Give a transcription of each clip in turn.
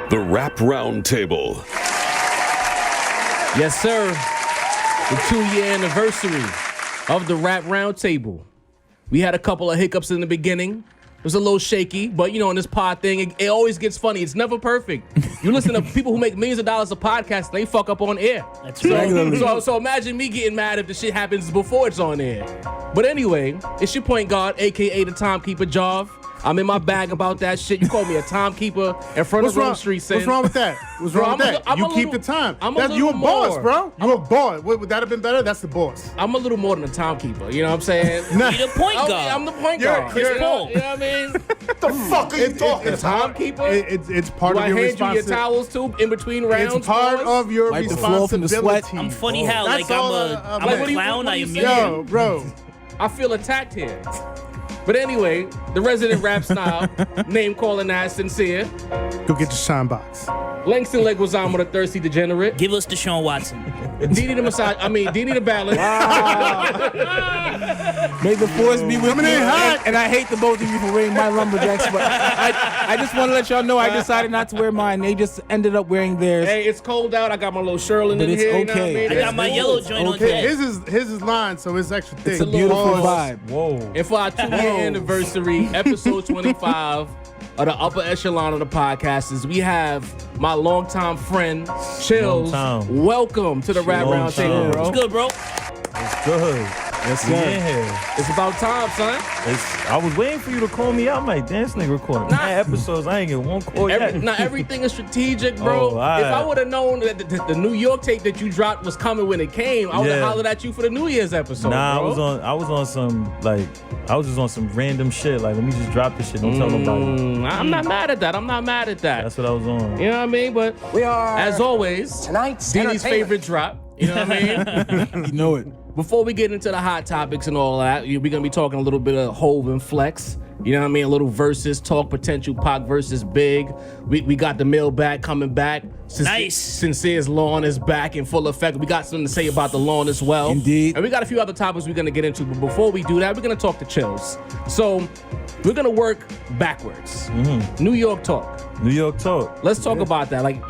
The Rap Roundtable. Yes, sir. The 2-year anniversary of the Rap Roundtable. We had a couple of hiccups in the beginning. It was a little shaky, but you know, in this pod thing, it always gets funny. It's never perfect. You listen to people who make millions of dollars a podcast, and they fuck up on air. That's right. So imagine me getting mad if the shit happens before it's on air. But anyway, it's your point guard, aka the timekeeper, Jarv. I'm in my bag about that shit. You call me a timekeeper in front of Rome Street saying... What's wrong with that? What's wrong with that? You keep the time. You a boss, bro. You a boss. Would that have been better? That's the boss. I'm a little more than a timekeeper. You know what I'm saying? You're the point guard. I'm the point guard. Chris Paul. You know what I mean? What the fuck are you talking about? Timekeeper? It's part Do of your I hand responsibility. you your towels too in between rounds? It's part of your Wipe the floor from the responsibility. sweat. I'm funny how, That's like, all, I'm a what do you- clown, what I do am you you. say? Yo, bro. I feel attacked here. But anyway, the resident rap snob, name calling ass sincere. Go get your shine box. Langston Leguizamo, the thirsty degenerate. Give us Deshaun Watson. Didi the balance. May the force be with Coming you. in hot. And I hate the both of you for wearing my lumberjacks, but I just want to let y'all know I decided not to wear mine. They just ended up wearing theirs. Hey, it's cold out. I got my little Sherlin But in it's here. You know what I okay. mean? I got my yellow joint on deck. His is lined, so it's extra thick. It's a beautiful Pause. vibe. Whoa. And for our 2-year anniversary, episode 25 of the upper echelon of the podcasters, we have my longtime friend, Chillz. Long time. Welcome to the Rap Long Roundtable, time. bro. What's good, bro? It's good. Yes, We in sir. here. It's about time, son. I was waiting for you to call me out. I'm like, damn, this nigga recording 9 episodes. I ain't get one call yet. Now everything is strategic, bro. Oh, alright. If I would have known that the New York tape that you dropped was coming when it came, I would have Yeah. hollered at you for the New Year's episode. Nah, bro. I was on some random shit. Like, let me just drop this shit. Don't tell nobody. I'm not mad at that. I'm not mad at that. That's what I was on. You know what I mean? But We are as always, tonight's Dini's entertainment. favorite drop. You know what I mean? You know it. Before we get into the hot topics and all that, we're gonna be talking a little bit of Hove and Flex. You know what I mean? A little Verzuz talk, potential Pac versus Big. We got the Mailbag coming back. Nice. Sincere's lawn is back in full effect. We got something to say about the lawn as well. Indeed. And we got a few other topics we're gonna get into. But before we do that, we're gonna talk to Chillz. So we're gonna work backwards. New York talk. New York talk. Let's talk about that. Like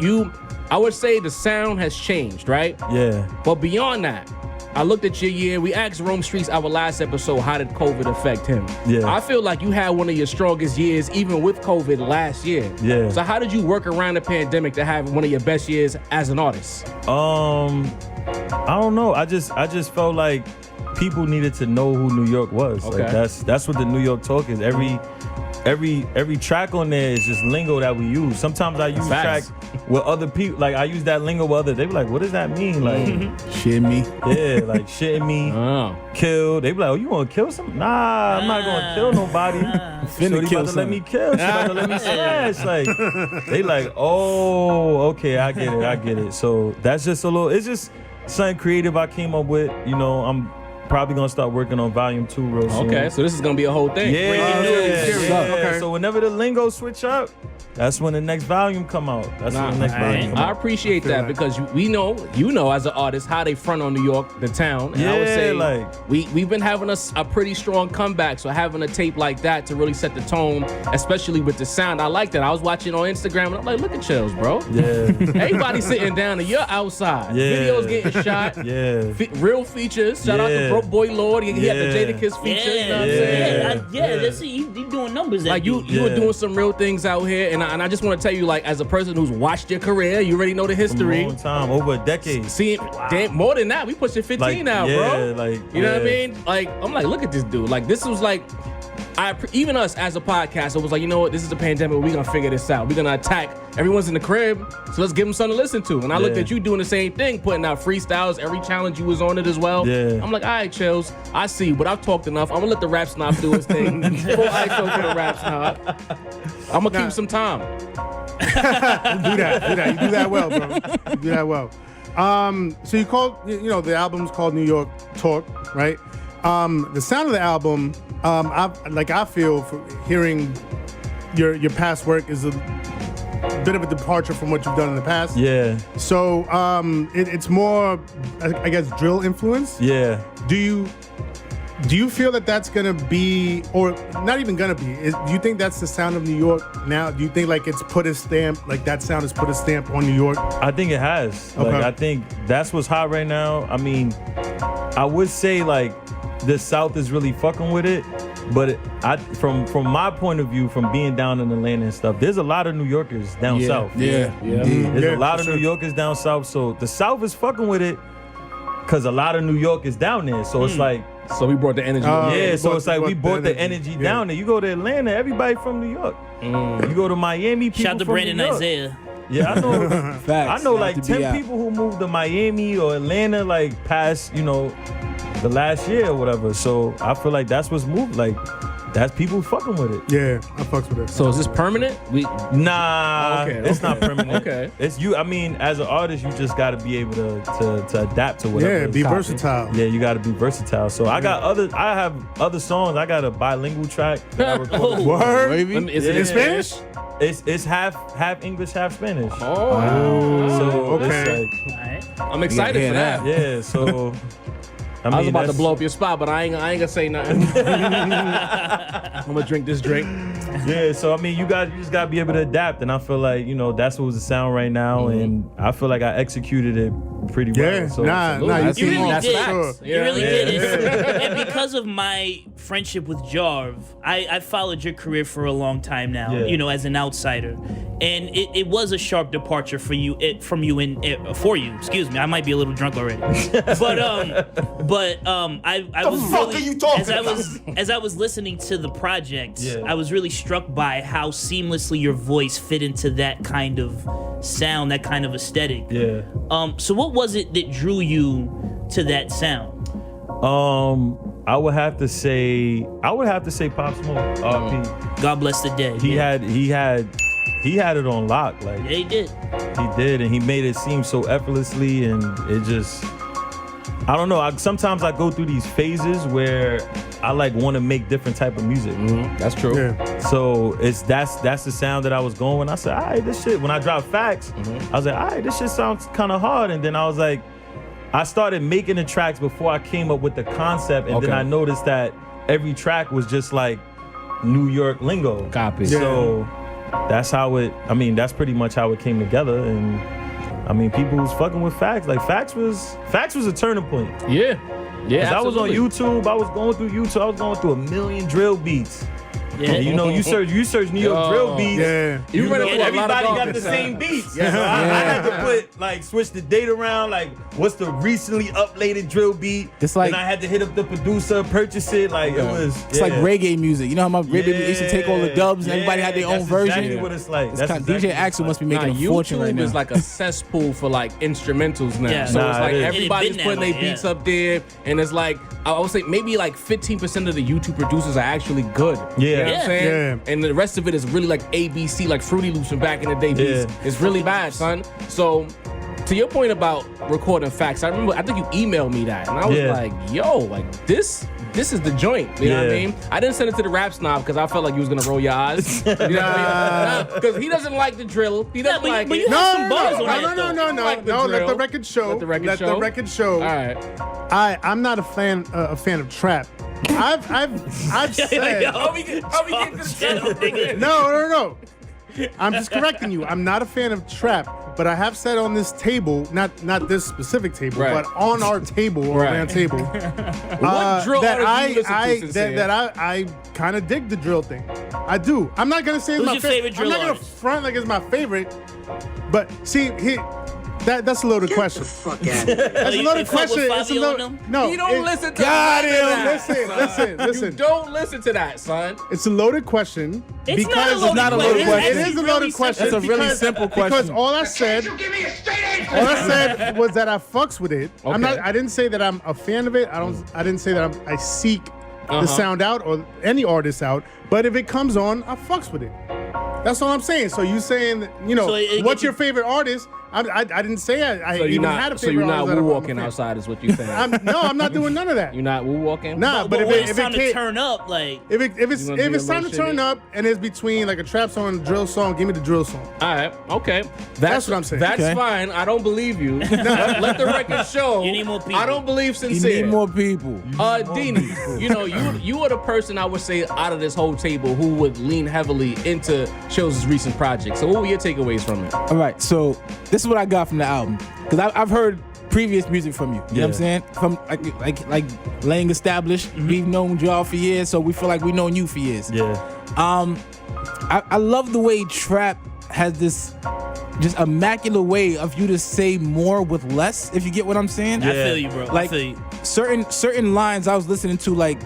I would say the sound has changed, right? Yeah. But beyond that, I looked at your year. We asked Rome Streets our last episode, how did COVID affect him? Yeah. I feel like you had one of your strongest years, even with COVID last year. Yeah. So how did you work around the pandemic to have one of your best years as an artist? I don't know. I just felt like people needed to know who New York was. Okay. Like that's what the New York talk is. Every track on there is just lingo that we use. Sometimes I use Facts. track with other people. Like I use that lingo with others. They be like, "What does that mean?" Like, Shit me. yeah, like shitting me, Oh. kill. They be like, "Oh, you want to kill some?" Nah, I'm not gonna kill nobody. Finna Shorty kill about to let me something. kill. She about to let me smash. Like they like, "Oh, okay, I get it." So that's just a little. It's just something creative I came up with. You know, I'm probably gonna start working on volume 2 real soon. Okay, so this is gonna be a whole thing. Yeah, Breaking news. Okay. So whenever the lingo switch up, that's when the next volume come out. That's when the next volume come I out. appreciate that that. because you know as an artist how they front on New York, the town. And I would Yeah, say like- we've been having a pretty strong comeback. So having a tape like that to really set the tone, especially with the sound, I like that. I was watching on Instagram and I'm like, look at Chillz, bro. Yeah, Everybody sitting down and you're outside. Yeah. Videos getting shot. yeah. Real features. Shout out to Yeah. Broke Boy Lord. He had the Yeah. Jadakiss feature. You know what I'm Yeah, saying? yeah. Let's see. He doing numbers. that Like you dude. were Yeah. doing some real things out here, and I just want to tell you, like as a person who's watched your career, you already know the From a history. long time, over a decade. See, damn, more than that, we pushing 15 Like, now, yeah, bro. like, you know what I yeah. mean? Like I'm like, look at this dude. Like this was like, even us as a podcast, it was like, you know what? This is a pandemic. We're gonna figure this out. We're gonna attack. Everyone's in the crib, so let's give them something to listen to. And I looked Yeah. at you doing the same thing, putting out freestyles. Every challenge you was on it as well. Yeah. I'm like, all right, Chillz, I see you, but I've talked enough. I'm gonna let the rap snob do his thing. Full ISO for the rap snob. I'm gonna keep some time. Do that. You do that well, bro. You do that well. So you called, the album's called New York Talk, right? The sound of the album, I feel for hearing your past work is a bit of a departure from what you've done in the past. Yeah, So it's more, I guess, drill influence. yeah. Do Do you feel that that's gonna be, or not even gonna be? Do you think that's the sound of New York now? Do you think like it's put a stamp, like that sound has put a stamp on New York? I think it has. Okay. Like, I think that's what's hot right now. I mean, I would say like the South is really fucking with it, but from my point of view, from being down in Atlanta and stuff, there's a lot of New Yorkers down south. Yeah. There's a lot of New Yorkers down south, so the South is fucking with it because a lot of New York is down there. So it's like, So we brought the energy. so it's like we brought the energy down there. You go to Atlanta, everybody from New York. You go to Miami, people Shout out to from Brandon New York. Isaiah. Yeah, I know. Facts. I know Have like to be 10 out. people who moved to Miami or Atlanta like past, the last year or whatever. So I feel like that's what's moved. Like that's people fucking with it. Yeah, I fucks with it. So is this permanent? Nah, Okay, it's not permanent. Okay. It's you. I mean, as an artist, you just got to be able to adapt to whatever. Yeah, be is. versatile. Yeah, you got to be versatile. So I have other songs. I got a bilingual track that I recorded. Word? Maybe. Is it In in Spanish? It's half English, half Spanish. Oh, So okay. it's like, All right. I'm excited Yeah, for that. yeah. So I was about to that's- blow up your spot, but I ain't gonna say nothing. I'm gonna drink this drink. Yeah, so I mean, you just gotta be able to adapt, and I feel like that's what was the sound right now, and I feel like I executed it pretty well. Yeah, So, nah, you That's You see, really that's did. facts. You really Yeah. did. And because of my friendship with Jarv, I followed your career for a long time now, Yeah. as an outsider. And it was a sharp departure for you, for you. Excuse me, I might be a little drunk already. But I was really, as I was listening to the project, I was really struck by how seamlessly your voice fit into that kind of sound, that kind of aesthetic. Yeah. So what was it that drew you to that sound? I would have to say Pop Smoke. RP. God bless the dead. He had it on lock. Like Yeah, he did. he did, and he made it seem so effortlessly, and it just. I don't know. Sometimes I go through these phases where I like want to make different type of music. That's true. Yeah. So that's the sound that I was going. I said, all right, this shit. When I dropped Facts, I was like, all right, this shit sounds kind of hard. And then I was like, I started making the tracks before I came up with the concept, and then I noticed that every track was just like New York lingo. Copy. So that's how it. I mean, that's pretty much how it came together, and. I mean, people was fucking with Facts. Like Facts was a turning point. Yeah. Yeah. 'Cause I was on absolutely. YouTube. I was going through YouTube. I was going through a million drill beats. Yeah. And you search New York drill beats. Yeah. You run into a lot of everybody got garbage. the same beats. So I had to switch the date around. Like, what's the recently updated drill beat? It's like- and I had to hit up the producer, purchase it. Like it was. It's like reggae music. You know how my reggae used to take all the dubs and Yeah, everybody had their own that's version? Exactly what it's like. It's That's kind of, exactly DJ what it's Axel like. must be making Nah, a fortune right YouTube now. is like a cesspool for like instrumentals now. Yeah. So Nah, it's like it is. everybody's It been putting that their way, beats yeah. up there, and it's like I would say maybe like 15% of the YouTube producers are actually good. Yeah. You know what Yeah. I'm saying? Yeah. And the rest of it is really like ABC, like Fruity Loops from back in the day beats. Yeah. It's really bad, son. So to your point about recording Facts, I think you emailed me that, and I was Yeah. like, yo, like this is the joint. You know what I Yeah. mean? I didn't send it to the rap snob because I felt like you was gonna roll your eyes. Because he doesn't like the drill. He doesn't like but it. you have some bars on no, that, no, though. no, no, Like the no. Let drill. the record show. Let the record Let show. the record show. All right. I'm not a fan of trap. I've said How we get to the channel? no. I'm just correcting you. I'm not a fan of trap, but I have said on this table, not this specific table, Right. but on our table, or Right. round table, What drill that artist do you listen to, sincere? I kind of dig the drill thing. I do. I'm not gonna say it's Who's my your favorite I'm drill not gonna artist? front like it's my favorite, but see, that's a loaded question. That's a you loaded fuck with question. It's a Fabio loaded. and them? No, You don't listen to Got none of him. that. Listen. You don't listen to that, son. It's a loaded question. It's because not a loaded question. It is a loaded question. That's a really because- simple Because question. all I said was that I fucks with it. I'm Okay. not. I didn't say that I'm a fan of it. I didn't say that I seek the sound out or any artist out. But if it comes on, I fucks with it. That's all I'm saying. So you saying, So it what's gets you- your favorite artist? I didn't say I So you're even not. had a So favorite you're not artist that woo I'm a walking fan. outside, is what you're saying. I'm not doing none of that. You're not woo walking. Nah, but when it's if time it to can't, turn up, like if it's You gonna be time to a little turn shitty? up and it's between like a trap song and a drill song, give me the drill song. All right. Okay. That's what I'm saying. That's Okay. fine. I don't believe you. let the record show. You need more people. I don't believe You sincere. need more people. Dini, you are the person I would say out of this whole table who would lean heavily into Chillz' recent project. So what were your takeaways from it? All right, so this is what I got from the album, because I've heard previous music from you. You know what I'm saying? From like laying established. We've known y'all for years, so we feel like we've known you for years. Yeah. I love the way trap has this just immaculate way of you to say more with less. If you get what I'm saying? I feel you, bro. I Like feel you. certain lines I was listening to, like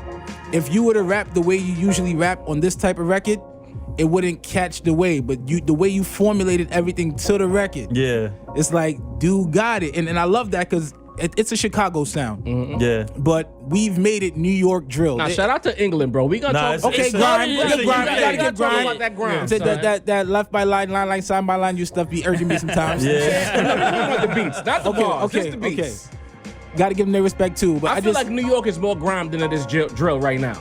if you were to rap the way you usually rap on this type of record, it wouldn't catch the way. But the way you formulated everything to the record, Yeah. it's like, dude got it. And I love that because it's a Chicago sound. Yeah. But we've made it New York drill. Now, shout out to England, bro. We gonna Nah, talk. it's- Okay, it's a- grind. it's a- Get grind. you You gotta get talk grind. about that grind. That left by line, line, side by line, you stuff be urging me sometimes. About the beats, not the bars, just the beats. Got to give them their respect too. But I feel like New York is more grime than it is drill right now.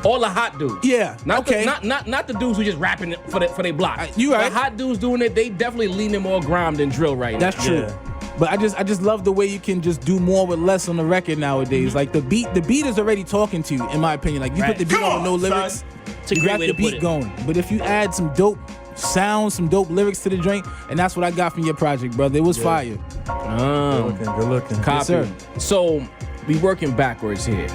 All the hot dudes. Yeah, Not okay. not the dudes who just rapping it for their block. You right. The hot dudes doing it, they definitely leaning more grime than drill right now. That's true. Yeah. But I just love the way you can just do more with less on the record nowadays. Like the beat is already talking to you, in my opinion. Like you put the beat on with no lyrics, It's a you great got way the to put beat it. going. But if you add some dope sounds, some dope lyrics to the joint, and that's what I got from your project, brother. It was fire. Good looking. Copy. sir. So we working backwards here.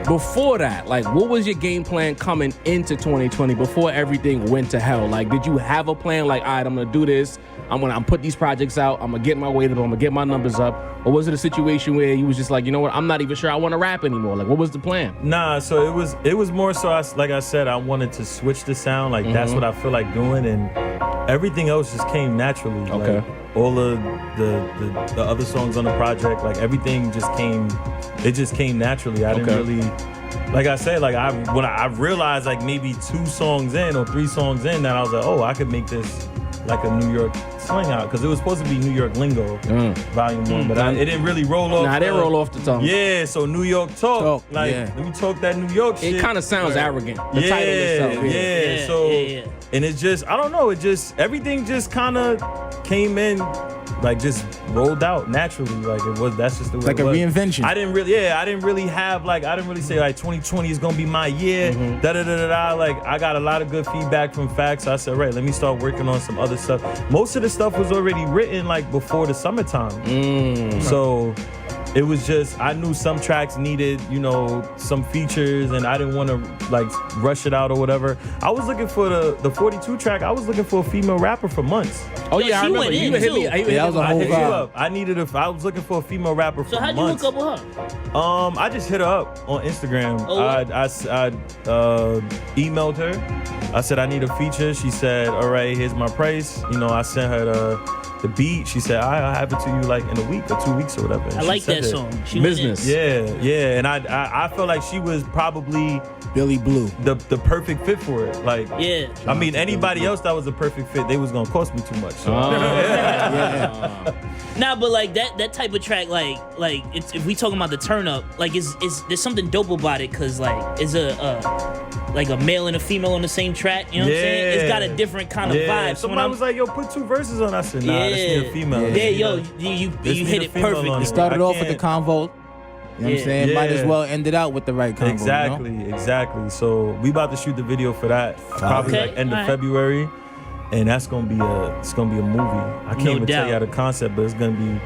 Before that, like, what was your game plan coming into 2020 before everything went to hell? Like, did you have a plan? Like, all right, I'm gonna do this. I'm put these projects out. I'm gonna get my weight up. I'm gonna get my numbers up. Or was it a situation where you was just like, you know what? I'm not even sure I want to rap anymore. Like, what was the plan? Nah, so it was more so, like I said, I wanted to switch the sound. Like that's what I feel like doing, and everything else just came naturally. Okay. Like, all of the other songs on the project, like everything just came. It just came naturally. I didn't really, like I said, like when I realized like maybe 2 songs in or 3 songs in that I was like, oh, I could make this like a New York slang out, because it was supposed to be New York lingo, volume 1, but it didn't really roll off. Nah, they roll off the tongue. Yeah, so New York talk, like yeah. let me talk that New York shit. It kind of sounds arrogant. The yeah, title itself. yeah. So, and it just, I don't know, it just, everything just kind of came in, like just rolled out naturally. Like it was, that's just the way Like it a was. reinvention. I didn't really say like 2020 is gonna be my year. Like I got a lot of good feedback from Facts. So I said, right, let me start working on some other stuff. Most of the stuff was already written like before the summertime. So it was just, I knew some tracks needed, some features, and I didn't want to like rush it out or whatever. I was looking for the 42 track. I was looking for a female rapper for months. Oh yeah, I she remember. went You in, hit me. too. You hit that was a me. whole I hit you vibe. up. I was looking for a female rapper for So how'd you months. hook up with her? I just hit her up on Instagram. Oh, what? I emailed her. I said I need a feature. She said, all right, here's my price. I sent her the beat. She said, I'll have it to you like in a week or 2 weeks or whatever. And I she like sent that it. song. She went in. Business. Yeah. And I felt like she was probably Billy Blue. the perfect fit for it. Like, Yeah. I mean, anybody else that was a perfect fit, they was gonna cost me too much. So. Nah, but like that type of track, like it's, if we talking about the turn up, like is there's something dope about it, cause like is like a male and a female on the same track. You know what I'm saying? It's got a different kind of vibe. So when Somebody was like, "Yo, put 2 verses on." I said, "Nah, this need a female." Yeah, yo, you This hit need a it female on perfectly. it. Started I off with the can't- convo. You know what I'm saying? Might as well end it out with the right convo. Exactly. So we about to shoot the video for that probably Okay, like end of alright. February, and that's gonna be a movie. I can't No even tell doubt. you how the concept, but it's gonna be.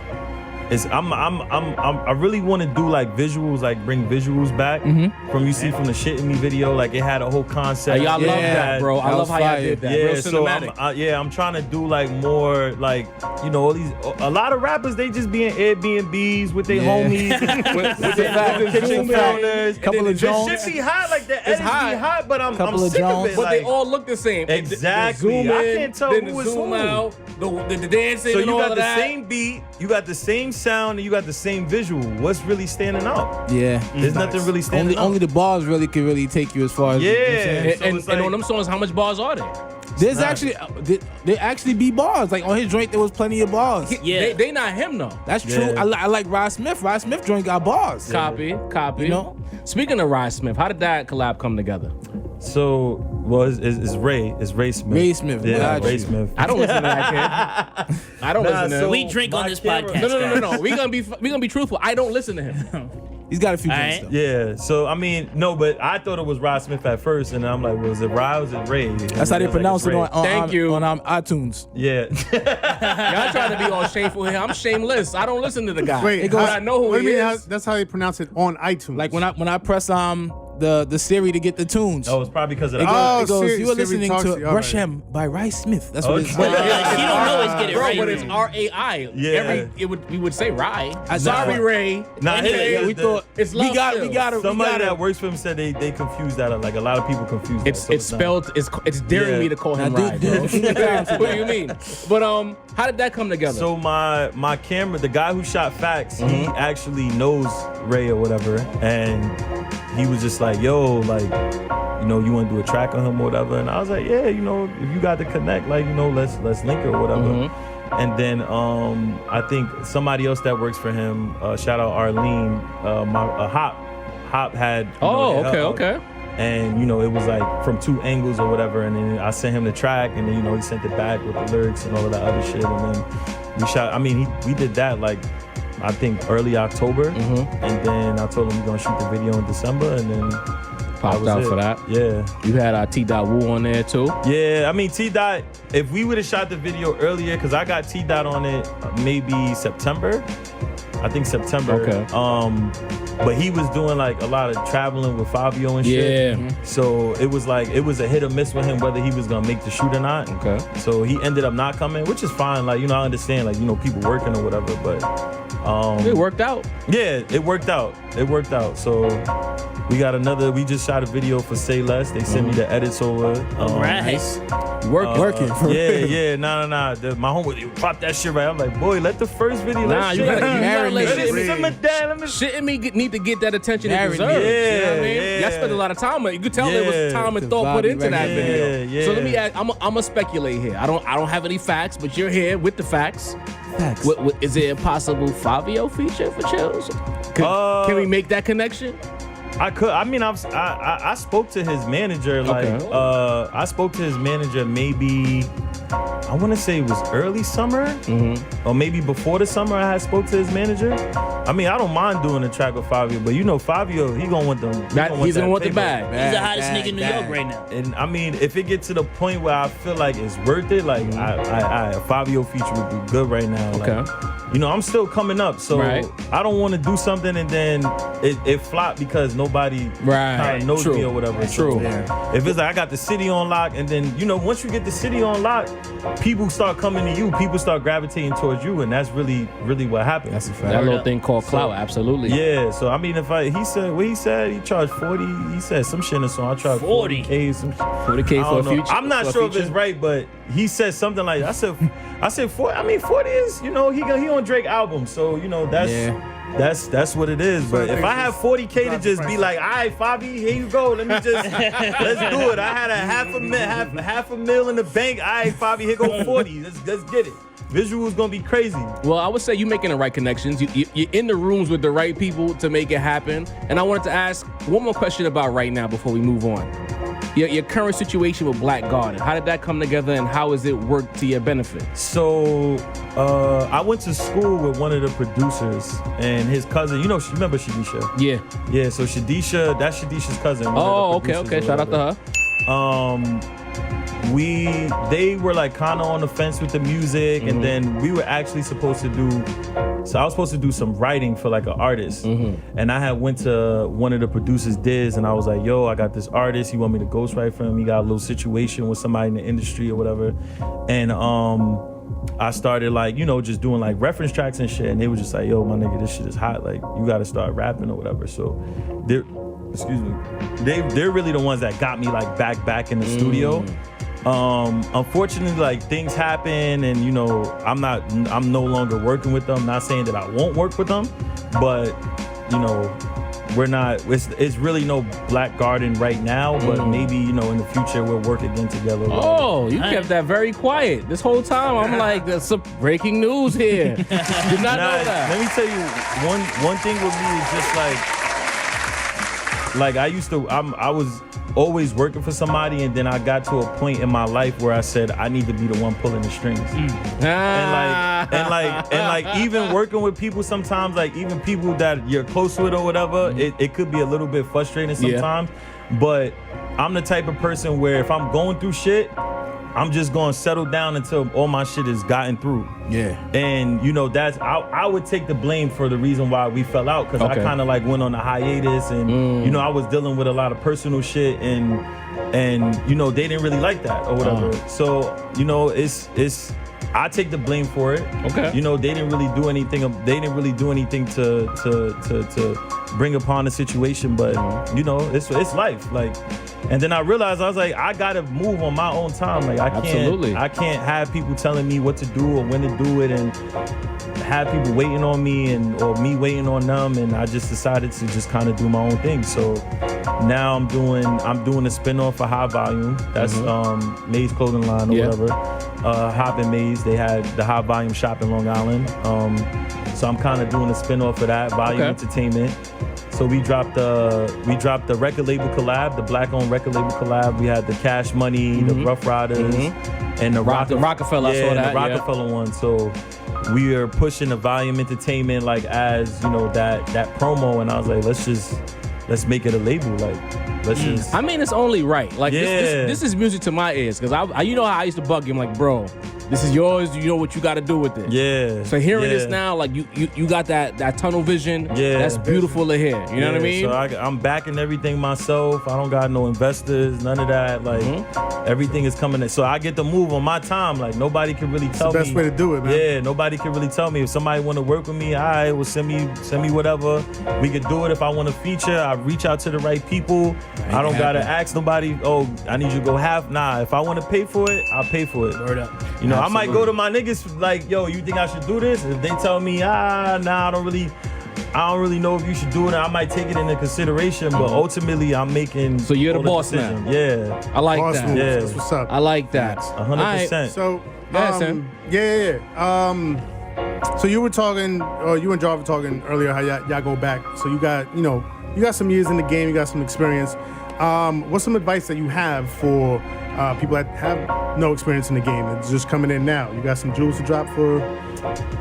I really want to do like visuals, like bring visuals back from from the Shit in Me video. Like it had a whole concept. Y'all love that, bro. I That love was how y'all fire. did that. Yeah, Real so cinematic. I'm trying to do like more like all these. A lot of rappers, they just be in Airbnbs with their homies, with their kitchen counters. Couple of The Jones. shit be hot, like the edits be hot. hot, but I'm Couple of sick of Jones. it. But they like- all look the same. Exactly. The zoom I in, can't tell then who the is zoom who. out, the dancing So and you all got of the that. same beat, you got the same sound, and you got the same visual. What's really standing out? Yeah. There's nothing really standing out. Only the bars really could really take you as far as. Yeah. You know what I'm saying? So And it's on like- them songs, how much bars are there? There's actually there actually be bars. Like on his joint, there was plenty of bars. Yeah. They not him though. That's true. Yeah. I like Rod Smith. Rod Smith joint got bars. Copy. You know? Speaking of Rod Smith, how did that collab come together? So, well, it's Ray. It's Ray Smith. Ray Smith. Yeah, Got Ray you. Smith. I don't listen to that kid. I don't listen to him. We drink on my this camera- podcast. No. We gonna be truthful. I don't listen to him. He's got a few All joints right. though. Yeah, so I mean, no, but I thought it was Rod Smith at first, and I'm like, was it Rod or was it Ray? That's how they pronounce it on Thank you. iTunes. Yeah. Y'all trying to be all shameful here. I'm shameless. I don't listen to the guy. Wait, but I know who what he do you mean? is. That's how they pronounce it on iTunes. Like when I press the Siri to get the tunes. Oh, it's probably because of It that. goes, Oh, it goes Siri- you are Siri listening talks to to you. All Rush right. Him by Rice Smith. That's what Okay. it's Like, you don't always get it Bro, right. but it's R-A-I. Yeah. We would say Rye. I- Sorry, Nah. Ray. Nah, Okay, we thought it's we love got still. Somebody that works for him said they confused that. Like a lot of people confuse that. It's so it's not- spelled. It's daring Yeah. me to call him Now, Rye. Bro. What do you mean? But how did that come together? So my camera, the guy who shot Facts, he actually knows Ray or whatever, and he was just like, yo, like, you know, you want to do a track on him or whatever, and I was like, yeah, you know, if you got to connect, like, you know, let's link it or whatever. And then I think somebody else that works for him, shout out Arlene, Hop had. You know, hit her up. okay. And, you know, it was like from two angles or whatever. And then I sent him the track, and then, you know, he sent it back with the lyrics and all of that other shit. And then we shot, I mean, we did that like, I think early October. And then I told him we're going to shoot the video in December. And then Popped was out it. for that. Yeah. You had T. Dot Wu on there too. Yeah, I mean, T. Dot, if we would have shot the video earlier, because I got T. Dot on it maybe September. I think September. Okay. But he was doing like a lot of traveling with Fabio and shit. Yeah. So it was a hit or miss with him whether he was gonna make the shoot or not. Okay. So he ended up not coming, which is fine. Like, you know, I understand, like, you know, people working or whatever, but It worked out. yeah, it worked out. So we just shot a video for Say Less. They sent me the edits over. Right. working. Yeah, nah. My homie, you pop that shit right. I'm like, boy, let the first video. Nah, you gotta let let shit me simmer down. Let me. Shit me need to get that attention it Marinate. deserves. You know what I mean? Yeah. Y'all spent a lot of time on it. You could tell there was Yeah. time and The thought put vibe into that right video. Yeah. So let me ask, I'm gonna speculate here. I don't have any facts, but you're here with the facts. Facts. Is it a possible Fabio feature for Chillz? Can we make that connection? I could. I mean, I spoke to his manager. Like, Okay. I spoke to his manager maybe. I want to say it was early summer, or maybe before the summer. I had spoke to his manager. I mean, I don't mind doing a track with Fabio, but you know, Fabio, he gonna want them. He's gonna want the paper. bag. He's the hottest nigga in New York right now. And I mean, if it gets to the point where I feel like it's worth it, like a Fabio feature would be good right now. Okay. Like, you know, I'm still coming up, so Right. I don't want to do something and then it flop because nobody kind of knows True. me or whatever. True. So, Yeah. if it's like I got the city on lock, and then, you know, once you get the city on lock, people start coming to you, people start gravitating towards you, and that's really, really what happens. That's a fact. That little thing called clout, absolutely. Yeah, so I mean, he said he charged 40. He said some shit in the song. I charged 40. 40K. Some shit. 40K I for a don't know. future. I'm not for a sure if feature? it's right, but he said something like I said 40. I mean, 40 is, you know, he on Drake album, so you know that's what it is. But if I have 40K to just be like, all right, Fabi, here you go. Let me just let's do it. I had a half a mil in the bank. All right, Fabi, here go 40. Let's get it. Visual's gonna be crazy. Well, I would say you're making the right connections. You're in the rooms with the right people to make it happen. And I wanted to ask one more question about right now before we move on. Your current situation with Black Garden. How did that come together, and how has it worked to your benefit? So I went to school with one of the producers and his cousin. You know, remember Shadisha? Yeah. Yeah, so Shadisha, that's Shadisha's cousin. one of the Oh, okay. producers or Shout out to whatever. her. They were like kind of on the fence with the music, and then we were actually supposed to do. So I was supposed to do some writing for like an artist, and I had went to one of the producers' Diz, and I was like, "Yo, I got this artist. He want me to ghostwrite for him. He got a little situation with somebody in the industry or whatever," and I started like, you know, just doing like reference tracks and shit, and they were just like, "Yo, my nigga, this shit is hot. Like, you got to start rapping or whatever." So they're really the ones that got me like back in the studio. Unfortunately, like things happen, and you know, I'm no longer working with them. Not saying that I won't work with them, but you know, we're not. It's really no Black Garden right now, but maybe in the future we'll work again together. Oh, you kept that very quiet this whole time. I'm like, there's some breaking news here. Did not know that. Let me tell you one thing with me is just like I was always working for somebody, and then I got to a point in my life where I said I need to be the one pulling the strings. And like even working with people sometimes, like even people that you're close with or whatever, it could be a little bit frustrating sometimes. But I'm the type of person where if I'm going through shit, I'm just gonna settle down until all my shit is gotten through. Yeah. And that's I would take the blame for the reason why we fell out, because I kind of like went on a hiatus, and I was dealing with a lot of personal shit, and they didn't really like that or whatever. So it's I take the blame for it. Okay. They didn't really do anything. They didn't really do anything to bring upon the situation, but it's life. Like, and then I realized I was like, I gotta move on my own time. Like, I can't have people telling me what to do or when to do it, and have people waiting on me or me waiting on them. And I just decided to just kind of do my own thing. So now I'm doing a spinoff for High Volume. That's Maze clothing line or whatever. Hop and Maze, they had the High Volume shop in Long Island. So I'm kind of doing a spinoff of that, Volume Entertainment. So we dropped the record label collab, the Black-owned record label collab. We had the Cash Money, the Rough Riders, and the Rockefeller. Yeah, I saw that. The Rockefeller one. So we are pushing the Volume Entertainment like as that promo, and I was like, let's make it a label. Like, let's just. I mean, it's only right. Like, this is music to my ears, because I how I used to bug him, like, bro, this is yours. You know what you got to do with it. Yeah. So hearing this now, like you got that tunnel vision. Yeah. That's beautiful to hear. You know what I mean? So I'm backing everything myself. I don't got no investors, none of that. Like everything is coming in. So I get to move on my time. Like nobody can really tell me. It's the best way to do it, man. Yeah. Nobody can really tell me. If somebody want to work with me, all right, well send me whatever. We could do it. If I want to feature, I reach out to the right people. I don't gotta ask nobody. Oh, I need you to go half. Nah. If I want to pay for it, I'll pay for it. Word up. I might go to my niggas like, yo, you think I should do this? If they tell me, nah, I don't really know if you should do it, I might take it into consideration, but ultimately I'm making. So you're the boss decision. now. Yeah. I like Boss that. moves. Yeah. That's what's up. I like that. 100%. So, Go ahead, Sam. So you were talking, or you and Jarvis were talking earlier how y'all go back. So you got some years in the game, you got some experience. What's some advice that you have for people that have no experience in the game that's just coming in now? You got some jewels to drop for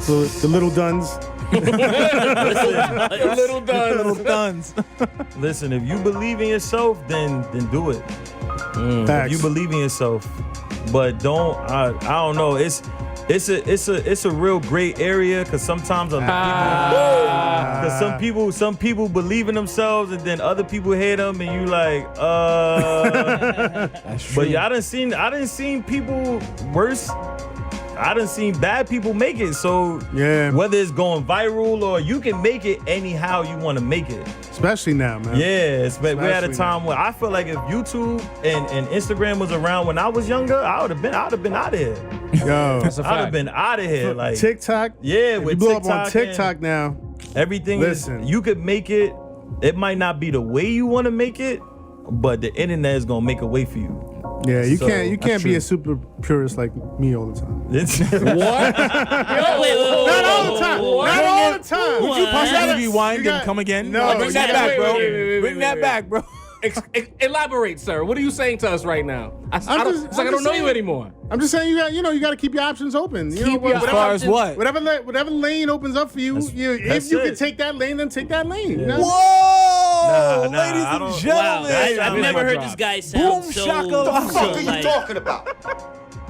the little duns? Little duns. Listen, if you believe in yourself, then do it. Facts. You believe in yourself, but don't. I don't know. It's a real great area, because sometimes some people believe in themselves, and then other people hate them, and you like That's true. But I done seen people worse. I done seen bad people make it. So whether it's going viral or you can make it anyhow you want to make it. Especially now, man. Yeah, we're at a Especially time where I feel like if YouTube and Instagram was around when I was younger, I would have been out of here. Yo, That's a I'd have fact. been out of here. Like TikTok. Yeah, If with you blow TikTok up on TikTok now. everything Listen. is, you could make it. It might not be the way you want to make it, but the internet is gonna make a way for you. Yeah, you So, can't that's be true. a super purist like me all the time. It's What? Wait. Not all the time. Not all the time. Would you Possibly rewind You got- and come again? No, Bring that you back, got- bro. wait, Bring that back, bro. Elaborate, sir. What are you saying to us right now? It's like I just don't know you saying- anymore. I'm just saying you got to keep your options open. You know, Keep your- As far as what? Whatever lane opens up for you, That's if you it. can take that lane, then take that lane. You know? Whoa! Nah, Ladies I and don't- Wow, gentlemen. I've Boom never heard drop. this guy sound Boom so. shakalaka. What the fuck are you like, talking about?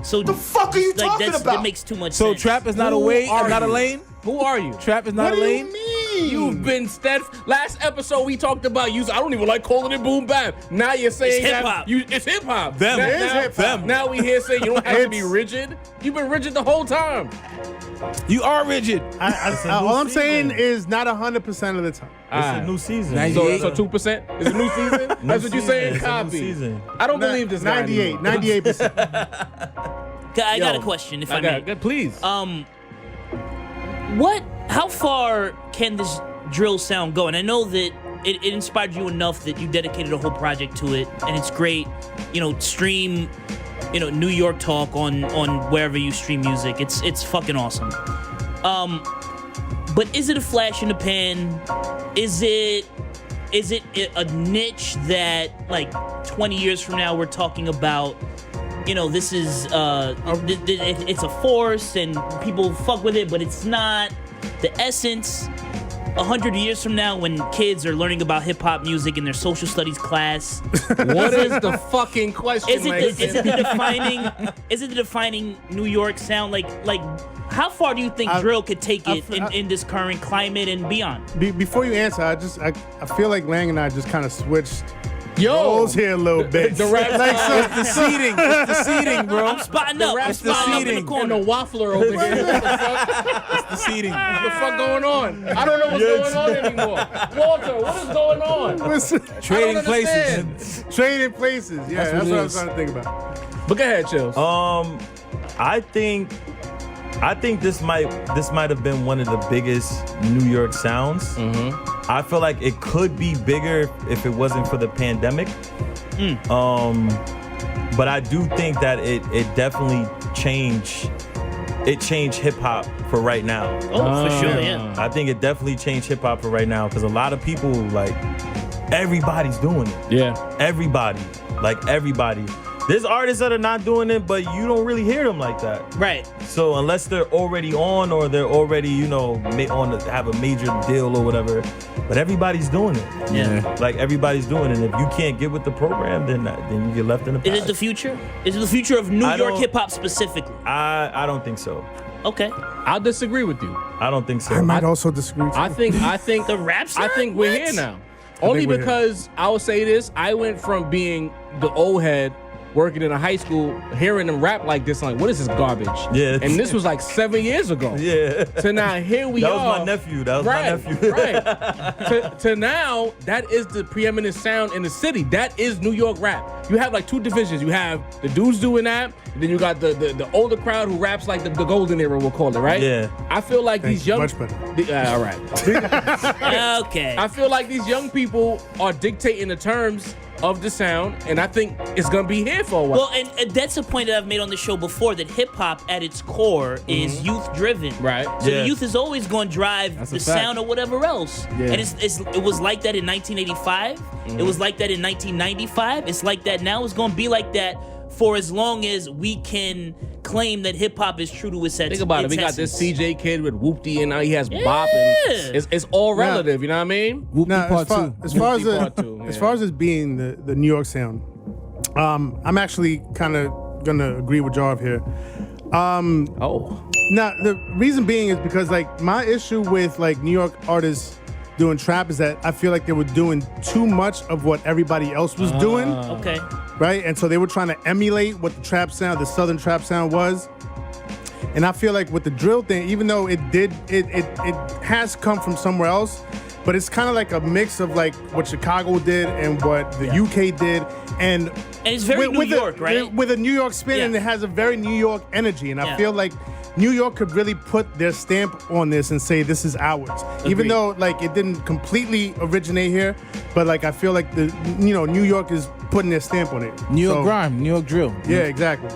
So The fuck are you talking That about? makes too much So sense. trap is not a Who way, are not a you? lane? Who are you? Trap is not What a do you lane? mean? You've been steadfast. Last episode we talked about you. I don't even like calling it boom bap. Now you're saying It's that hip-hop. It's hip hop. Them. Now, It is hip-hop. Now we here saying you don't have to be It's- rigid. You've been rigid the whole time. You are rigid. All I'm saying is not 100% of the time. It's a new season. 98. So 2% is a new season. That's what you're season. saying. It's a new Copy. season. I don't believe this. guy 98, anymore. 98%. I got Yo, a question, if I got may. it. Please. How far can this drill sound go? And I know that it inspired you enough that you dedicated a whole project to it, and it's great. Stream, New York Talk on wherever you stream music. It's fucking awesome. But is it a flash in the pan? Is it a niche that like 20 years from now we're talking about? This is it's a force and people fuck with it, but it's not the essence. 100 years from now, when kids are learning about hip hop music in their social studies class, what is the fucking question? Is it the defining New York sound? Like how far do you think drill could take it in this current climate and beyond? Before you answer, I feel like Lang and I just kind of switched roles here a little bit. The rap It's the seating. It's the seating, bro. I'm spotting up. I'm the spotting up in the seating. corner. and the waffler over here. What the fuck? It's the seating. What the fuck going on? I don't know what's going on anymore. Walter, what is going on? Trading I don't places. understand. Trading places. Yeah, That's that's what what it I was is. trying to think about. But go ahead, Chillz. I think this might have been one of the biggest New York sounds. Mm-hmm. I feel like it could be bigger if it wasn't for the pandemic. But I do think that it definitely changed hip hop for right now. Oh, for sure, yeah. I think it definitely changed hip hop for right now because a lot of people, like, everybody's doing it. Yeah. Everybody. There's artists that are not doing it, but you don't really hear them like that. Right. So unless they're already on or they're already, have a major deal or whatever, but everybody's doing it. Yeah. Like everybody's doing it. If you can't get with the program, then you get left in the past. Is it the future? Is it the future of New York hip hop specifically? I don't think so. Okay. I'll disagree with you. I don't think so. I might also disagree. I think The rap I think we're What? here now. Only we're because I will say this, I went from being the old head working in a high school, hearing them rap like this, like, what is this garbage? Yeah. And this was like 7 years ago. Yeah. So now here we That are. was my nephew. That was my nephew. Right. to now, that is the preeminent sound in the city. That is New York rap. You have like two divisions. You have the dudes doing that, and then you got the older crowd who raps like the golden era, we'll call it, right? Yeah. I feel like Thank these you. young... Much better. All right. Okay. I feel like these young people are dictating the terms of the sound, and I think it's gonna be here for a while. Well, and that's a point that I've made on the show before, that hip hop at its core is youth driven. Right. So Yeah. the youth is always going to drive That's the a fact. sound or whatever else. Yeah. And it was like that in 1985. It was like that in 1995. It's like that now. It's going to be like that for as long as we can claim that hip hop is true to its essence. Think about it. We got this essence. CJ kid with Whoopty, and now he has Bop, and Yeah. it's all relative. You know what I mean? Whoopie Now, part two. as far as Whoopty part two, as yeah. far as it being the New York sound, I'm actually kind of gonna agree with Jarv here. Oh, Now the reason being is because like my issue with like New York artists doing trap is that I feel like they were doing too much of what everybody else was doing, Okay. right? And so they were trying to emulate what the trap sound, the southern trap sound was. And I feel like with the drill thing, even though it has come from somewhere else, but it's kind of like a mix of like what Chicago did and what the UK did, and it's very New York, right? With a New York spin, Yeah. and it has a very New York energy. And I Yeah. feel like New York could really put their stamp on this and say this is ours, even Agreed. though like it didn't completely originate here, but like I feel like New York is putting their stamp on it. New York So, grime, New York drill. Yeah, exactly.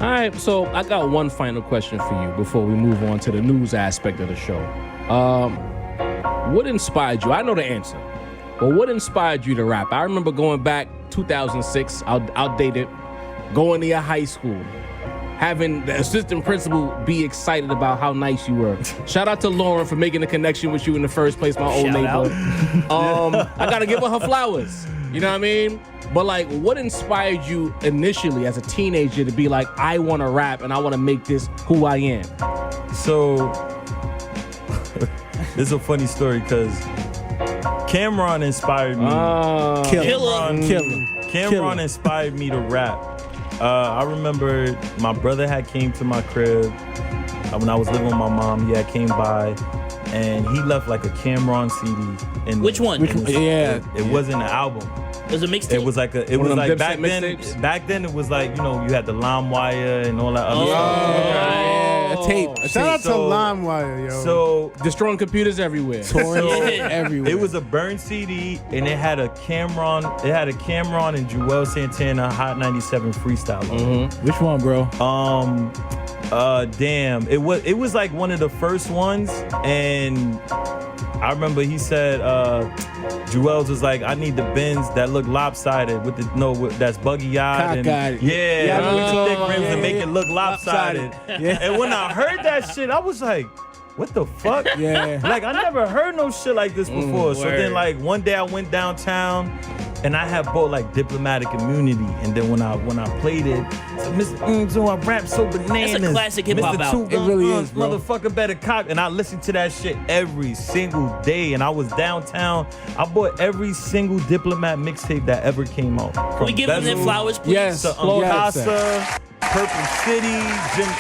all right. So I got one final question for you before we move on to the news aspect of the show. What inspired you? I know the answer, but what inspired you to rap? I remember going back 2006. I'll date it. Going to your high school, having the assistant principal be excited about how nice you were. Shout out to Lauren for making the connection with you in the first place, my old Shout neighbor. I gotta give her flowers. You know what I mean? But like, what inspired you initially as a teenager to be like, I want to rap and I want to make this who I am? So, this is a funny story because Cameron inspired me. Cameron inspired me to rap. I remember my brother had came to my crib when I was living with my mom. He had came by, and he left like a Cameron CD. Which one? It wasn't an album. It was a mixtape. It was like a. It One was of them like Dipset back then. mixtapes? Back then, it was like you had the LimeWire and all that other stuff. A tape. Shout out to So- LimeWire, yo. So Destroying computers everywhere. everywhere. it was a burned CD, and it had a Cameron. It had a Cameron and Joel Santana Hot 97 freestyle. On it. Which one, bro? Damn. It was like one of the first ones, and I remember he said, Joel's was like, I need the bins that look lopsided with that's buggy-eyed. And, Cockeyed. yeah, with the thick rims to make yeah. it look lopsided. Yeah. And when I heard that shit, I was like, what the fuck? Yeah. Like, I never heard no shit like this before. So then, like, one day I went downtown, and I had bought like Diplomatic Immunity, and then when I played it, so Mr. So I rap so bananas. That's a classic hip-hop Mr. album. Two Gun It really Guns, is, bro. Motherfucker better cop. And I listened to that shit every single day, and I was downtown. I bought every single Diplomat mixtape that ever came out. Can we give them their Bezel flowers, please? Yes. to Yes. Casa, Purple City,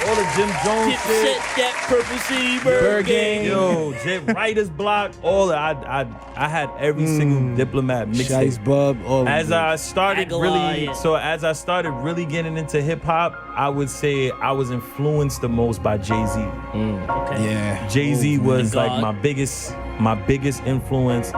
all the Jim Jones Dipset, shit. that Purple City Bird Gang. Yo, Writer's Block, all that. I had every single Diplomat Shice mixtape. Bub. All As I started Aguilar, really, yeah. so as I started really getting into hip hop, I would say I was influenced the most by Jay-Z. Okay. Yeah. Jay-Z was God. like my biggest influence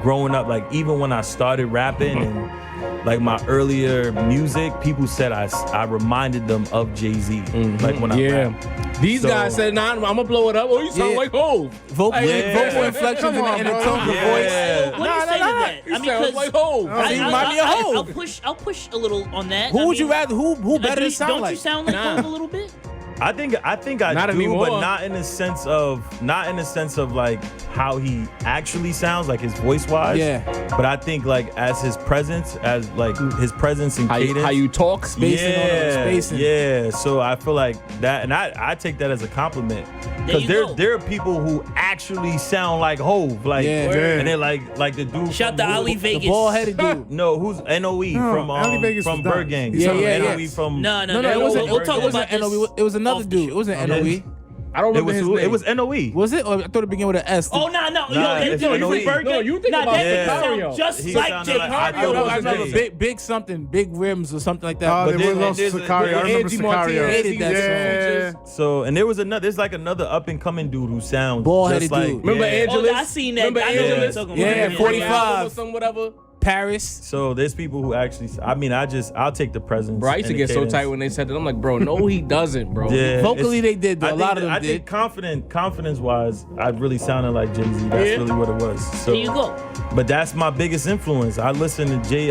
growing up. Like even when I started rapping and like my earlier music, people said I reminded them of Jay-Z. Like when I rapped. These So- guys said, nah, I'm gonna blow it up. Oh, you sound Yeah. like Hov. Vocal, Yeah. vocal inflections Come on, and the bro. tone of the Yeah. voice. What do you say to that? You sound like Hov. See, remind me of Hov. I'll push a little on that. Who would you rather? Who better to sound Don't like? you sound like Nah. Hov a little bit? I think I Not do, anymore. but not in the sense of like how he actually sounds, like his voice wise. Yeah. But I think like as his presence, and cadence. How you talk? Spacing on it, spacing. Yeah. So I feel like that, and I take that as a compliment because you go. there are people who actually sound like Hov, like, Yeah. and they're like the dude. Shout from- to Ali who- Vegas. The bald-headed dude. No, who's NOE from Ali Vegas from was done. Bird Gang. Yeah, Some yeah, NOE yeah. from No, No, it wasn't. We'll talk It wasn't about this. NOE. It was another off the dude. show. It wasn't NOE. I don't It remember was his who? name. It was NOE. Was it? Or I thought it began with an S. Oh no, Nah, you it's NOE. think Bird Gang? No, you think Nah, about that Yeah. sound Sicario. just He like sounded Jay like- Hardy. I thought it was I remember Jay. big something, big rims or something like that. Oh, But there then was there's also a- Sicario. I remember Angie Sicario. Martinez, Hated that Yeah. So, and there's like another up and coming dude who sounds Bald-headed just like dude. Remember yeah. Angelus? Oh, I seen that. Remember I know what Angelus? you're talking Yeah, about. 45. Or some whatever. Paris. So there's people who actually. I mean, I'll take the presence. Bro, I used to and get the so cadence. tight when they said that. I'm like, bro, no, he doesn't, bro. Yeah, Vocally, it's- they did, though. A lot of them I did. think confidence wise, I really sounded like Jay-Z. That's Yeah. really what it was. So, There you go. But that's my biggest influence. I listen to Jay.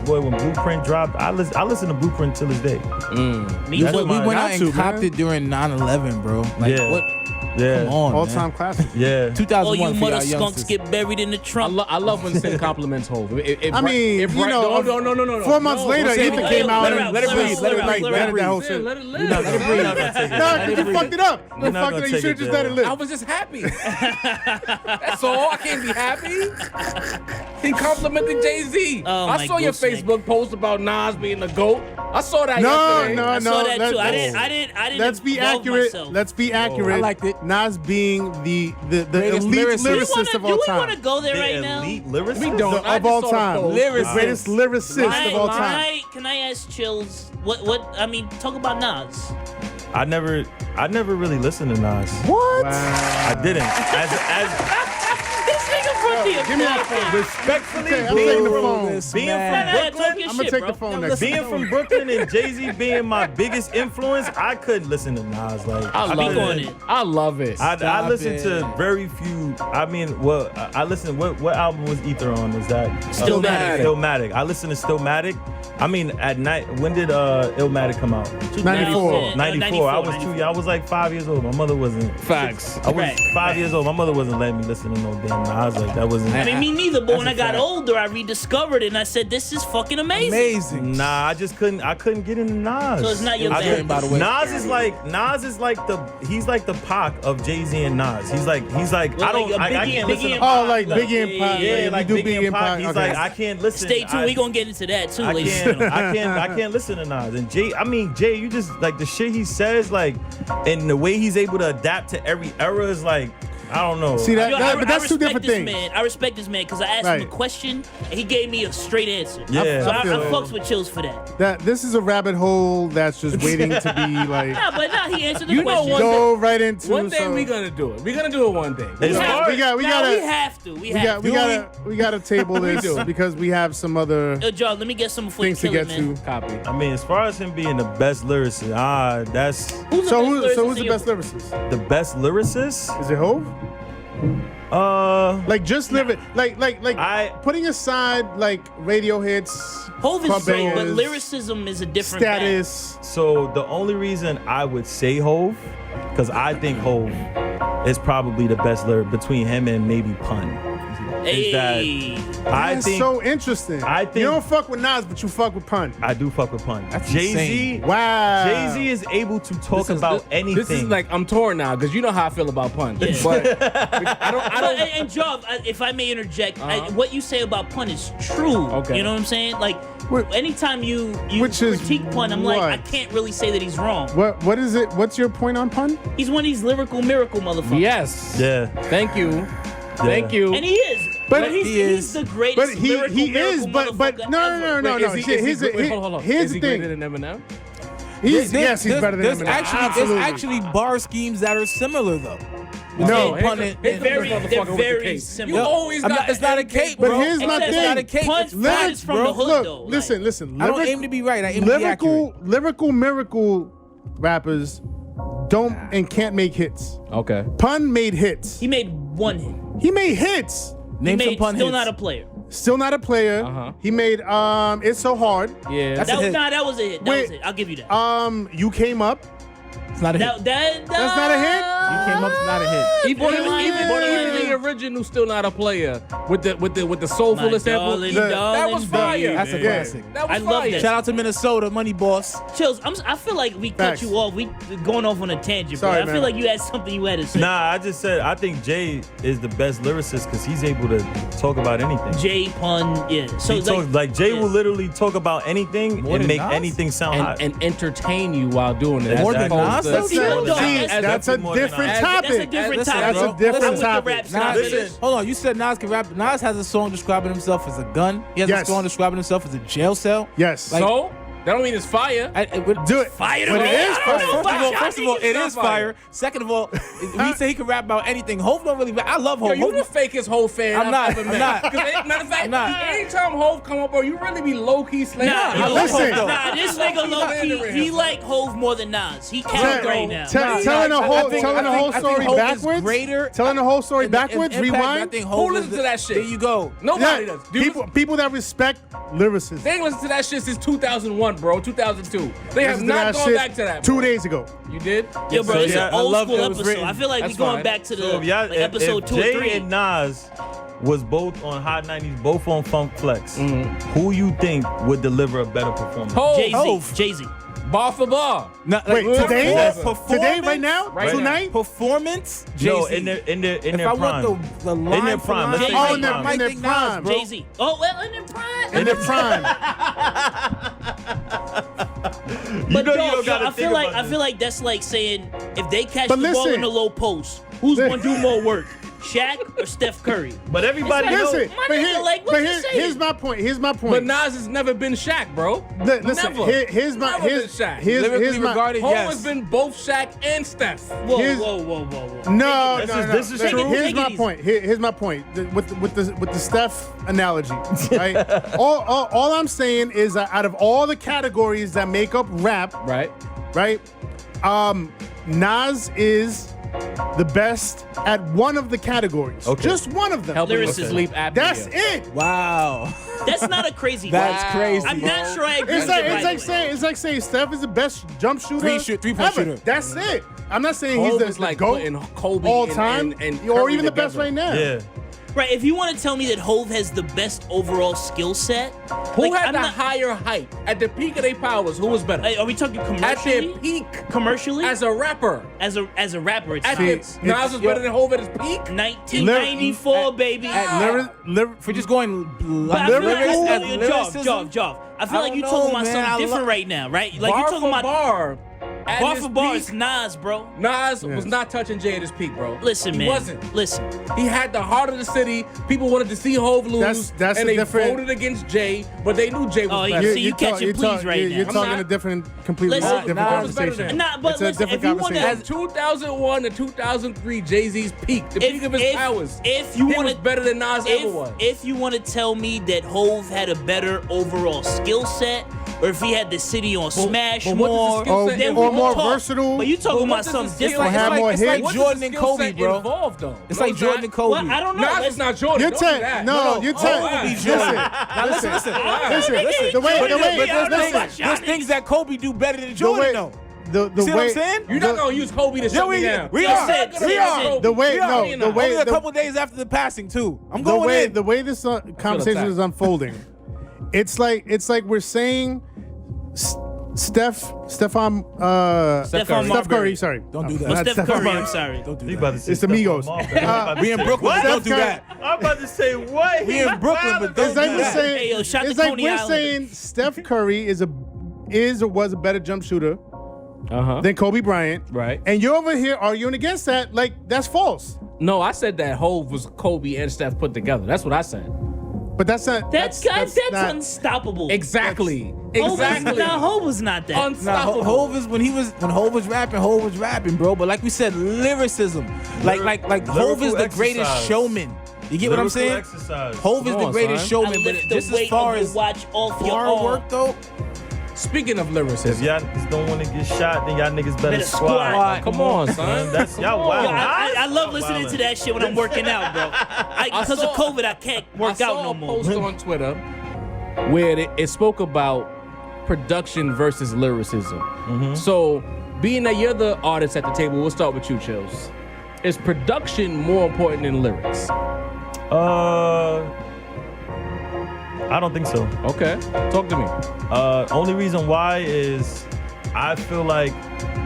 Boy, when Blueprint dropped, I listen to Blueprint till this day. Me That's too. my- We went out Got and to, copped man. it during 9/11, bro. Like, Yeah. what? Yeah. Come on, All-time classic. Yeah. 2001 All you for mother y'all skunks youngsters. get buried in the trunk. I love when Sin compliments Hov. I mean, you know, no. 4 months later, say Ether it. came out Let it and out, let it let breathe, out, let it let breathe, out, let it that whole Yeah, shit. let it live. You're not gonna take it. Nah, because you fucked it up. You You're not fucked gonna it up. You take should it just there. let it live. I was just happy. That's all. I can't be happy. He complimented Jay-Z. Oh, I my saw your gooseneck. Facebook post about Nas being the GOAT. I saw that No, yesterday. no, I no. saw that too. I let's- didn't. Let's be involve accurate. myself. Let's be accurate. I liked it. Nas being the Greatest elite lyricist. lyricist of all Do we want to time. go there The right now? elite lyricist. We don't. I Of just all saw the time. post. The greatest lyricist of all time. Can I ask Chillz? What? I mean, talk about Nas. I never really listened to Nas. What? I didn't. This nigga from the Give me that phone. Respectfully, Okay, I'm taking the being phone. This from man. Brooklyn, talk your I'm gonna shit, take bro. the phone next being time. from Brooklyn and Jay-Z being my biggest influence, I couldn't listen to Nas. Like I love on it. it. I love it. I Stop listen it. to very few. I mean, well, I listen. What album was Ether on? Was that Stillmatic. Stillmatic. I listen to Stillmatic. I mean, at night. When did Illmatic come out? 94. 94. I was too young. I was like 5 years old. My mother wasn't. Facts. I was Right. 5 years old. My mother wasn't letting me listen to no damn Nas. Like that wasn't. I mean, me neither. But when I That's a got fact. older, I rediscovered it, and I said, "This is fucking amazing." Amazing. Nah, I just couldn't. I couldn't get into Nas. So it's not your I bag. couldn't- By the way. Nas is like he's like the Pac of Jay-Z and Nas. He's like Well, I like don't a I Biggie can't and listen. Biggie to, and Oh, like Pac, Biggie and Pac. yeah, like you do Biggie and Pac. He's Okay. like I can't listen. Stay tuned. We gonna get into that too, I ladies and gentlemen. I can't listen to Nas. And Jay, I mean Jay, you just like the shit he says, like, and the way he's able to adapt to every era is like I don't know. See that? Yo, but that's two different this things. Man. I respect this man because I asked him a question and he gave me a straight answer. Yeah. So I feel- fucks with Chillz for that. This is a rabbit hole that's just waiting to be like He answered the You know question. what? go right into. One day so- we gonna do it. We're gonna do it one day. It's hard. we gotta have to. We gotta table this do. because we have some other Joe, let me get some before you things to kill get it, man. to. Copy. I mean, as far as him being the best lyricist, that's Who's So the best who's lyricist the in best your- lyricist? the best lyricist. Is it Hov? Like just live it, like putting aside like radio hits, Hov is club so, but bangers, lyricism is a different bag. status. So the only reason I would say Hov, because I think Hov is probably the best lyric between him and maybe Pun. Is that Hey. I That's think so interesting. I think- you don't fuck with Nas, but you fuck with Pun. I do fuck with Pun. That's Jay-Z. insane. Wow. Jay-Z is able to talk about anything. This is like I'm torn now because you know how I feel about Pun. Yeah. But I don't. And Job, if I may interject, what you say about Pun is true. Okay. You know what I'm saying? Like, anytime you Which is critique Pun, I'm like, what? I can't really say that he's wrong. What is it? What's your point on Pun? He's one of these lyrical miracle motherfuckers. Yes. Yeah. Thank you. Thank you. And he is. But he's the greatest But he lyrical is. miracle But motherfucker no. ever. Is he- Here's wait, hold on. here's Is the he thing. greater than Eminem? Yes, he's better than there's Eminem. actually there's actually bar schemes that are similar though. No. Between Pun and- They're very similar. You always got it's not a cape, But bro. here's my Except thing. It's not a cape. Pun's It's Pun facts, is from bro. the hood, Look, though. listen. I don't aim to be right. I aim to be accurate. Lyrical miracle rappers don't and can't make hits. Okay. Pun made hits. He made one hit. He made hits. Name He some made Pun still hits. not a player. Still not a player. Uh-huh. He made It's So Hard. Yeah. That's a hit. That was a hit. That Wait, was it. I'll give you that. You Came Up. It's not a hit. That's not a hit? You Came Up's not a hit. Even the original still not a player with the soulful sample. darling, That was fire. That's a Yeah. classic. That was I love fire. that. Shout out to Minnesota, Money Boss. Chillz, I feel like we Facts. cut you off. We going off on a tangent, Sorry, bro. I man. feel like you had something you had to say. Nah, I just said I think Jay is the best lyricist because he's able to talk about anything. J Pun, yeah. So He talks, like Jay yeah. will literally talk about anything More and than make Nas? anything sound hot. and entertain you while doing it. More as than opposed Nas? to- Even though That's a more than different Nas. topic. That's a different Listen, topic. that's a different I'm with the topic. rap Nas, stuff. Listen. hold on, you said Nas can rap. Nas has a song describing himself as a gun. He has Yes. a song describing himself as a jail cell. Yes. Like- So that don't mean it's fire. Do it. Fire But to it me. is I fire. don't know. First of all, it is fire. Second of all, we say he can rap about anything. Hov don't really rap. I love Yo, Hov. you the fakest Hov fan I'm not, I've ever I'm met. not. 'Cause matter of fact, I'm not. anytime Hov come up, bro, you really be low key slaying. Nah, I love Listen. Hov, though. Nah, this nigga low key, he like Hov more than Nas. He counts right now. Telling the whole story backwards. Greater. Telling the whole story in backwards. impact, I Rewind. think Who Hov listens is to that shit? There you go. Nobody Yeah, does. Dude, people that respect lyricists. they ain't listened to that shit since 2001, bro. 2002. They have Listen to not that gone shit back to that. 2 bro. days ago. You did? Yo, bro, it's Yeah, an I old love school that it was episode. written. I feel like That's we going fine. back to the So if, y'all, like episode if 2 or Jay 3. and Nas was both on Hot 90s, both on Funk Flex, who you think would deliver a better performance? Hov. Hov. Jay-Z. Bar for bar. No, Wait, today? performance- Today, right now? Right now. Tonight? Performance. No, Jay-Z. in their If their I prime. want the line in their for prime. line, Let's say Oh, in in their their- prime. in their Nas, prime. bro. Jay-Z. Oh, well, in their prime. In their prime. But know you dog, don't gotta I feel think like about this. that's like saying if they catch But the ball listen. in the low post, who's gonna do more work, Shaq or Steph Curry? But everybody It's like, knows. Listen, My but, nigga, like, what you saying? here's my point. Here's my point. But Nas has never been Shaq, bro. Listen, never. here's my Never here's been Shaq. here's Lyrically my regarded, Hov yes. has been both Shaq and Steph. Whoa, Here's- whoa. No, This no, is- no. this is Look, true. Here's Take my it easy. point. Here's my point. With the Steph analogy, right? all I'm saying is that out of all the categories that make up rap, Right? right? Nas is the best at one of the categories. Okay. Just one of them. Helping with Lyricism. sleep apnea. That's it. Wow. That's not a crazy. That's guy. crazy. I'm not sure I agree. It's with like it, it's by like the way. saying it's like saying Steph is the best jump shooter, Three-point ever. shooter. That's it. I'm not saying Hov he's is the like GOAT putting Kobe all and- time, and or Curry even the best together. right now. Yeah. Right, if you want to tell me that Hov has the best overall skill set, Who like, had I'm the not- higher height? At the peak of their powers, who was better? Like, are we talking At commercially? their peak, Commercially, as a rapper. as a rapper, it's At not. their, it's- Nas was better than Hov at his peak? 1994, baby. If we're just going But I feel like lyrics that's as Job. lyricism, I feel I like don't you're talking know, about man. something I different love- right now, right? Like Bar you're for talking about bar. bar his for bar peak, is Nas, bro. Nas was not touching Jay at his peak, bro. Listen, he man. wasn't. Listen. He had the heart of the city. People wanted to see Hov lose, That's and a they different- voted against Jay, but they knew Jay was Oh, better. so you catching please right now. You're I'm talking not. a different, completely Listen, different Nas was better conversation. than him. Nah, but It's a listen, different if you want conversation. to, 2001 to 2003, Jay-Z's peak, the peak of his powers. If you he want was better than Nas ever was. If you want to tell me that Hov had a better overall skill set, or if he had the city on smash but what does more, the skill set then involve? we can Or more talk. versatile? But you But talking what about does the something skill different. set- have more it's like, hits? what Jordan does the and skill Kobe, set bro. involve, though? It's No, like Jordan and Kobe. Well, I don't know. Nas Let's- is not Jordan. You're Don't do ten. that. No, you're ten. Hov would be Listen, Jordan. Now listen. listen. Nigga, The way, Jordan, the way, but There's listen. things that Kobe do better than the Jordan, way, though. the See what way, I'm saying? You're not gonna use Kobe to shut me down. we Yes, are. sir. We Yes, are. sir. the way, We are. no, the way, Only a the- couple days after the passing, too. I'm the going way in. the way this conversation attacked. is unfolding, it's like we're saying Steph Curry. Sorry, Don't do that. Well, Not Steph Curry, Marbury. I'm sorry. Don't do You that. about to say It's the stuff Migos. on my bad. We in Brooklyn. What? Don't do that. I'm about to say what? We in Brooklyn, but don't It's like do we're that. saying. Hey, yo, shout it's to like Coney we're Island. saying Steph Curry is or was a better jump shooter Uh-huh. than Kobe Bryant. Right. And you're over here arguing against that. Like that's false. No, I said that Hov was Kobe and Steph put together. That's what I said. But that's not. That's not, unstoppable. Exactly. Hov Exactly. was not that. Nah, Unstoppable. Hov is when Hov was rapping, bro. But like we said, lyricism. Like Hov is the Lyrical greatest exercise. showman. You get what I'm saying? Exercise. Hov is Come the on, greatest son. I showman, but lift the just as weight far of as your watch off your bar arm. work though, Speaking of If lyricism, y'all don't want to get shot, then y'all niggas better Better squat. squat. come on, son. That's y'all Yo, wild. I love listening to that shit when I'm working out, bro. Because of saw- COVID, I can't work I saw out no a more. post on Twitter where it spoke about production versus lyricism. Mm-hmm. So, being that you're the artist at the table, we'll start with you, Chillz. Is production more important than lyrics? I don't think so. Okay, talk to me. Only reason why is I feel like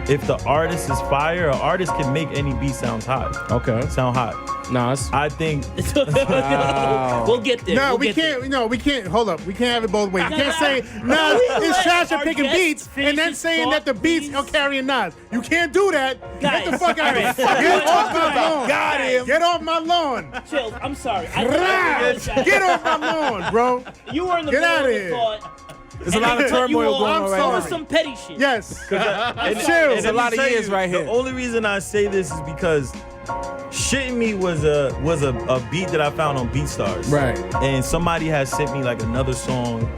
if the artist is fire, an artist can make any beat sound hot. Okay, Sound hot. Nas. I think We'll get there. No, We'll we get can't. there. No, we can't. Hold up. We can't have it both ways. You can't say No, Nas we is let trash our at picking guest beats finish and then his saying thought, that the beats please. are carrying Nas. You can't do that. Get the Guys, fuck out of here. all right. Get off my lawn. got him. Get off my lawn. Chillz, I'm sorry. Get off my lawn, bro. You were in the Get middle outta of the here. thought. there's a lot of turmoil going on right sorry. now. With some petty shit. Yes. And Chill. It's a let me lot of tell years you, right here. The only reason I say this is because Shitting Me was a beat that I found on BeatStars. Right. And somebody had sent me like another song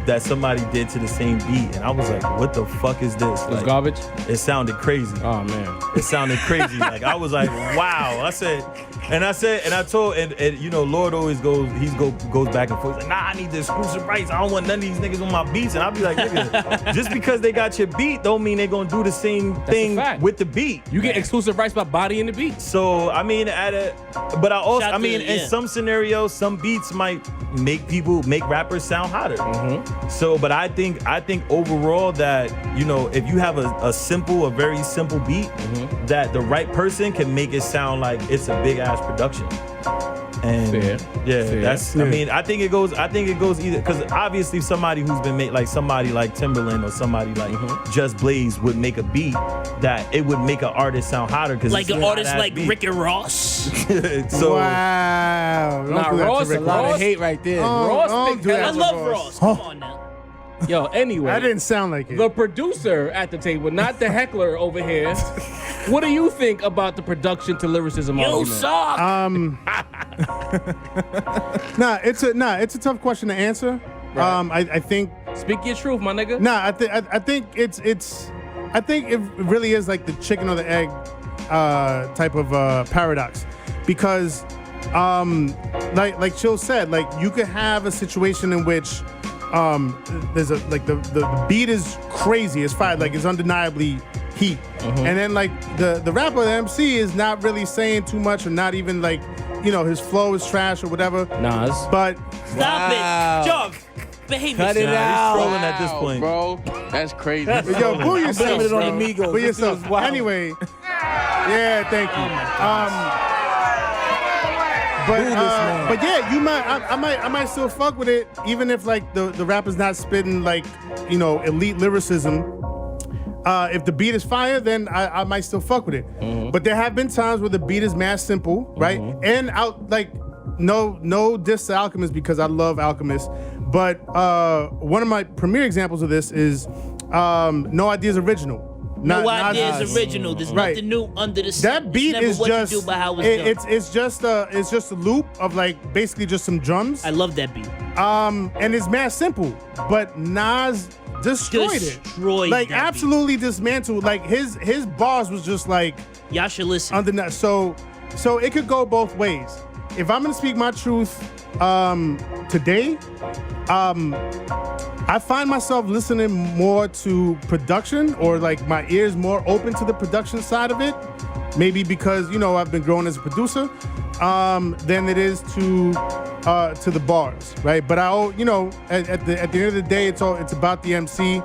that somebody did to the same beat, and I was like, what the fuck is this? It was Like, garbage. it sounded crazy. Oh man. It sounded crazy. Like I was like, wow. I told, you know, Lord always goes back and forth. He's like, nah, I need the exclusive rights. I don't want none of these niggas on my beats. And I'll be like, nigga, just because they got your beat, don't mean they're gonna do the same thing fact. with the beat. You get exclusive rights by bodying the beats. So I mean, but I also, Shout I to- mean, in yeah. some scenarios, some beats might make rappers sound hotter. Mm-hmm. So, but I think overall that, you know, if you have a very simple beat, Mm-hmm. that the right person can make it sound like it's a big ass production. And Fair. yeah, Fair. that's. I mean, I think it goes either because obviously somebody who's been made, like somebody like Timberland or somebody like Mm-hmm. Just Blaze would make a beat that it would make an artist sound hotter because Like an artist like Rick and Ross. So Wow. Don't Nah, do that to Ross, Rick A lot Ross- of hate right there. Ross don't big do that hell- I to love Ross. Ross. Come on now. Yo, anyway. That didn't sound like it. The producer at the table, not the heckler over here. What do you think about the production to lyricism You argument? suck. It's a tough question to answer. Right. I think Speak your truth, my nigga. I think I think it really is like the chicken or the egg type of paradox, because like Chill said, like you could have a situation in which there's the beat is crazy, it's fire, like it's undeniably heat, and then like the rapper, the MC is not really saying too much, or not even like, you know, his flow is trash or whatever. Nas. But Stop Wow. it. Jog. Behave Cut it yourself. out. He's trolling at this point. bro. That's crazy. yo, boo yourself, blaming it on bro. the Migos. Boo This yourself. is wild. Anyway, yeah, thank you. But yeah, you might. I might still fuck with it, even if like the rapper's not spitting like, you know, elite lyricism. if the beat is fire, then I might still fuck with it. But there have been times where the beat is mad simple, right? And no diss to Alchemist because I love Alchemist. But one of my premier examples of this is No Ideas Original. No Ideas Original. There's nothing new under the sun. That beat is what just you do, but how it's done. it's just a loop of like basically just some drums. I love that beat. And it's mad simple, but Nas destroyed it. Like that absolutely dismantled. Like his bars was just like y'all should listen. So it could go both ways. If I'm gonna speak my truth today, I find myself listening more to production, or like my ears more open to the production side of it. Maybe because I've been growing as a producer, than it is to the bars, right? But at the end of the day, it's about the MC,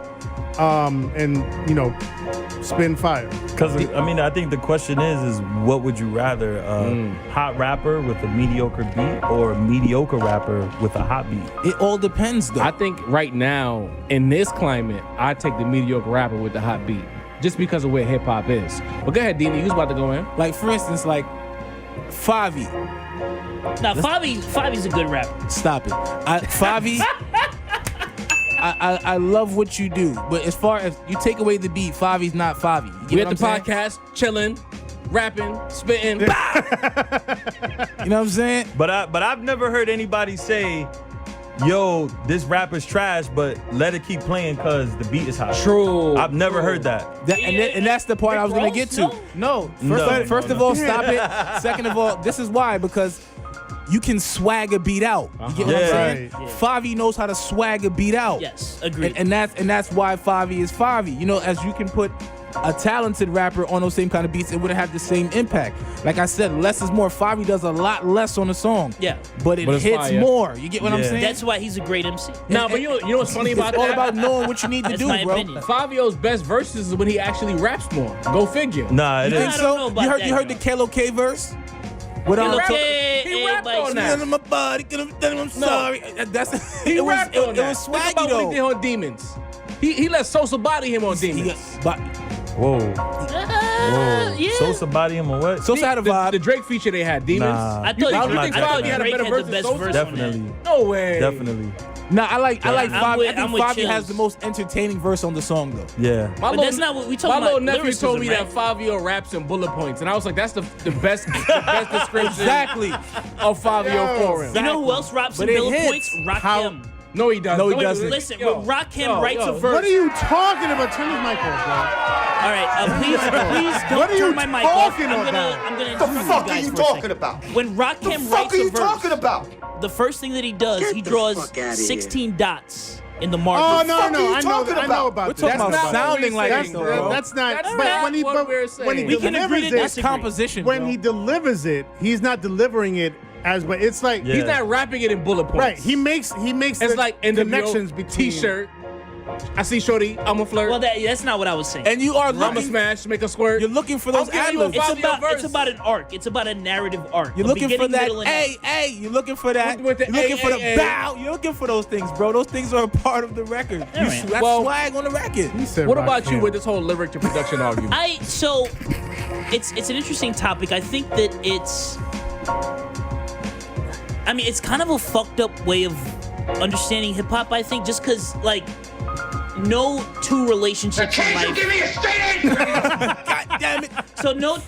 and spin fire. Because I think the question is what would you rather, a hot rapper with a mediocre beat or a mediocre rapper with a hot beat? It all depends, though. I think right now in this climate, I take the mediocre rapper with the hot beat, just because of where hip hop is. But go ahead, Dini, you was about to go in. Like for instance, like Favi. Now Favi's a good rapper. Stop it, Favi. I love what you do, but as far as you take away the beat, Favi's not Favi. We at the podcast, chilling, rapping, spitting. You know what I'm saying? But I've never heard anybody say, yo, this rapper's trash, but let it keep playing because the beat is hot. True. I've never heard that. And that's the part I was going to get to. No. First of all, stop it. Second of all, this is why, because you can swag a beat out. You get what I'm saying? Right. Favi knows how to swag a beat out. Yes, agreed. And that's why Favi is Favi. As you can put a talented rapper on those same kind of beats, it wouldn't have the same impact. Like I said, less is more. Favi does a lot less on the song. Yeah. But it it's hits fire. More. You get what I'm saying? That's why he's a great MC. Nah, but you know what's funny about It's all that? about knowing what you need to That's do, my bro. opinion. Fabio's best verses is when he actually raps more. Go figure. Nah, it You think is. I don't know so? about You heard that, you heard the bro. KLOK verse? What He He rapped on that. on my body, I'm sorry. That's He rapped on it that. was Think swaggy about what he did though. on Demons. He let Sosa body him on Demons. Whoa. Yeah. Sosa body him or what? Sosa had a vibe. The Drake feature they had, Demons. Nah. I thought You Drake think Favi had a Drake better had verse the than best Sosa? verse on Definitely. that. No way. Definitely. Nah, I like I'm Favi. with- I think I'm with Favi Chillz. has the most entertaining verse on the song though. Yeah. But that's not what we talking My about. little nephew told me lyricism, that Fabio raps in bullet points, and I was like, that's the best description Exactly. of Fabio for him. You know who else raps But in it bullet hits. points? Rakim. No, he doesn't. No, he Wait, doesn't. Listen, yo, when Rakim yo, writes yo. a verse. What are you talking about? Turn his mic off, bro. All right, please don't What are you turn my mic off. talking I'm gonna about? interrupt The you fuck guys are you for a second. talking about? When The Rakim fuck writes are a you verse, talking about? the first thing that he does, Get he the draws fuck outta here. 16 dots in the Oh margin. no, fuck are you I know talking I know about? about We're this. talking about That's not sounding what like we it, saying, though. That's not. That's but not when he what we're saying. when he We can agree delivers to it, That's disagree. composition. when bro. he delivers it, he's not delivering it as. But it's like Yeah. He's not rapping it in bullet points. right. He makes It's the like connections NWO between T-shirt. I see Shorty, I'm a flirt. Well, that's not what I was saying. and you are I'm a looking. smash, make a squirt. You're looking for those I'm giving ad you a libs. five- it's about an arc. It's about a narrative arc. You're A looking for beginning, that. middle, and end. Hey, you're looking for that. With the You're looking for the A. bow. You're looking for those things, bro. Those things are a part of the record. All right. That's Well, swag on the record. He said What about you Rakim. with this whole lyric to production argument? So it's an interesting topic. I think that it's kind of a fucked up way of understanding hip hop, I think, just because like no two relationships in life. Give me a straight answer! God damn it. So no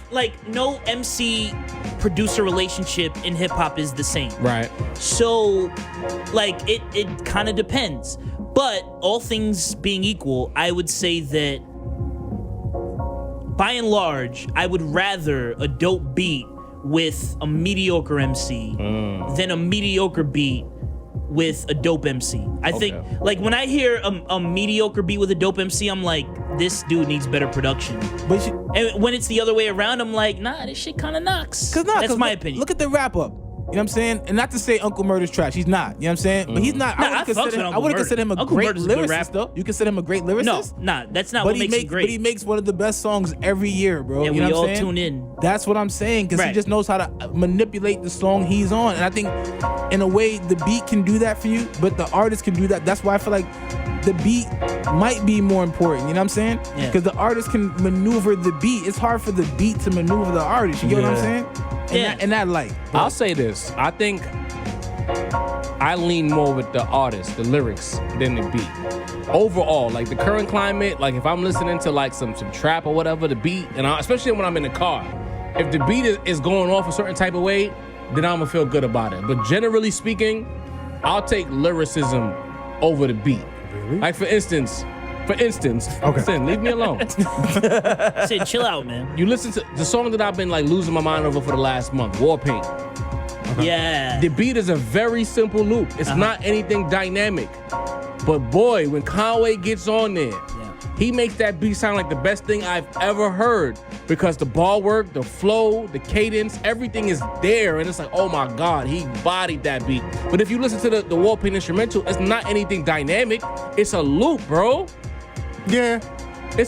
MC producer relationship in hip hop is the same. Right. So like it kind of depends. But all things being equal, I would say that by and large, I would rather a dope beat with a mediocre MC than a mediocre beat with a dope MC. I think, like, when I hear a mediocre beat with a dope MC, I'm like, this dude needs better production. But And when it's the other way around, I'm like, nah, this shit kind of knocks. Cause That's my opinion. Look at the wrap up. what I'm saying? And not to say Uncle Murder's trash. He's not. You know what I'm saying? But he's not. Nah, I I fucks with Uncle wouldn't Murder. consider him a Uncle great Murder's a good lyricist, rapper. though. You consider him a great No, lyricist? nah, that's not But what makes him great. But he makes one of the best songs every year, bro. Yeah, you know we what I'm all saying? tune in. That's what I'm saying, because he Right. just knows how to manipulate the song he's on. And I think, in a way, the beat can do that for you, but the artist can do that. That's why I feel like the beat might be more important. You know what I'm saying? Yeah. Because the artist can maneuver the beat. It's hard for the beat to maneuver the artist. You get what I'm Yeah. saying? Yeah. In that light. I'll say this. I think I lean more with the artist, the lyrics, than the beat. Overall, like the current climate, like if I'm listening to like some trap or whatever, the beat, and especially when I'm in the car, if the beat is going off a certain type of way, then I'm gonna feel good about it. But generally speaking, I'll take lyricism over the beat. Really? Like for instance, Okay. Sin, leave me alone. Say, chill out, man. You listen to the song that I've been like losing my mind over for the last month, War Paint. Yeah. The beat is a very simple loop. It's not anything dynamic. But boy, when Conway gets on there, he makes that beat sound like the best thing I've ever heard, because the ball work, the flow, the cadence, everything is there. And it's like, oh my God, he bodied that beat. But if you listen to the War Paint instrumental, it's not anything dynamic. It's a loop, bro. Yeah.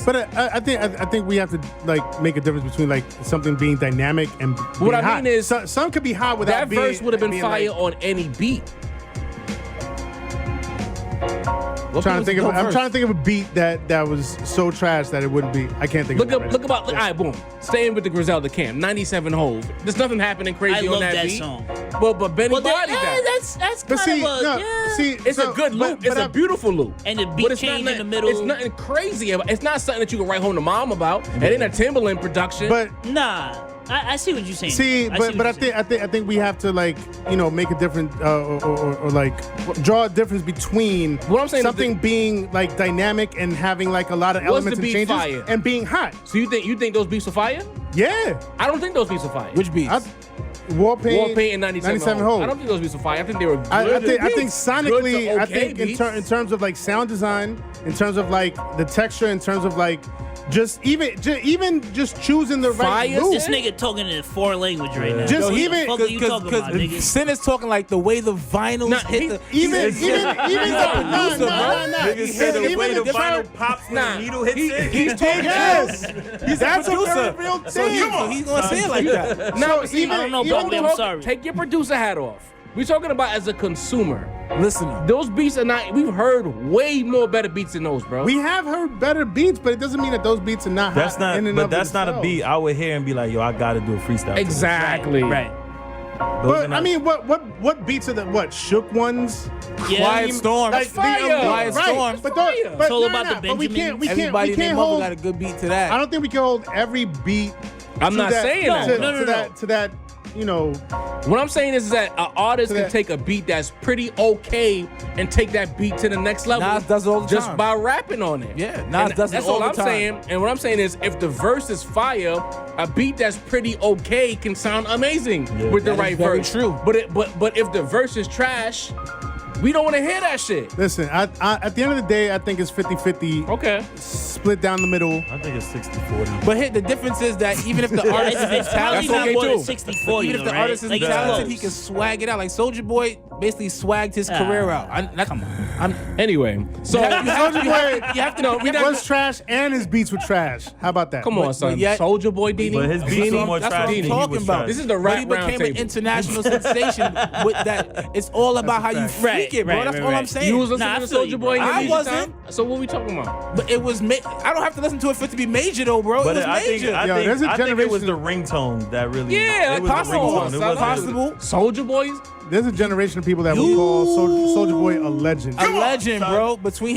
But I think we have to like make a difference between like something being dynamic and being What I hot. mean is, some could be hot without that being, verse would have been being fire like, on any beat. I'm trying to think of a beat that was so trash that it wouldn't be. I can't think of it. Look about. All right, boom. Staying with the Griselda camp, 97 Hove. There's nothing happening crazy I on love that that beat. song. But Benny Well, bodied that. that's But kind see, of a, no, yeah. see, It's so- a good loop. but It's a beautiful loop. And the But beat it's change not, in the middle. It's nothing crazy. It's not something that you can write home to mom about. It ain't a Timberland production. But Nah, I see what you're saying. see, but I think we have to like make a different or like draw a difference between What I'm saying is something being like dynamic and having like a lot of Was elements the and beat changes fire? and being hot. So you think those beats are fire? Yeah. I don't think those beats are fire. Which beats? War Paint War Paint and 97 Hole. I don't think those beats are fire. I think they were good. I think beats. sonically, Good to I okay think beats. in terms of like sound design, in terms of like the texture, in terms of like just just choosing the right Fire? loop. This nigga talking in a foreign language right now. Just What the even- fuck are you talking about, nigga? Sin is talking like the way the vinyls Nah, hit the. even he's a producer, bro. Niggas say the way the different- vinyl pops when Nah, the needle hits it. He's talking. Yes, That's a producer. very real So, he's gonna say it like that. Now, So even- I don't know, even Bobby, I'm Hold- sorry. Take your producer hat off. We're talking about as a consumer. Listener. Those beats are not. We've heard way more better beats than those, bro. We have heard better beats, but it doesn't mean that those beats are not That's hot not, in and but of that's not a themselves. beat I would hear and be like, yo, I gotta do a freestyle. to this. exactly. Right. Those are But not- I mean, what beats are the shook ones? Yeah. Quiet Storm. That's fire. Quiet right? Storm. But those, Fire. but It's all nah, about the nah, but we can't Everybody we in their can't mother hold. got a good beat to that. I don't think we can hold every beat. I'm to not that, saying to, that. No, no, to no. that to that. You know, What I'm saying is that an artist To can that- take a beat that's pretty okay and take that beat to the next level. Nas does it all the just time. by rapping on it. Yeah, Nas And does it that's all all the I'm time. saying. And what I'm saying is, if the verse is fire, a beat that's pretty okay can sound amazing with the that is right very verse. true. But if the verse is trash, we don't want to hear that shit. listen. At the end of the day, I think it's 50-50, Okay. split down the middle. I think it's 60-40. But here, the difference is that even if the Yeah, artist it's is probably talented, not okay more than too. 60-40, even if the right? artist is Like, it's talented, close. he can swag it out. Like Soulja Boy basically swagged his career out. Come on. Anyway, so You have to know. Was trash and his beats were trash. How about that? come on, son. yet- Soldier Boy, Dini. But his beats were more That's trash what than I'm he talking was about. trash. This is the But rap he became an roundtable. international sensation with that. It's all about how you freak Right, it, bro. right, That's right, all I'm right. saying. You was Nah, listening I to feel Soldier you, Boy in bro. your I leisure wasn't. time? So what we talking about? But it was. I don't have to listen to it for it to be major, though, bro. It was I think, major. I Yo, think, there's a I think it was generation- the ringtone that really. Yeah, it was possible. the ringtone. It wasn't- Possible. Soldier Boys. There's a generation of people that would call Soulja Boy a legend. A legend, son. bro. Between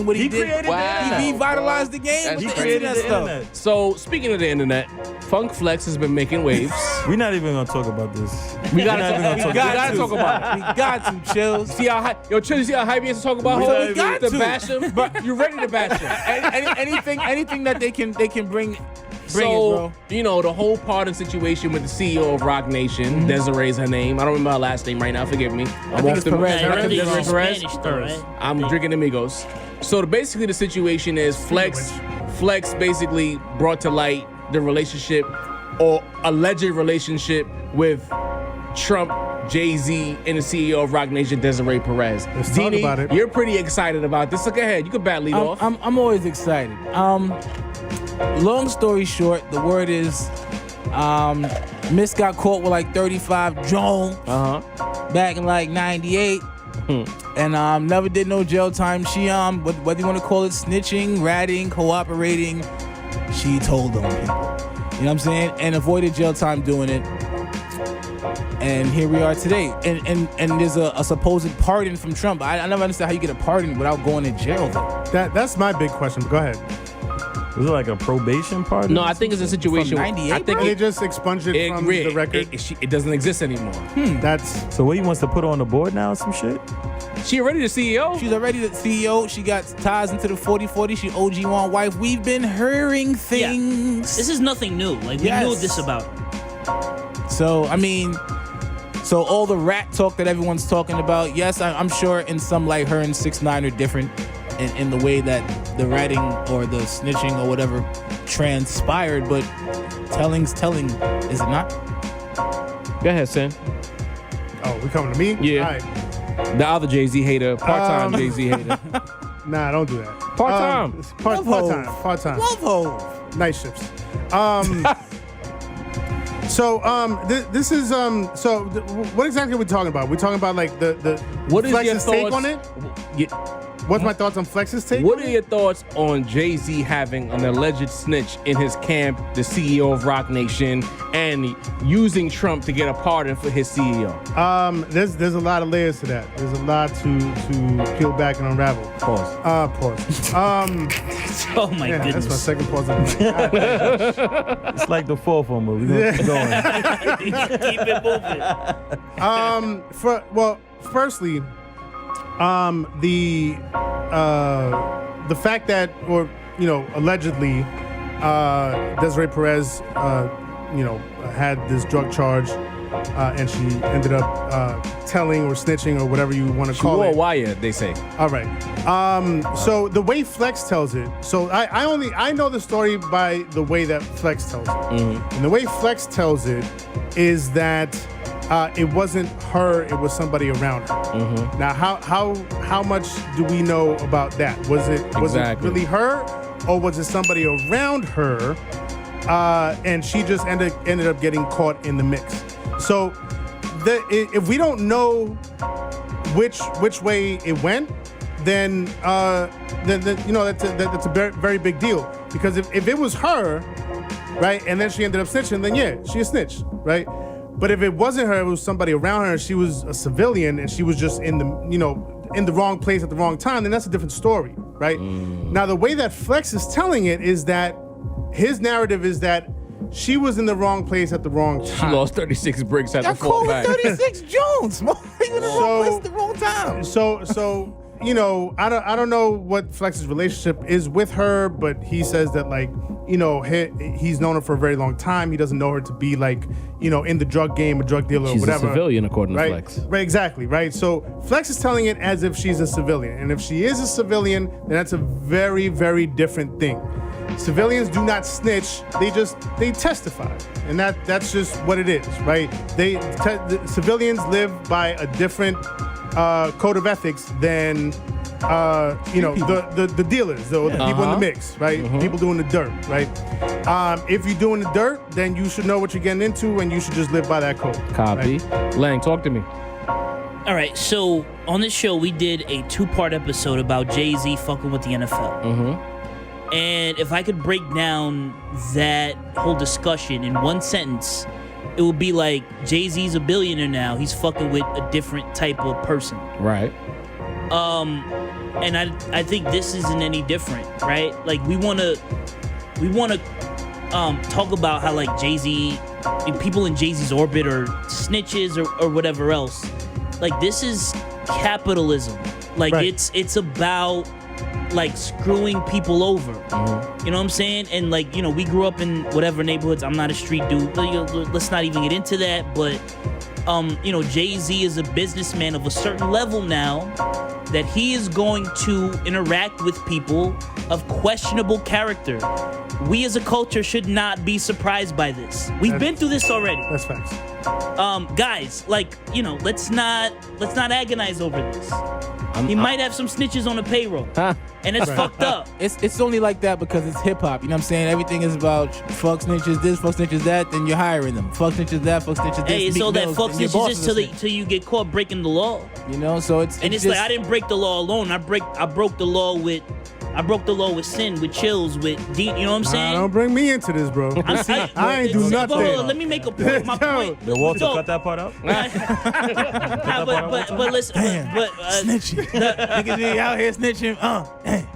what he, He did, created Wow. he revitalized the game That's with He the created internet the stuff. internet. So speaking of the internet, Funk Flex has been making waves. We're not even gonna talk about this. We gotta, We're not even gonna we gotta talk about it. We got to, Chillz. See how Chill, you see how hype he is to talk about We Hov? got to to. bash him, but you ready to bash him. Anything that they can bring it, So, bro. you know, the whole pardon situation with the CEO of Rock Nation, Desiree's her name. I don't remember her last name right now, forgive me. I think it's Perez. Nah, I I think think it's it's Perez. Spanish, though, right? I'm drinking Amigos. So basically the situation is Flex basically brought to light the relationship or alleged relationship with Trump Jay-Z and the CEO of Roc Nation, Desiree Perez. Let's talk about it. You're pretty excited about this. Look ahead. You can bat lead off. I'm always excited. Long story short, the word is Miss got caught with like 35 Jones back in like 98. And never did no jail time. She whether you want to call it snitching, ratting, cooperating, she told them people. You know what I'm saying? And avoided jail time doing it. And here we are today. And there's a supposed pardon from Trump. I never understand how you get a pardon without going to jail though. That's my big question. Go ahead. Was it like a probation pardon? No, I think it's a situation. From 98, I think They just expunged it from the record. It doesn't exist anymore. That's So what, he wants to put her on the board now or some shit? She already the CEO. She's already the CEO. She got ties into the 40-40. She OG1 wife. We've been hearing things. This is nothing new. Like, we Yes. knew this about her. So, I mean, so all the rat talk that everyone's talking about, yes, I'm sure in some light her and 6ix9ine are different in the way that the ratting or the snitching or whatever transpired, but telling's telling, is it not? Go ahead, Sen. oh, we coming to me? Yeah. All right. The other Jay-Z hater, part-time Jay-Z hater. Nah, don't do that. Part-time. Part-time. Love Hov. Night shifts. This is what exactly are we talking about? We're talking about like the What is your Flex's take thoughts on it? What's my thoughts on Flex's take? What are your thoughts on Jay-Z having an alleged snitch in his camp, the CEO of Roc Nation, and using Trump to get a pardon for his CEO? There's a lot of layers to that. There's a lot to peel back and unravel. Pause. Pause. Oh my Yeah, goodness. that's my second pause of the night. God. It's like the fourth one, but we're going to keep going. Keep it moving. Firstly, the fact that, or allegedly, Desiree Perez, had this drug charge, and she ended up telling or snitching or whatever you want to She call wore a it. wire, they say. All right. So the way Flex tells it, so I know the story by the way that Flex tells it, and the way Flex tells it is that it wasn't her, it was somebody around her. Now, how much do we know about that? Was it really her, or was it somebody around her, and she just ended up getting caught in the mix? So, if we don't know which way it went, then that's a very, very big deal. Because if it was her, right, and then she ended up snitching, then yeah, she a snitch, right? But if it wasn't her, it was somebody around her, and she was a civilian, and she was just in the wrong place at the wrong time, then that's a different story, right? Now, the way that Flex is telling it is that his narrative is that she was in the wrong place at the wrong She time. lost 36 bricks at I the fall called back. 36 Jones. You in the wrong place at the wrong time. So I don't know what Flex's relationship is with her, but he says that he's known her for a very long time. He doesn't know her to be in the drug game, a drug dealer, She's or whatever. a civilian, according to Right? Flex. Right, exactly, right? So Flex is telling it as if she's a civilian. And if she is a civilian, then that's a very, very different thing. Civilians do not snitch, they testify. And that's just what it is, right? The civilians live by a different code of ethics than the dealers, the people in the mix, right? People doing the dirt, right? If you're doing the dirt, then you should know what you're getting into, and you should just live by that code. Copy. Right? Lang, talk to me. All right, so on this show, we did a 2-part episode about Jay-Z fucking with the NFL. And if I could break down that whole discussion in one sentence, it would be like, Jay-Z's a billionaire now. He's fucking with a different type of person. Right. And I think this isn't any different, right? Like, we wanna talk about how, like, Jay-Z, people in Jay-Z's orbit are snitches or whatever else. Like, this is capitalism. Like, right. it's about, like, screwing people over. You know what I'm saying? And, like, we grew up in whatever neighborhoods. I'm not a street dude. Let's not even get into that. But Jay-Z is a businessman of a certain level now, that he is going to interact with people of questionable character. We as a culture should not be surprised by this. We've been through this already. That's facts. Guys, let's not agonize over this. He might have some snitches on the payroll, and it's fucked up. It's only like that because it's hip hop. You know what I'm saying? Everything is about fuck snitches this, fuck snitches that. Then you're hiring them. Fuck snitches that, fuck snitches this. Hey, it's all that Mills, fuck and your snitches boss just is a snitch. till you get caught breaking the law. You know, so it's And it's just, like I didn't break the law alone. I broke the law with Sin, with Chillz, with Dean. You know what I'm saying? Don't bring me into this, bro. I ain't do But nothing. hold on, let me make a point. My point. Did Walter So- cut that part out? But listen, snitching. Niggas be out here snitching. Damn.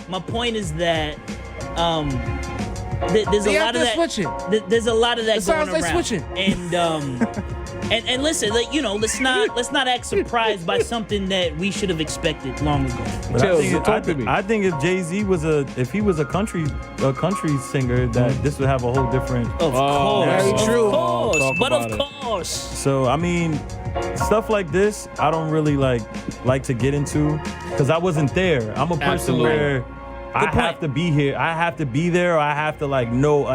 my point is that there's a They lot out of there that. switching. There's a lot of that It going sounds like around. switching. And listen, let's not act surprised by something that we should have expected long ago. But Chillz, talk to me. I think if Jay-Z was a country singer, that this would have a whole different. Of course, Very true. Of course, Talk but about of it. course. So I mean, stuff like this, I don't really like to get into because I wasn't there. I'm a person Absolutely. where I point. have to be here. I have to be there, or I have to know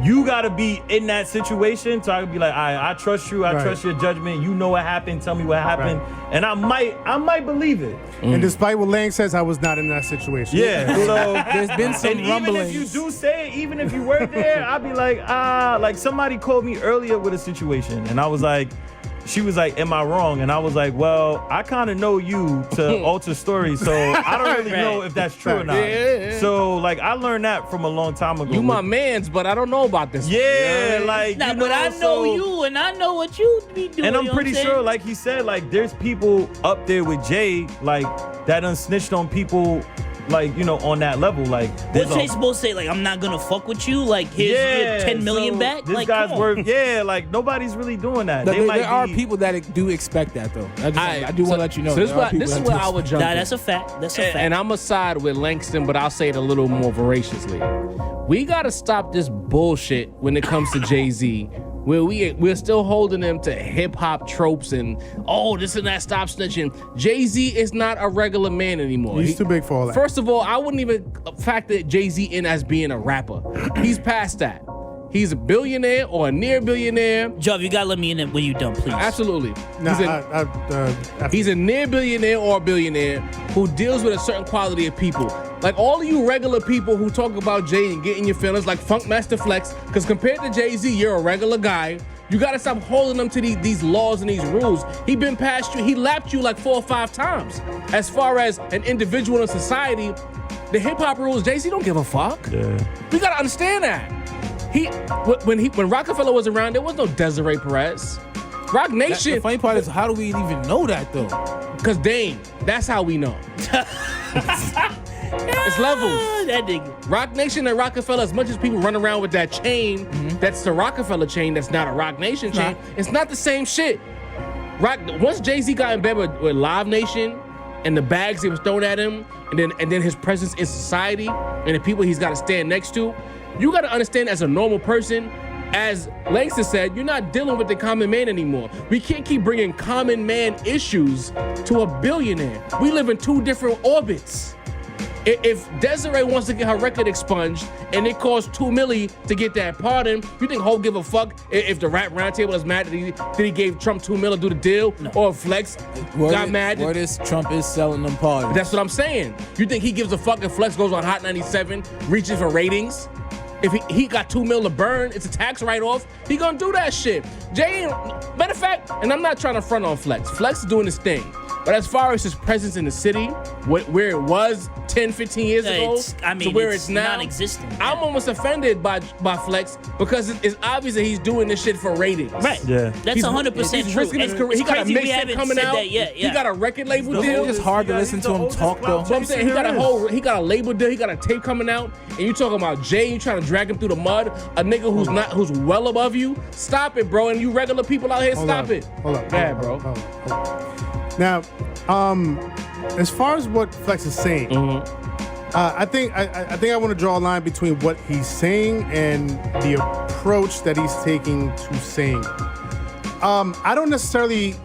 you gotta be in that situation, so I could be like, I trust you. I Right. trust your judgment. You know what happened. Tell me what happened, and I might believe it. And despite what Lang says, I was not in that situation. Yeah. So There's been some and rumblings. even if you do say it, even if you were there, I'd be like somebody called me earlier with a situation, and I was like, she was like, am I wrong? And I was like, well, I kind of know you to alter stories, so I don't really know if that's true or not. Yeah. So I learned that from a long time ago. You my mans, but I don't know about this. Yeah, Nah, but I know so- you, and I know what you be doing. And I'm you know pretty what sure, saying? like he said, there's people up there with Jay, that unsnitched on people, on that level. What Jay supposed to say? I'm not gonna fuck with you. Here's 10 million so back. This guy's come on. worth, nobody's really doing that. There might are be- people that do expect that though. I do want to let you know. So this there are people is that where do I would expect jump. Nah, in. that's a fact. That's a fact. And I'm a side with Langston, but I'll say it a little more voraciously. We gotta stop this bullshit when it comes to Jay-Z, where we're still holding him to hip hop tropes and this and that. Stop snitching. Jay-Z is not a regular man anymore. He's too big for all that. First of all, I wouldn't even factor Jay-Z in as being a rapper. He's past that. He's a billionaire or a near billionaire. Jov, you gotta let me in when you done, please. Absolutely. Nah, He's a near billionaire or a billionaire who deals with a certain quality of people. Like all of you regular people who talk about Jay and get in your feelings, like Funk Master Flex, because compared to Jay-Z, you're a regular guy. You gotta stop holding them to these laws and these rules. He been past you. He lapped you like 4 or 5 times. As far as an individual in society, the hip hop rules, Jay-Z don't give a fuck. Yeah. We gotta understand that. When Rockefeller was around, there was no Desiree Perez. Rock The Nation, funny part is, how do we even know that though? because Dame, that's how we know. It's levels. That nigga. Rock Nation and Rockefeller, as much as people run around with that chain, that's the Rockefeller chain, that's not a Rock Nation chain, it's not the same shit. Once Jay-Z got in bed with Live Nation and the bags he was throwing at him, and then his presence in society and the people he's got to stand next to, you got to understand as a normal person, as Langston said, you're not dealing with the common man anymore. We can't keep bringing common man issues to a billionaire. We live in 2 different orbits. If Desiree wants to get her record expunged and it costs $2 million to get that pardon, you think Ho give a fuck if the Rap Roundtable is mad that he gave Trump $2 million to do the deal, or if Flex got mad? Word is Trump is selling them pardons. That's what I'm saying. You think he gives a fuck if Flex goes on Hot 97, reaches for ratings? If he got $2 million to burn, it's a tax write-off, he gonna do that shit. Matter of fact, and I'm not trying to front on Flex. Flex is doing his thing. But as far as his presence in the city, where it was 10, 15 years ago, to where it's now, non-existent. I'm almost offended by Flex because it's obvious that he's doing this shit for ratings. Right. Yeah. That's 100% He's true. risking his And career. it's He got a crazy we mixtape haven't coming said out. that yet. He got a record label It's deal. just hard to listen to him talk though. So I'm saying he got a label deal, he got a tape coming out, and you talking about Jay, you trying to drag him through the mud, a nigga who's well above you. Stop it, bro. And you regular people out here, stop it. Hold up. Yeah, bro. Hold up. Now, as far as what Flex is saying, I think I want to draw a line between what he's saying and the approach that he's taking to saying it. I don't necessarily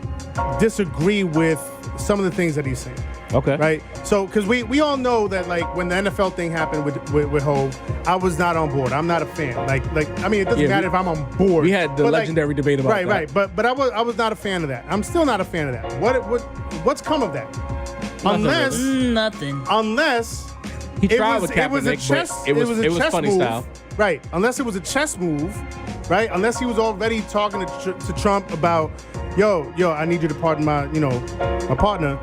disagree with some of the things that he's saying. Okay. Right? So, because we all know that, like, when the NFL thing happened with Hov, I was not on board. I'm not a fan. Like I mean, it doesn't matter if I'm on board. We had the legendary debate about that. Right. But I was not a fan of that. I'm still not a fan of that. What's come of that? Nothing. Unless He tried with it was a Kaepernick, chess. but it was chess funny move, style. right? Unless it was a chess move, right? Unless he was already talking to Trump about, yo, I need you to pardon my partner,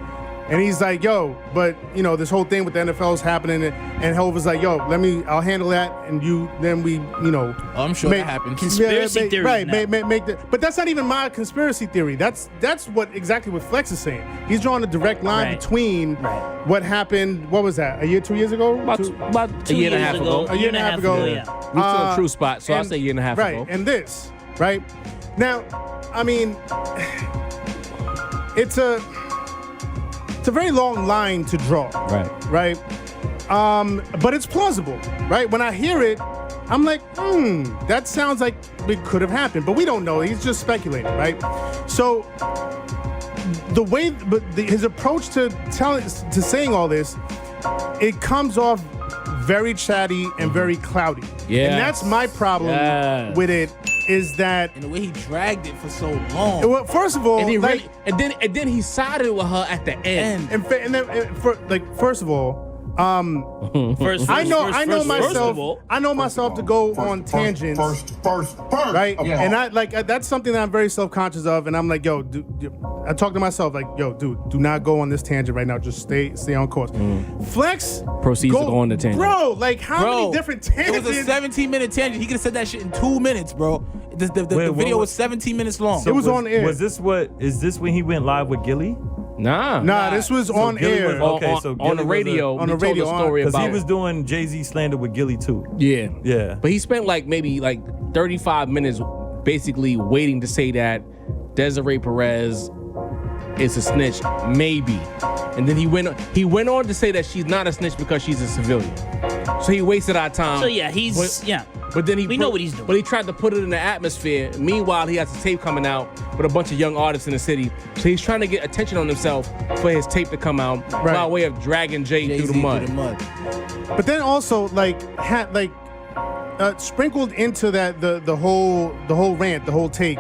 and he's like, yo, but this whole thing with the NFL is happening, and Hov was like, yo, I'll handle that, and then we, I'm sure that happened. Conspiracy theory. Right, but that's not even my conspiracy theory. That's exactly what Flex is saying. He's drawing a direct line between what happened. What was that? A year, 2 years ago? About a year and a half ago. A year and a half ago. Yeah. We still a true spot, so I'll say a year and a half ago. Right, and this, right? Now, I mean, it's a very long line to draw. Right? But it's plausible, right? When I hear it, I'm like, that sounds like it could have happened, but we don't know. He's just speculating, right? So his approach to saying all this, it comes off very chatty and very cloudy. Yeah. And that's my problem with it, is that And the way he dragged it for so long. well, first of all, And, like, and then he sided with her at the end. first of all, I know myself to go on tangents, right? Yeah. And that's something that I'm very self-conscious of. And I'm like, yo, I talk to myself like, yo, dude, do not go on this tangent right now. Just stay on course. Flex Proceeds to go on the tangent. bro. Like, how many different tangents? It was a 17-minute tangent. He could have said that shit in 2 minutes, bro. The video was 17 minutes long. It was on air. Is this when he went live with Gilly? Nah, this was on Gilly air. was- Okay, so on the Gilly was radio. on the we told radio, a story Because about he was doing Jay-Z slander with Gilly too. Yeah. But he spent maybe 35 minutes basically waiting to say that Desiree Perez is a snitch, maybe. And then he went on to say that she's not a snitch because she's a civilian. So he wasted our time. So yeah, But then we know what he's doing. But he tried to put it in the atmosphere. Meanwhile, he has a tape coming out with a bunch of young artists in the city. So he's trying to get attention on himself for his tape to come out by way of dragging Jay through the mud. But then also sprinkled into that the whole rant, the whole take.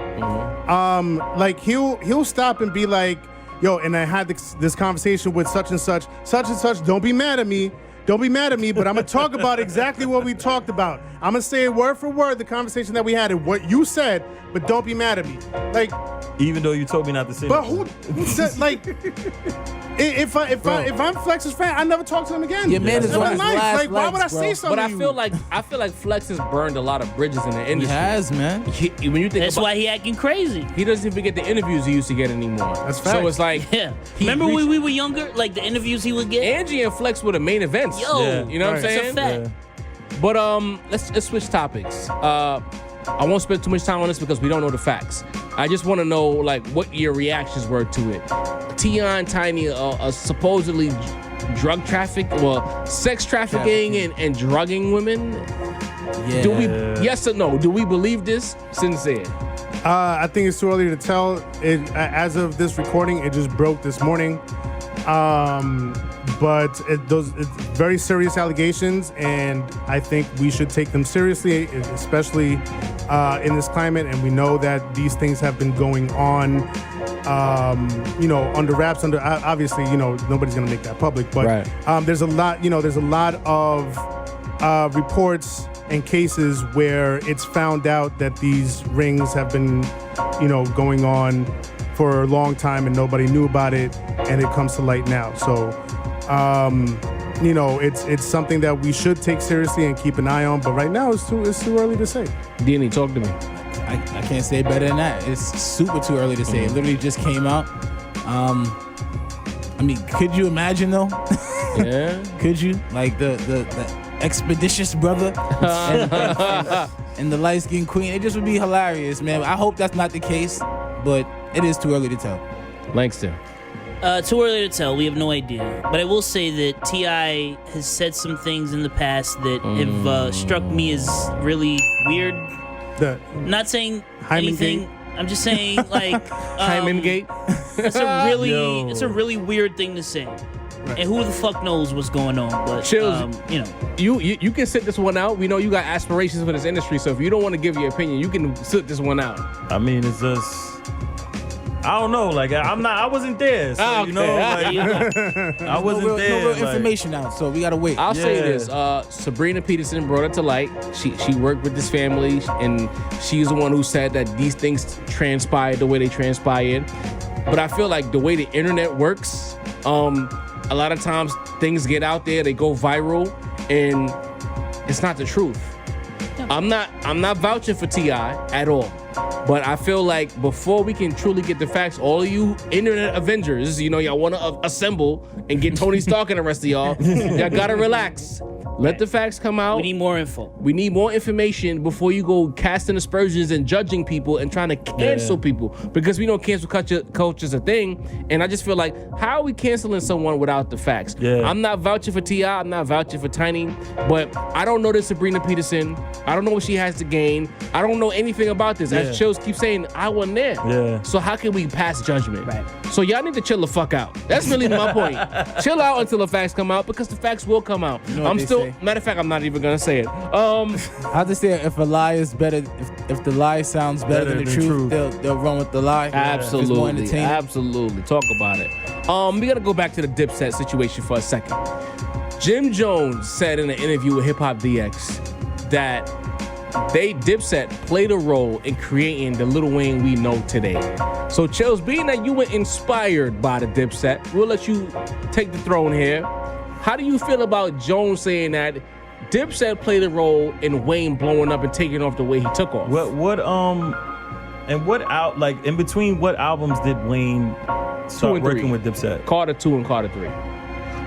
He'll stop and be like, yo, and I had this conversation with such and such. Don't be mad at me. Don't be mad at me, but I'm gonna talk about exactly what we talked about. I'm gonna say word for word the conversation that we had and what you said, but don't be mad at me. Like, Even though you told me not to say but that. who said, like, if I'm Flex's fan, I never talk to him again. Your man is Never on his life. last Like, why would I legs, bro. say something? But I to you? feel like Flex has burned a lot of bridges in the He industry. has, man. When you think That's about, why he acting crazy. he doesn't even get the interviews he used to get anymore. That's So facts. it's like, Yeah. he Remember when reached- we were younger? Like the interviews he would get? Angie and Flex were the main events. Yo. Yeah. You know what I'm Right. saying? It's a fact. Yeah. But let's switch topics. I won't spend too much time on this because we don't know the facts. I just want to know what your reactions were to it. Tia and Tiny are supposedly sex trafficking and drugging women. Yeah. Do we? Yes or no? Do we believe this? Sincere. I think it's too early to tell. As of this recording, it just broke this morning. But it's very serious allegations, and I think we should take them seriously, especially in this climate. And we know that these things have been going on, under wraps. Obviously, nobody's gonna make that public, but Right. there's a lot of reports and cases where it's found out that these rings have been, going on for a long time and nobody knew about it, and it comes to light now. So, it's something that we should take seriously and keep an eye on. But right now, it's too early to say. Danny, talk to me. I can't say it better than that. It's super too early to say. It literally just came out. I mean, could you imagine though? Yeah. Could you? Like the expeditious brother and the light-skinned queen. It just would be hilarious, man. I hope that's not the case, but it is too early to tell. Langston. Too early to tell. We have no idea. But I will say that T.I. has said some things in the past that have struck me as really weird. Not saying Hyman anything. I'm just saying, like, Hyman Gate. it's a really weird thing to say. And who the fuck knows what's going on? But Chillz, you know, you can sit this one out. We know you got aspirations for this industry, so if you don't want to give your opinion, you can sit this one out. I mean, it's just, I don't know. Like, I wasn't there, so you know, like, I wasn't there. No real like, information out, so we gotta wait. I'll say Yeah. this: Sabrina Peterson brought it to light. She worked with this family, and she's the one who said that these things transpired the way they transpired. But I feel like the way the internet works, a lot of times things get out there, they go viral, and it's not the truth. I'm not vouching for T.I. at all. But I feel like before we can truly get the facts, all of you internet Avengers, you know, y'all want to assemble and get Tony Stark and the rest of y'all gotta relax. Let the facts come out. we need more info. We need more information before you go casting aspersions and judging people and trying to cancel people, because we know cancel culture's a thing. And I just feel like, how are we canceling someone without the facts? Yeah. I'm not vouching for T.I., I'm not vouching for Tiny, but I don't know this Sabrina Peterson. I don't know what she has to gain. I don't know anything about this. As Chillz keeps saying, I wasn't there. Yeah. So how can we pass judgment? Right. So y'all need to chill the fuck out. That's really my point. Chill out until the facts come out, because the facts will come out. You know what I'm they still say. Matter of fact, I'm not even gonna say it. I just say if a lie is better, if the lie sounds better than the truth, they'll run with the lie. It's more Absolutely, entertaining. absolutely. Talk about it. We gotta go back to the Dipset situation for a second. Jim Jones said in an interview with Hip Hop DX that Dipset played a role in creating the Lil Wayne we know today. So Chillz, being that you were inspired by the Dipset, we'll let you take the throne here. How do you feel about Jones saying that Dipset played a role in Wayne blowing up and taking off the way he took off? Like, in between what albums did Wayne 2 start and 3. working with Dipset? Carter 2 and Carter 3.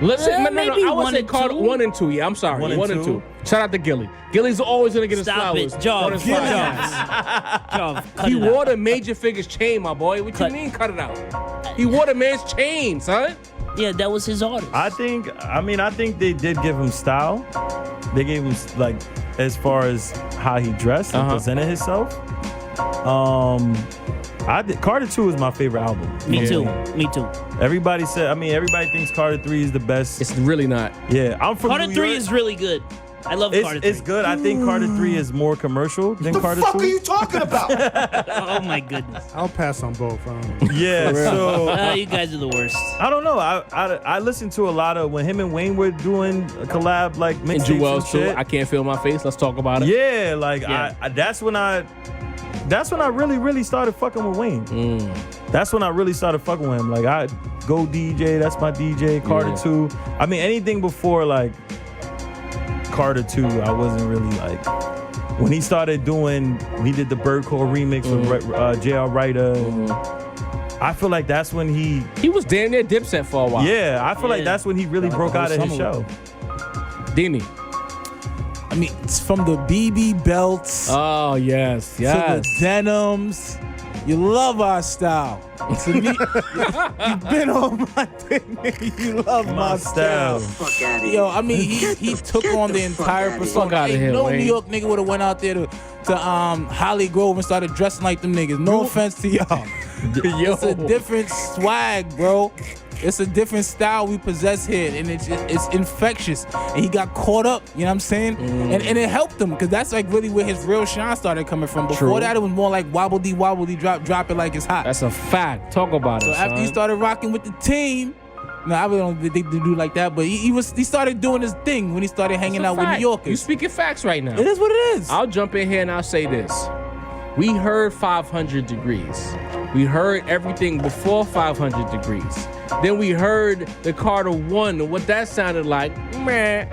Let's say, no, maybe I would 1 say and Carter 2. 1 and 2. Yeah, I'm sorry. 1 and 2. Shout out to Gilly. Gilly's always gonna get his Stop flowers. it, Job. on his podcast. He wore the Major Figures chain, my boy. What Cut. you mean, cut it out? He wore the man's chain, son. Yeah, that was his artist. I think they did give him style. They gave him, like, as far as how he dressed and presented himself. Carter 2 is my favorite album. Me too. Everybody thinks Carter 3 is the best. It's really not. Yeah, I'm from Carter New 3 York. is really good. I love Carter 3. It's good. I think Carter 3 is more commercial than Carter 2. What the fuck are you talking about? Oh my goodness. I'll pass on both. Yeah, so You guys are the worst. I don't know. I listened to a lot of when him and Wayne were doing a collab, like And mixtapes Jewel's and too. shit. I can't feel my face. Let's talk about it. Yeah, like Yeah. that's when I really started fucking with Wayne. That's when I really started fucking with him. Like, I go DJ, that's my DJ. Carter 2. I mean, anything before like Carter 2, I wasn't really like. When he did the Birdcore remix with J.R. Ryder. I feel like that's when he was damn near Dipset for a while. Yeah, I feel like that's when he really broke out of his show. Dini. I mean, it's from the BB belts Oh yes, to yes. the denims. You love our style. To me, you've been on my thing, nigga. You love my style. Fuck out of here. Yo, I mean, he took on the entire persona. Fuck outta here, No Wayne. New York nigga would have went out there to Holly Grove and started dressing like them niggas. No offense to y'all. It's a different swag, bro. It's a different style we possess here, and it's infectious. And he got caught up, you know what I'm saying? And it helped him, because that's like really where his real shine started coming from. Before True. that, it was more like wobbledy, drop it like it's hot. That's a fact. Talk about So it. after he son. started rocking with the team, no, I really don't think they do like that, but he started doing his thing when he started hanging It's a out with New fact. Yorkers. You speaking facts right now. It is what it is. I'll jump in here and I'll say this. We heard 500 degrees. We heard everything before 500 degrees. Then we heard the Carter 1 and what that sounded like. Meh.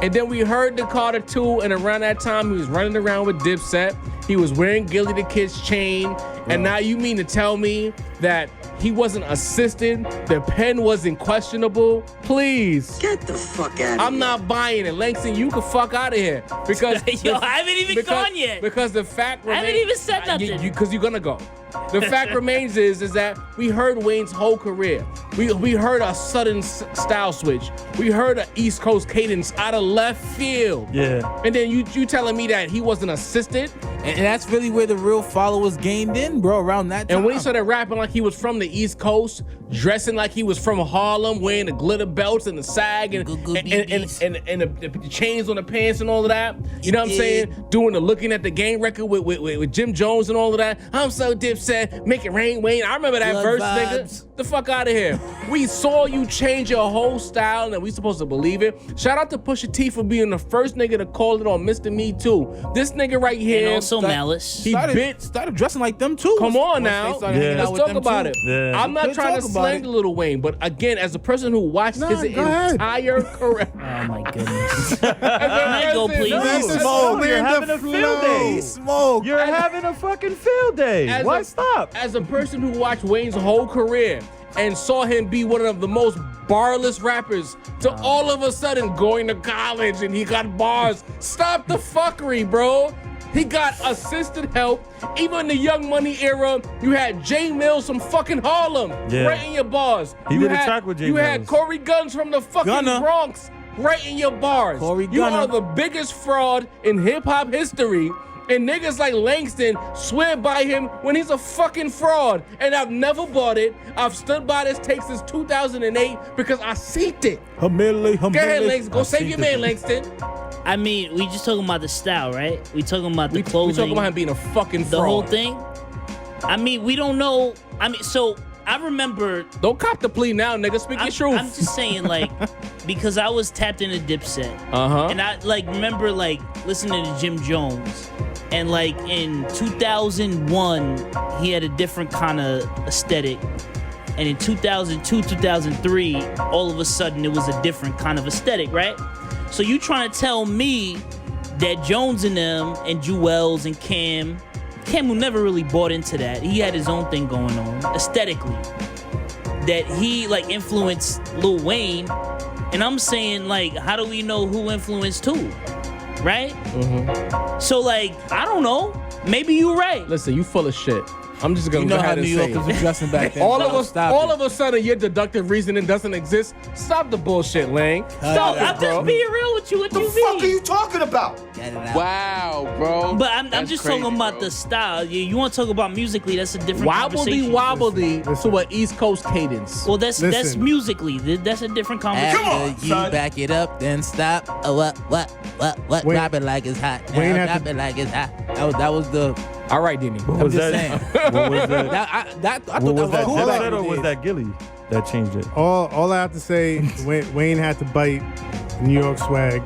And then we heard the Carter 2, and around that time he was running around with Dipset. He was wearing Gilly the Kid's chain. And now you mean to tell me that he wasn't assisted? The pen wasn't questionable? Please. Get the fuck out of here. I'm not buying it. Langston, you can fuck out of here. Because Yo, I haven't even gone yet. Because the fact I haven't even said nothing. Because you're gonna go. The fact remains is that we heard Wayne's whole career. We heard a sudden style switch. we heard an East Coast cadence out of left field. Yeah. And then you telling me that he wasn't assisted? And that's really where the real followers gained in, bro, around that time. And when he started rapping like he was from the East Coast, dressing like he was from Harlem, wearing the glitter belts and the sag and the chains on the pants and all of that, you know what I'm saying? Doing the looking at the game record with Jim Jones and all of that. I'm so Dipset, make it rain, Wayne. I remember that Blood verse, vibes. nigga. The fuck out of here. We saw you change your whole style and we supposed to believe it. Shout out to Pusha T for being the first nigga to call it on Mr. Me Too. This nigga right here. And also Malice. He started dressing like them too. Come on Once now. they started hanging out Let's with talk them about too. it. Yeah. I'm not Good trying to talk about slang it. Lil Wayne, but again, as a person who watched his go ahead. entire career. Oh my goodness. Can I go, please? Smoke. You're having a field day. Smoke. You're having a fucking field day. Why stop? As a person who watched Wayne's whole career and saw him be one of the most barless rappers to all of a sudden going to college and he got bars. Stop the fuckery, bro. He got assisted help. Even in the Young Money era, you had Jay Mills from fucking Harlem writing your bars. He You did a had- track with Jay You had Mills. Corey Guns from the fucking Gunna. Bronx writing your bars. Corey You Gunna. are the biggest fraud in hip-hop history. And niggas like Langston swear by him when he's a fucking fraud. And I've never bought it. I've stood by this take since 2008 because I seen it. Go ahead, Langston. Go save your man, Langston. I mean, we just talking about the style, right? We talking about the We clothing. talking about him being a fucking fraud. the whole thing. I mean, we don't know. I mean, so I remember. Don't cop the plea now, nigga. Speak your truth. I'm just saying, like, because I was tapped into Dipset, Uh-huh. and I like remember like listening to Jim Jones, and like in 2001 he had a different kind of aesthetic, and in 2002, 2003, all of a sudden it was a different kind of aesthetic, right? So you trying to tell me that Jones and them and Jewels and Cam who never really bought into that. He had his own thing going on aesthetically. That he like influenced Lil Wayne, and I'm saying like, how do we know who influenced who, right? So like, I don't know. Maybe you're right. Listen, you full of shit. I'm just gonna You go know how ahead New and say Yorkers it. were dressing back then. All of us, Stop all it. of a sudden, your deductive reasoning doesn't exist. Stop the bullshit, Lang. Stop I'm it, bro. just being real with you. What The you fuck mean? are you talking about? Get it out. Wow, bro. But I'm That's just crazy, talking about bro. the style. You want to talk about musically? That's a different Wobbly conversation. wobbly Listen. to an East Coast cadence. Well, that's Listen. musically. That's a different conversation. After you son. back it up, then stop. What? Wayne- Drop it like it's hot. Wayne Now had drop to- it like it's hot. That was the. All right, Denny. What I'm was just that? saying. What was that? I What thought was that? cool Dipset back in or the was days. that Gilly that changed it? All I have to say, Wayne had to bite New York swag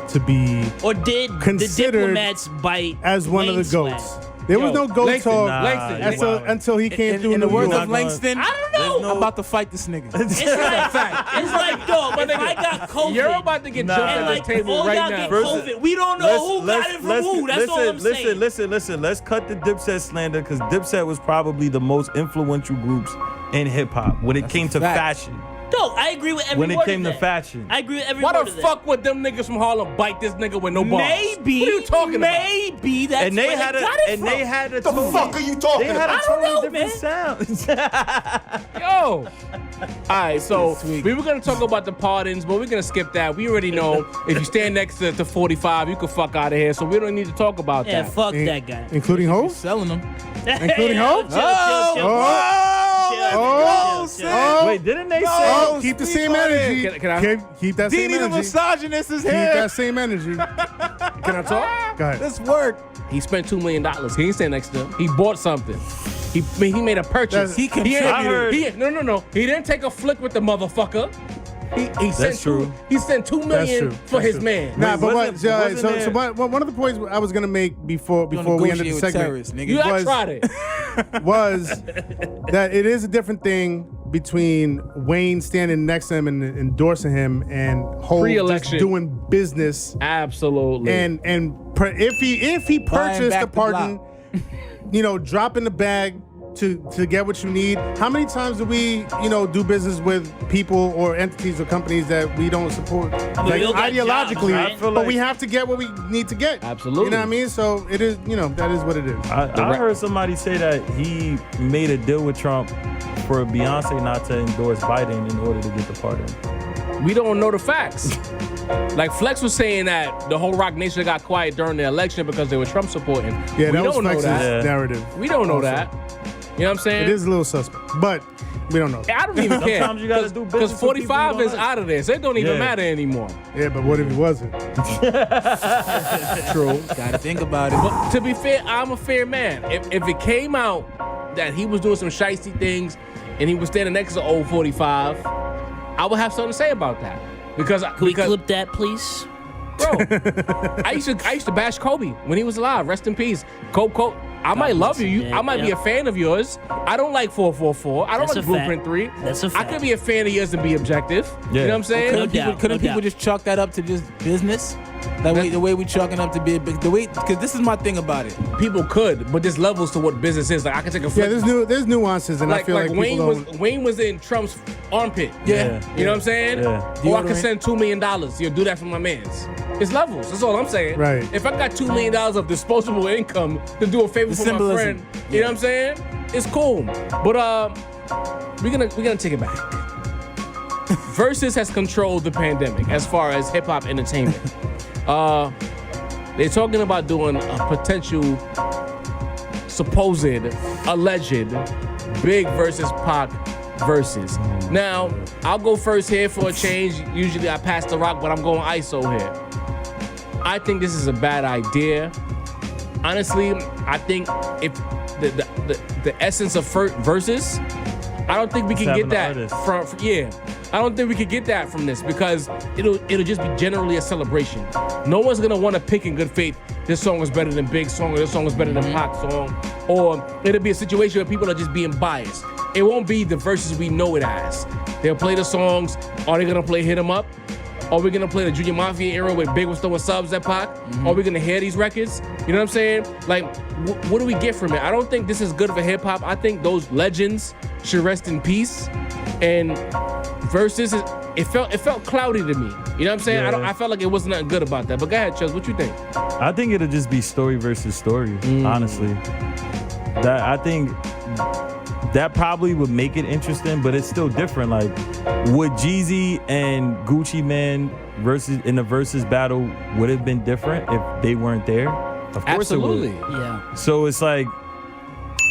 to be Or did the Considered diplomats bite as one of the Wayne's goats. swag? There was Yo, no goat Langston, talk nah, Langston, until he came through In the New words York. of Langston, I don't know. I'm about to fight this nigga. It's like, dog, if I got COVID, You're about to get Nah. jumped and at like this table all right y'all now. get COVID, we don't know who got it from who. That's all I'm saying. Listen. Let's cut the Dipset slander because Dipset was probably the most influential groups in hip hop when it came to fact. fashion. Dog, I agree with every When word it came of to that. fashion. I agree with every Why word the of fuck would them niggas from Harlem bite this nigga with no that. bars? Maybe. What are you talking about? Maybe that's And they where had they got it from. they had a The fuck are you talking They had a about? totally know, different sound. Yo. All right, so Sweet. we were gonna talk about the pardons, but we're gonna skip that. We already know if you stand next to 45, you can fuck out of here. So we don't need to talk about Yeah, that. fuck that guy. Including Hov? Selling them. Including Yo, Hov? chill, chill, chill. Oh, Chill, chill, chill. oh, Wait, didn't they say? oh, keep the same energy. Can I- Keep that same Dini the energy. Keep misogynist is here. that same energy. Can I talk? Go ahead. Let's work. He spent $2 million. He ain't stand next to him. He bought something. He made a purchase. He ain't- contributed. I heard- No. He didn't take a flick with the motherfucker. He sent true. He sent $2 million true. for That's his true. man. Nah, Wait, but wasn't so there- one of the points I was gonna make before we ended the Negotiate with segment terrorists, nigga. You was- tried it. was that it is a different thing between Wayne standing next to him and endorsing him and Hov just Pre-election. doing business Absolutely. if he purchased back the the pardon, dropping the bag to get what you need. How many times do we, do business with people or entities or companies that we don't support we all got ideologically, jobs, right? I feel but like- we have to get what we need to get. Absolutely. You know what I mean? So it is, that is what it is. I heard somebody say that he made a deal with Trump for Beyonce not to endorse Biden in order to get the pardon. we don't know the facts. Like Flex was saying that the whole Rock Nation got quiet during the election because they were Trump supporting. Yeah, we that was don't know Flex's that. narrative. We don't know Also. that. You know what I'm saying? It is a little suspect, but we don't know. I don't even care. Sometimes you gotta do business because with people 45 you is don't out of there, so it don't even Yeah. matter anymore. Yeah, but what if he wasn't? True. Gotta think about it. But to be fair, I'm a fair man. If it came out that he was doing some shiesty things and he was standing next to old 45, I would have something to say about that. Because Can we clip that, please? bro, I used to bash Kobe when he was alive. Rest in peace, Kobe. I might love you. Yeah, I might be yeah. a fan of yours. I don't like 444. I don't That's like a Blueprint fact. 3. That's a I fact. could be a fan of yours and be objective. Yeah. You know what I'm saying? No Couldn't people, doubt, couldn't no people doubt. just chalk that up to just business? That way, the way we chalking up to be a big, the way, because this is my thing about it. People could, but there's levels to what business is. Like I can take a Yeah, flip. there's nuances, and I like feel like Wayne people don't. Wayne was in Trump's armpit. Yeah. You know what I'm saying? Yeah. Or I can Deodorant. send $2 million. You'll do that for my mans. It's levels. That's all I'm saying. Right. If I got $2 million of disposable income to do a favor The for my symbolism. friend, you know what I'm saying? It's cool. But we're gonna take it back. Verzuz has controlled the pandemic as far as hip hop entertainment. They're talking about doing a potential, supposed, alleged Big versus Pac versus. Now, I'll go first here for a change. Usually I pass the rock, but I'm going ISO here. I think this is a bad idea. Honestly, I think if the essence of Verzuz, I don't think we can having get an that artist. from yeah. I don't think we could get that from this because it'll just be generally a celebration. No one's gonna want to pick in good faith. This song is better than Big song, or this song is better than Pac song, or it'll be a situation where people are just being biased. It won't be the Verzuz we know it as. They'll play the songs. Are they gonna play Hit 'Em Up? Are we gonna play the Junior Mafia era where Big was throwing subs at Pac? Are we gonna hear these records? You know what I'm saying? Like, what do we get from it? I don't think this is good for hip hop. I think those legends should rest in peace. And Verzuz, it felt cloudy to me. You know what I'm saying? Yeah. I felt like it wasn't nothing good about that. But go ahead, Chillz, what you think? I think it'll just be story versus story, honestly. That I think that probably would make it interesting, but it's still different. Like, would Jeezy and Gucci Mane versus in the Verzuz battle would have been different if they weren't there? Of course Absolutely. it would. Yeah. So it's like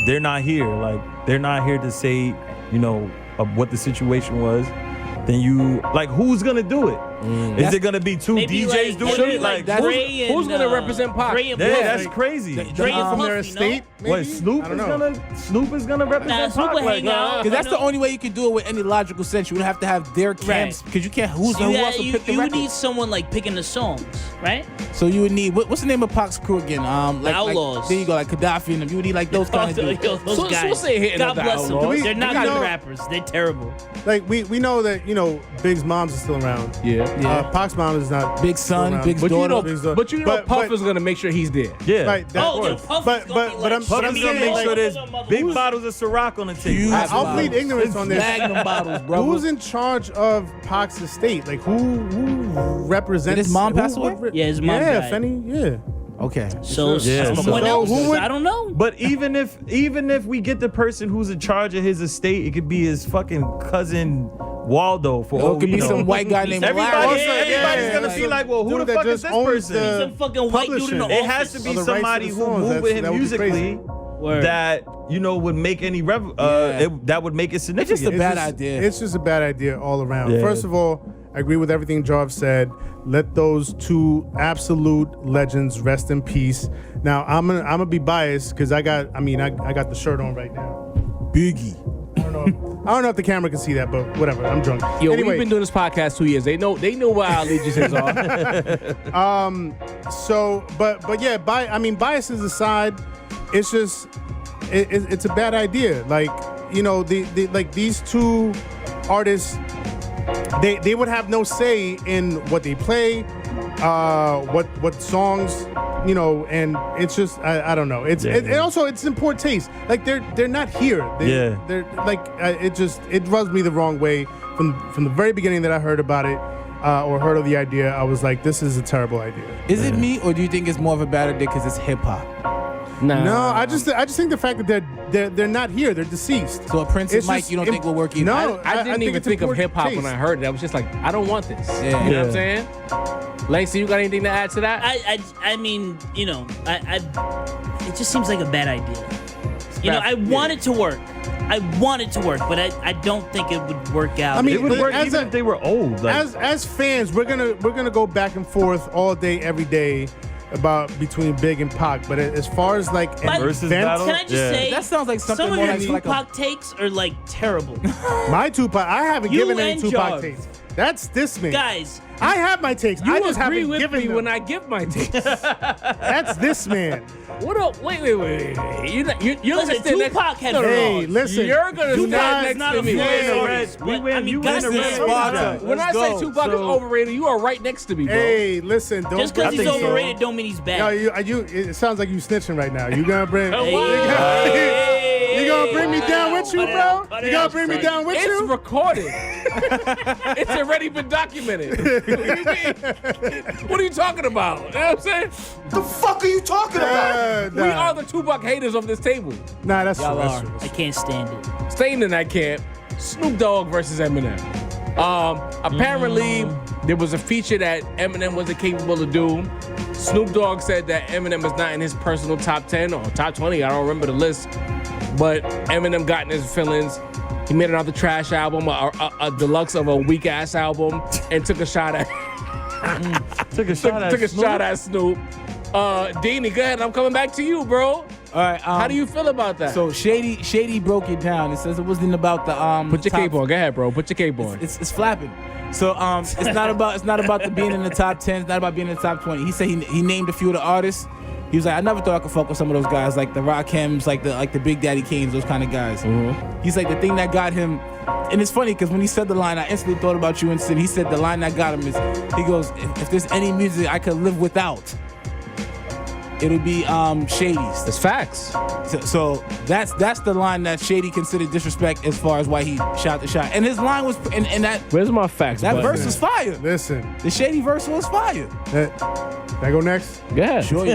they're not here. Like they're not here to say, you know, what the situation was. Then you like, who's gonna do it? Is it gonna be two Maybe DJs doing maybe it? Like, Dre who's and, gonna represent Pac? Dre and yeah, Puff. that's crazy. Dre and from Puff, their you estate. know? What maybe? Snoop I don't is know. gonna represent Nah, Snoop Pac? would Like, hang out. Because that's the only way you can do it with any logical sense. You would have to have their camps. Right. Because you can't. Who You else will pick the would record? need someone like picking the songs, right? So you would need what's the name of Pac's crew again? Like Outlaws. there you go, like Gaddafi and them. You would need like those kind of dudes. Yo, those So guys. say hitting God up the bless them. Outlaws. They're not We good know- rappers. They're terrible. Like we know that Big's mom's is still around. Yeah. Yeah. Pac's mom is not. Big still son, around. Big's But daughter. but But- Puff but- is gonna make sure he's there. Yeah. Right. That, Oh, yeah, Puff but is gonna be like I'm Puff is Jimmy gonna make Iovine. sure there's big Who's- bottles of Ciroc on the table. Huge I'll bottles. plead ignorance on this. Magnum bottles, bro. Who's in charge of Pac's estate? Like who represents? Did his mom who- pass away? Yeah, his mom Yeah, died. Fenny. Yeah. Okay. So Yeah, someone so else. who would- I don't know. But even if we get the person who's in charge of his estate, it could be his fucking cousin Waldo. For Or all it could we be know. some white guy named Everybody, Larry. everybody's yeah, gonna yeah. be like, well, who Dude the that fuck is just this owns person? the- Some fucking white dude in the publishing. It has to office. be Or the rights somebody to the who songs. move with That him would be musically crazy. Word. that would make any Yeah. that would make it It's significant. just a bad just- idea. It's just a bad idea all around. Yeah. First of all, I agree with everything Jarv said. Let those two absolute legends rest in peace. Now I'm gonna be biased because I got the shirt on right now. Biggie. I don't know if the camera can see that, but whatever. I'm drunk. Yo, anyway, we've been doing this podcast 2 years. They know where our allegiances are. So, but yeah, biases aside, it's just it's a bad idea. Like like these two artists, they would have no say in what they play, what songs, and it's just I don't know. And also it's in poor taste. Like they're not here. They're like it rubs me the wrong way from the very beginning that I heard about it. Or heard of the idea, I was like, this is a terrible idea. Is it me, or do you think it's more of a bad idea because it's hip hop? Nah. No, I just think the fact that they're not here, they're deceased. So a Prince and It's Mike, just you don't think will work either? No, I didn't even it's think of important hip hop when taste. I heard it. I was just like, I don't want this. Yeah. You know what I'm saying? Lacey, you got anything to add to that? I mean, you know, it just seems like a bad idea. You know, I want it to work. I want it to work, but I don't think it would work out. I mean, It would work as even if they were old. Like, as fans, we're gonna go back and forth all day, every day about between Big and Pac. But as far as like an Versus event, battle? can I just Yeah. say, That sounds like something some of more your like a- Tupac takes are like terrible. my Tupac, I haven't You given any and Tupac Jogs. takes. That's this man. Guys, I have my takes. You I just agree haven't with given me them. when I give my take. That's this man. What up? Wait. You're listen, gonna stand next. Tupac had Hey, flaws. listen. You're gonna You stand guys- next not to a me. fan Wait, of wait. his, We but, win- I mean, you win the goddamn, red spot. spot. When I Let's say go. Tupac is So- overrated, you are right next to me, bro. Hey, listen. Don't just I because he's think so. overrated don't mean he's bad. No, you. It sounds like you snitching right now. You gonna bring? Hey. You gonna bring me down with you, Cut it bro? out, cut You it gonna out, bring me son. down with It's you? recorded. It's already been documented. What do you mean? What are you talking about? You know what I'm saying? The fuck are you talking about? We are the Tupac haters of this table. Nah, that's true. Y'all That's are. true. I can't stand it. Staying in that camp, Snoop Dogg versus Eminem. Apparently, there was a feature that Eminem wasn't capable of doing. Snoop Dogg said that Eminem is not in his personal top 10 or top 20. I don't remember the list. But Eminem got in his feelings. He made another trash album, a deluxe of a weak ass album, and took a shot at Took a shot at Snoop. Deanie, go ahead. I'm coming back to you, bro. All right. How do you feel about that? So Shady broke it down. It says it wasn't about the put your top- cape on. Go ahead, bro. Put your cape on. It's flapping. So it's not about the being in the top 10. It's not about being in the top 20. He said he named a few of the artists. He was like, I never thought I could fuck with some of those guys, like the Rakims, like the Big Daddy Kanes, those kind of guys. He's like, the thing that got him, and it's funny because when he said the line, I instantly thought about you and Sid. He said the line that got him is, he goes, if there's any music I could live without, it would be Shady's. It's facts. So that's the line that Shady considered disrespect as far as why he shot the shot. And his line was, and that Where's my facts? that button? verse was fire. Listen, The Shady verse was fire. I go next. Go ahead. Sure.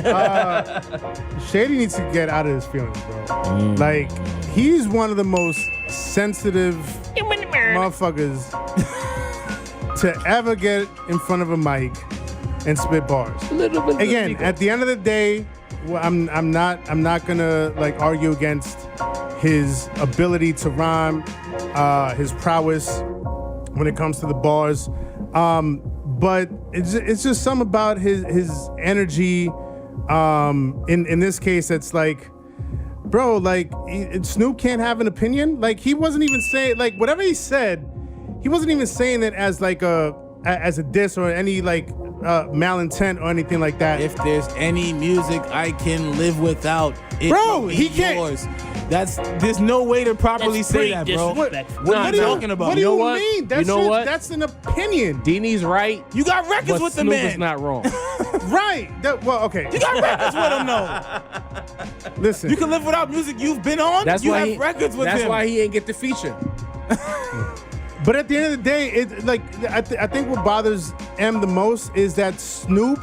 Shady needs to get out of his feelings, bro. Like, he's one of the most sensitive motherfuckers to ever get in front of a mic and spit bars. Again, at the end of the day, I'm not gonna like argue against his ability to rhyme, his prowess when it comes to the bars. But it's just something about his energy. In this case, it's like, bro, like Snoop can't have an opinion. Like he wasn't even saying like whatever he said. He wasn't even saying it as like as a diss or any like malintent or anything like that. If there's any music I can live without, it Bro, will be he can't- yours. There's no way to properly That's say pretty that, bro. disrespectful. What Nah, are you nah. talking about? What do You know you what? mean? You know what? That's an opinion, Deanie's right. You got records But with the Snoop man. is not wrong. right? Well, okay. You got records with him, though. Listen, You can live without music you've been on. That's you why have he. records with That's him. why he ain't get the feature. but at the end of the day, it like I think what bothers M the most is that Snoop.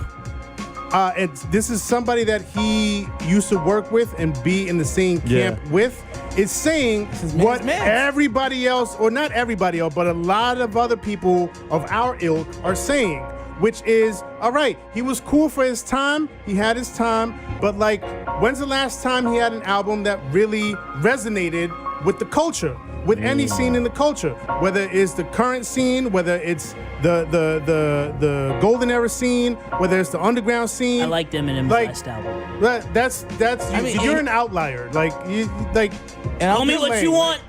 This is somebody that he used to work with and be in the same camp with. Is saying his man's what man. everybody else, or not everybody else, but a lot of other people of our ilk are saying, which is, all right, he was cool for his time, he had his time, but like, when's the last time he had an album that really resonated with the culture, with any scene in the culture, whether it's the current scene, whether it's the golden era scene, whether it's the underground scene. I liked Eminem's Like, last album. That's I mean, you're and- an outlier. Like you like. And I Tell me don't what think you want.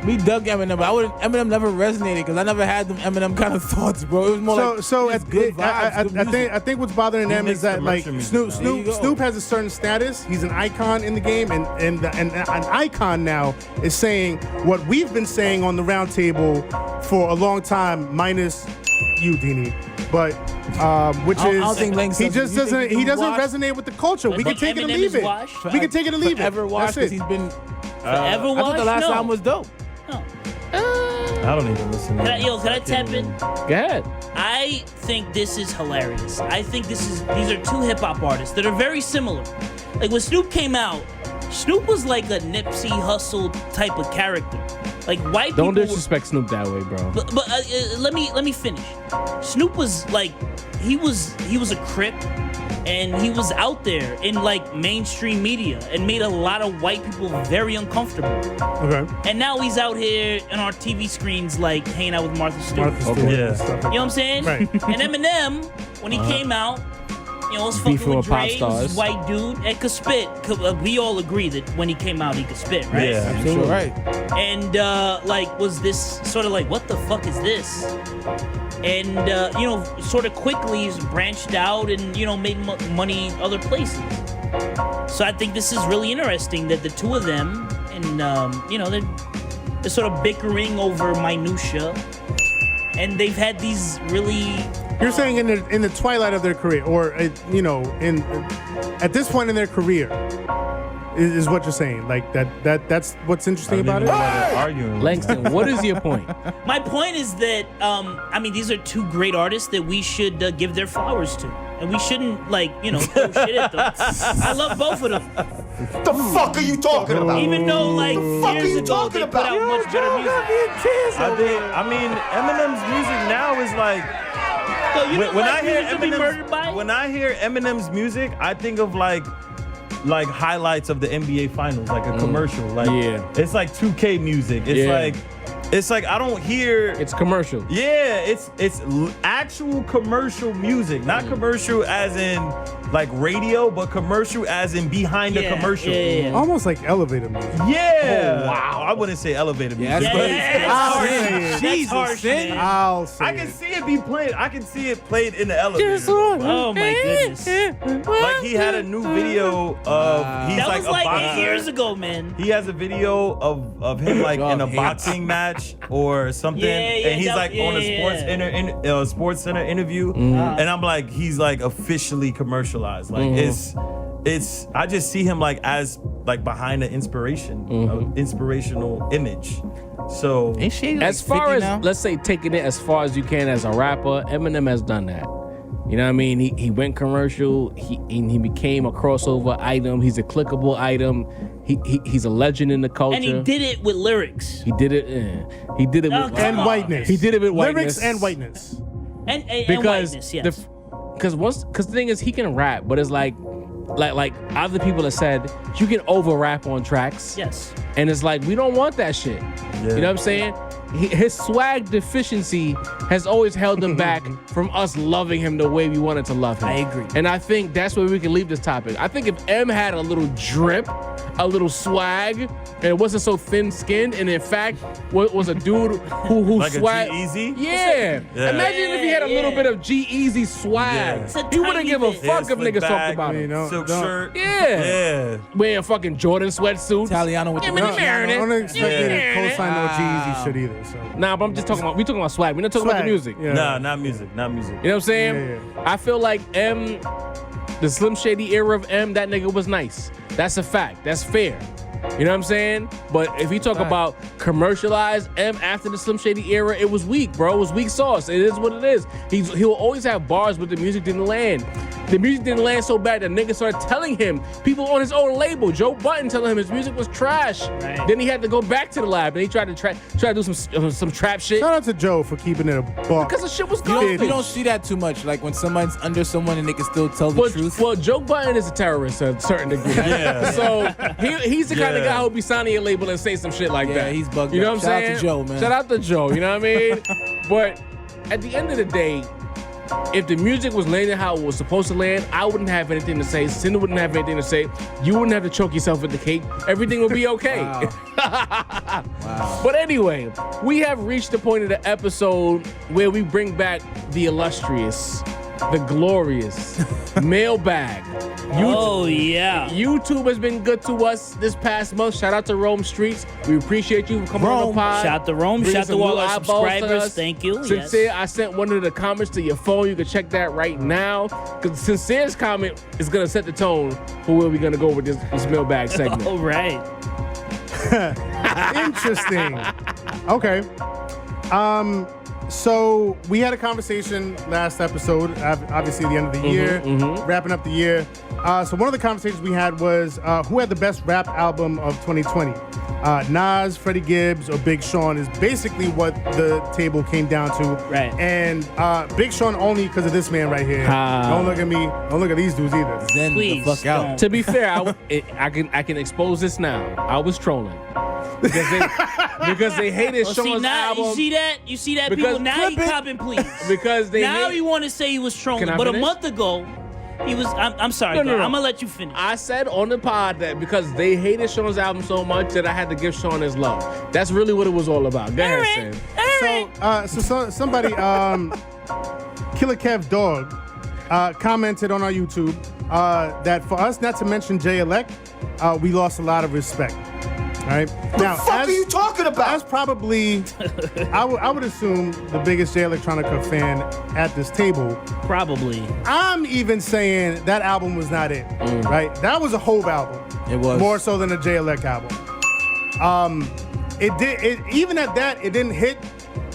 we dug Eminem, but Eminem never resonated because I never had them Eminem kind of thoughts, bro. It was more So it's at, good vibes, good music. I think what's bothering them makes is that like commercial music now. There you go. Snoop has a certain status. He's an icon in the game, and an icon now is saying what we've been saying on the Roundtable for a long time, minus you, Deanie. But which I is don't think Lang he says- just you think doesn't he he doesn't washed? resonate with the culture. We can But take it or Eminem leave is it. washed? We can take it or leave it. Forever watched That's because he's it. been. Forever I thought the last no. album was dope. No. I don't even listen. Can I tap in? Go ahead. I think this is hilarious. I think these are two hip hop artists that are very similar. Like when Snoop came out, Snoop was like a Nipsey Hussle type of character. Like white people. Don't disrespect Snoop that way, bro. But let me finish. Snoop was like he was a Crip, and he was out there in like mainstream media and made a lot of white people very uncomfortable. Okay. And now he's out here on our TV screens like hanging out with Martha Stewart. Martha Stewart Yeah. and stuff like You know what I'm saying? Right. And Eminem, when he came out, you know, was Beefing fucking with with pop Dre, he was stars. a white dude, and could spit. We all agree that when he came out, he could spit, right? Yeah. Absolutely right. And like, was this sort of like, what the fuck is this? And you know, sort of quickly he's branched out and, you know, made money other places. So I think this is really interesting that the two of them, and you know, they're sort of bickering over minutia, and they've had these really. You're saying in the twilight of their career, or you know, at this point in their career, is what you're saying. Like that's what's interesting about it. Arguing. Langston, what is your point? My point is that I mean, these are two great artists that we should give their flowers to, and we shouldn't like, you know, throw shit at them. I love both of them, The fuck are you talking about? even though like fuck are years you ago talking they put about? out much better music. I mean, Eminem's music now is like. So you don't When like I hear music to be murdered by? when I hear Eminem's music, I think of like highlights of the NBA Finals, like a commercial. Like Yeah. it's like 2K music. It's like I don't hear. It's commercial. Yeah, it's actual commercial music, not commercial as in like radio, but commercial as in behind the commercial. Yeah. Almost like elevator music. Yeah. Oh, wow. I wouldn't say elevator Yeah, music. that's but- harsh. That's Jesus, harsh, Sin. man. I'll say I can see it be played. I can see it played in the elevator. Oh my goodness. Like he had a new video of he's That like was a like boxer. 8 years ago, man. He has a video of him like in a him. boxing match or something, Yeah, and he's that- like on a yeah. Sports Center interview, Mm-hmm. and I'm like, he's like officially commercialized. Like it's I just see him like as like behind an inspirational image. So Ain't she As far 50 as now? let's say taking it as far as you can as a rapper, Eminem has done that. You know what I mean? He went commercial. He became a crossover item. He's a clickable item. He's a legend in the culture. And he did it with lyrics. He did it. He did it Oh, with come and on. whiteness. He did it with lyrics whiteness. and whiteness. And because whiteness, yes. the thing is he can rap, but it's like other people have said you can over rap on tracks. Yes. And it's like we don't want that shit. You know what I'm saying? His swag deficiency has always held him back from us loving him the way we wanted to love him. I agree. And I think that's where we can leave this topic. I think if M had a little drip, a little swag, and it wasn't so thin-skinned, and in fact was a dude who like swag. a G-Eazy? Yeah. Yeah. Imagine if he had a little bit of G-Eazy swag. Yeah. It's a He wouldn't tiny give a bit. fuck if slick niggas talked back, about you him. know. silk Don't- shirt. Yeah. Wearing fucking Jordan sweatsuits. Italiano with the Yeah, ring. man. I don't expect me to Yeah. co-sign no G-Eazy shit either. So. Nah, but I'm just talking about swag. We're not talking about the Swag, music. yeah. Nah, not music. You know what I'm saying? Yeah. I feel like M, the Slim Shady era of M, that nigga was nice. That's a fact. That's fair. You know what I'm saying? But if you talk about commercialized M after the Slim Shady era, it was weak, bro. It was weak sauce. It is what it is. He'll always have bars, but the music didn't land. The music didn't land so bad that niggas started telling him, people on his own label, Joe Budden telling him his music was trash. Right. Then he had to go back to the lab and he tried to do some trap shit. Shout out to Joe for keeping it a buck. Because the shit was You don't, garbage. you don't see that too much. Like when someone's under someone and they can still tell the truth. Well, Joe Budden is a terrorist to a certain degree. Yeah. So he's the kind of Yeah. guy who'll be signing a label and say some shit like Yeah, that. he's bugged You know up. what I'm Shout out saying? to Joe, man. Shout out to Joe, you know what I mean? But at the end of the day, if the music was landing how it was supposed to land, I wouldn't have anything to say. Cinder wouldn't have anything to say. You wouldn't have to choke yourself with the cake. Everything would be okay. Wow. But anyway, we have reached the point of the episode where we bring back the illustrious, the glorious Mailbag. Oh, yeah. YouTube has been good to us this past month. Shout out to Rome Streets. We appreciate you for coming on Rome. the pod. Shout to Rome. Bringing Shout some to all new our eyeballs to subscribers. us. Thank you. Sincere, Yes. I sent one of the comments to your phone. You can check that right now. Because Sincere's comment is going to set the tone for where we're going to go with this Mailbag segment. All right. Interesting. Okay. So we had a conversation last episode, obviously the end of the year, wrapping up the year. So one of the conversations we had was who had the best rap album of 2020? Nas, Freddie Gibbs, or Big Sean is basically what the table came down to. Right. And Big Sean only because of this man right here. Don't look at me. Don't look at these dudes either. Zen Please the fuck out. don't. To be fair, I can expose this now. I was trolling because they hated Oh, see Sean's now album. you see that Because- people now he Clip it. copping please. Because they now hate- he want to say he was trolling, Can I but a finish? month ago he was. I'm sorry, No, no, no. I'm gonna let you finish. I said on the pod that because they hated Sean's album so much that I had to give Sean his love. That's really what it was all about. Go ahead, Alright, Sin. alright. So somebody, Killer Kev Dog, commented on our YouTube that for us not to mention Jay Elect, we lost a lot of respect. All right. Now, The fuck are you talking as about? probably, I would assume the biggest Jay Electronica fan at this table. Probably. I'm even saying that album was not it. Right. That was a Hove album. It was. More so than a Jay Elect album. Even at that, it didn't hit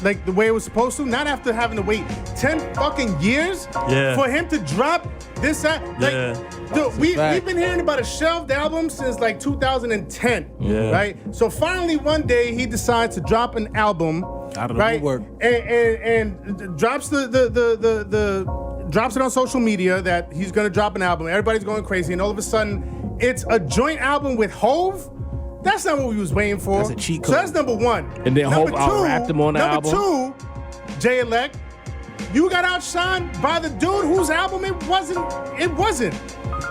like the way it was supposed to. Not after having to wait 10 fucking years for him to drop this. Dude, we've been hearing about a shelved album since like 2010. Right. So finally one day he decides to drop an album. Out of the right, woodwork. and drops drops it on social media that he's gonna drop an album. Everybody's going crazy, and all of a sudden, it's a joint album with Hove. That's not what we was waiting for. That's a cheat So code. that's number one. And then number Hov out-rapped him on the album. Number two, Jay Elect, you got outshined by the dude whose album it wasn't. It wasn't.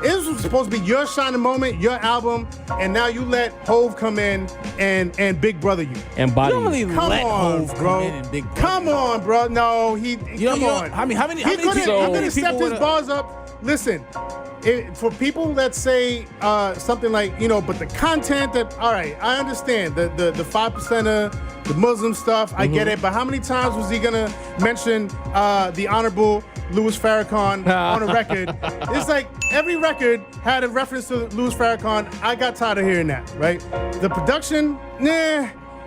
It was supposed to be your shining moment, your album, and now you let Hove come in and Big Brother you. And body. You don't really Come let on, Hov bro. come in and Big Brother. Come on, bro. No, You come know, on. how many He couldn't people step his would've- bars up. Listen, for people that say something like, but the content that, all right, I understand the 5%er, the Muslim stuff, I get it, but how many times was he gonna mention the Honorable Louis Farrakhan on a record? It's like every record had a reference to Louis Farrakhan. I got tired of hearing that, right? The production,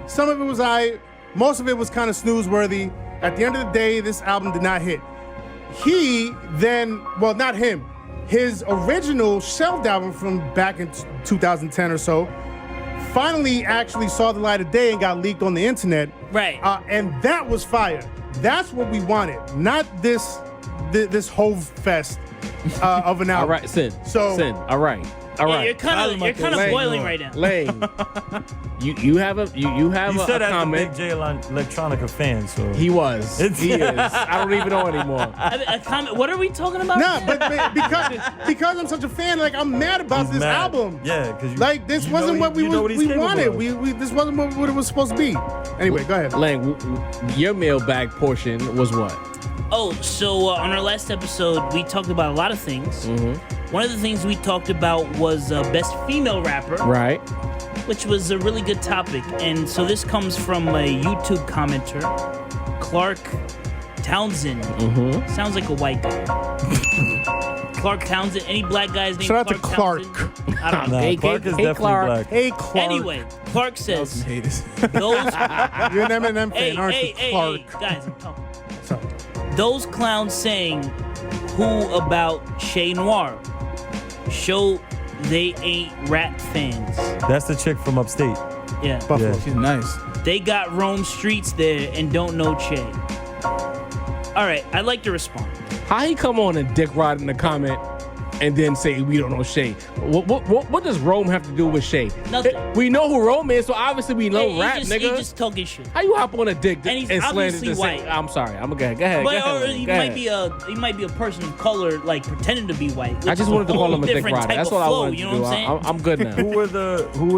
some of it was most of it was kind of snooze-worthy. At the end of the day, this album did not hit. He then, well, not him, his original shelved album from back in 2010 or so, finally actually saw the light of day and got leaked on the internet. Right. And that was fire. That's what we wanted, not this Hove fest of an album. All right, Sin. So- Sin. All right. All Yeah, right. you're kind of Lane, boiling right now. Lane, you have a You said a as a comment. big Jay Electronica fan, so He was. He is. I don't even know anymore. A comment. What are we talking about? Nah, but because I'm such a fan, like I'm mad about He's this mad. album. Yeah, because Like this wasn't what we wanted. This wasn't what it was supposed to be. Anyway, go ahead. Lang, your mailbag portion was what? Oh, so on our last episode, we talked about a lot of things. One of the things we talked about was best female rapper, Right. which was a really good topic. And so this comes from a YouTube commenter, Clark Townsend. Sounds like a white guy. Clark Townsend. Any black guys named Shout out to Clark Townsend? I don't know. Nah, Clark is definitely Clark. black. Hey, Clark. Anyway, Clark says Haters. those. You're an Eminem fan, aren't you, Clark? Hey, guys, I'm talking. Sorry. Those clowns saying who about Shay Noir show they ain't rap fans. That's the chick from upstate. Yeah. Buffalo. Yeah. She's nice. They got roam streets there and don't know Che. All right, I'd like to respond. How he come on and dick ride in the comment and then say we don't know Shay? What does Rome have to do with Shay? Nothing. We know who Rome is, so obviously we know He rap, just, nigga. He just talking shit. How you hop on a dick And he's slander obviously this? white. I'm sorry. I'm gonna go ahead. But Go ahead. or he Go might ahead. be a person of color, like pretending to be white. I which just is wanted to call whole him a dick different rider. type That's of what I flow, wanted you to know do. what I'm saying? I'm good now. Who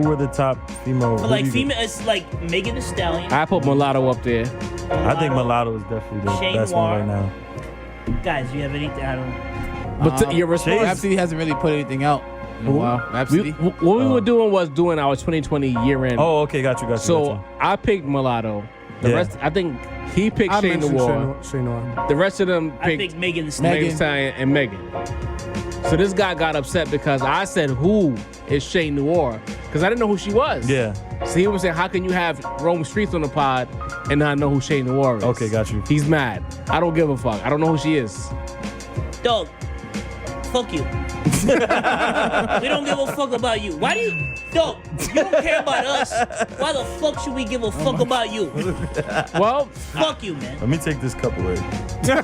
were the top female? But who like do you think? female, it's like Megan Thee Stallion. I put Mulatto up there. I think Mulatto is definitely the Shane best Noir. one right now. Guys, you have anything? I don't. But your response. Rhapsody hasn't really put anything out in a while. Rhapsody. What we were doing was doing our 2020 year end. Oh, okay, got you. So I picked Mulatto. The Yeah. rest, I think he picked I Shay mentioned Noir. Shay Noir. The rest of them I picked think Megan Thee Megan Stallion. Thee Stallion and Megan. So this guy got upset because I said, who is Shay Noir? Because I didn't know who she was. Yeah. So he was saying, how can you have Rome Streets on the pod and not know who Shay Noir is? Okay, got you. He's mad. I don't give a fuck. I don't know who she is. Dog, Fuck you. We don't give a fuck about you. Why do you? No, you don't care about us. Why the fuck should we give a fuck about you? Well, Fuck you, man. Let me take this cup away. Hey,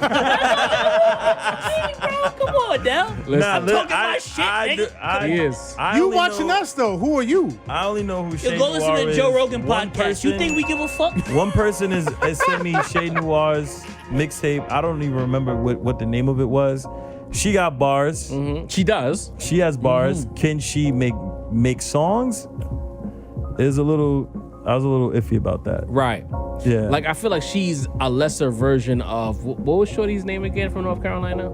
bro, come on now. listen, I'm talking my shit, nigga. he is. You watching us though? Who are you? I only know who Yo, Shay go listen Noir to Joe is. Rogan One podcast. You person- think we give a fuck? One person has sent me Shay Noir's mixtape. I don't even remember what the name of it was. She got bars. She does. She has bars. Can she make songs? I was a little iffy about that. Right. Yeah. Like, I feel like she's a lesser version of, what was Shorty's name again from North Carolina?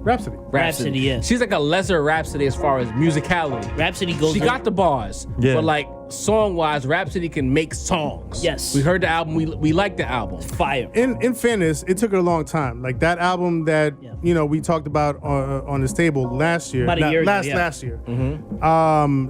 Rhapsody. Rhapsody, yeah. She's like a lesser Rhapsody as far as musicality. Rhapsody goes. She got the bars, Yeah. but like song-wise, Rhapsody can make songs. Yes. We heard the album. We like the album. fire. In fairness, it took her a long time. Like that album that Yeah. we talked about on this table last year. About a year ago, last yeah. last year.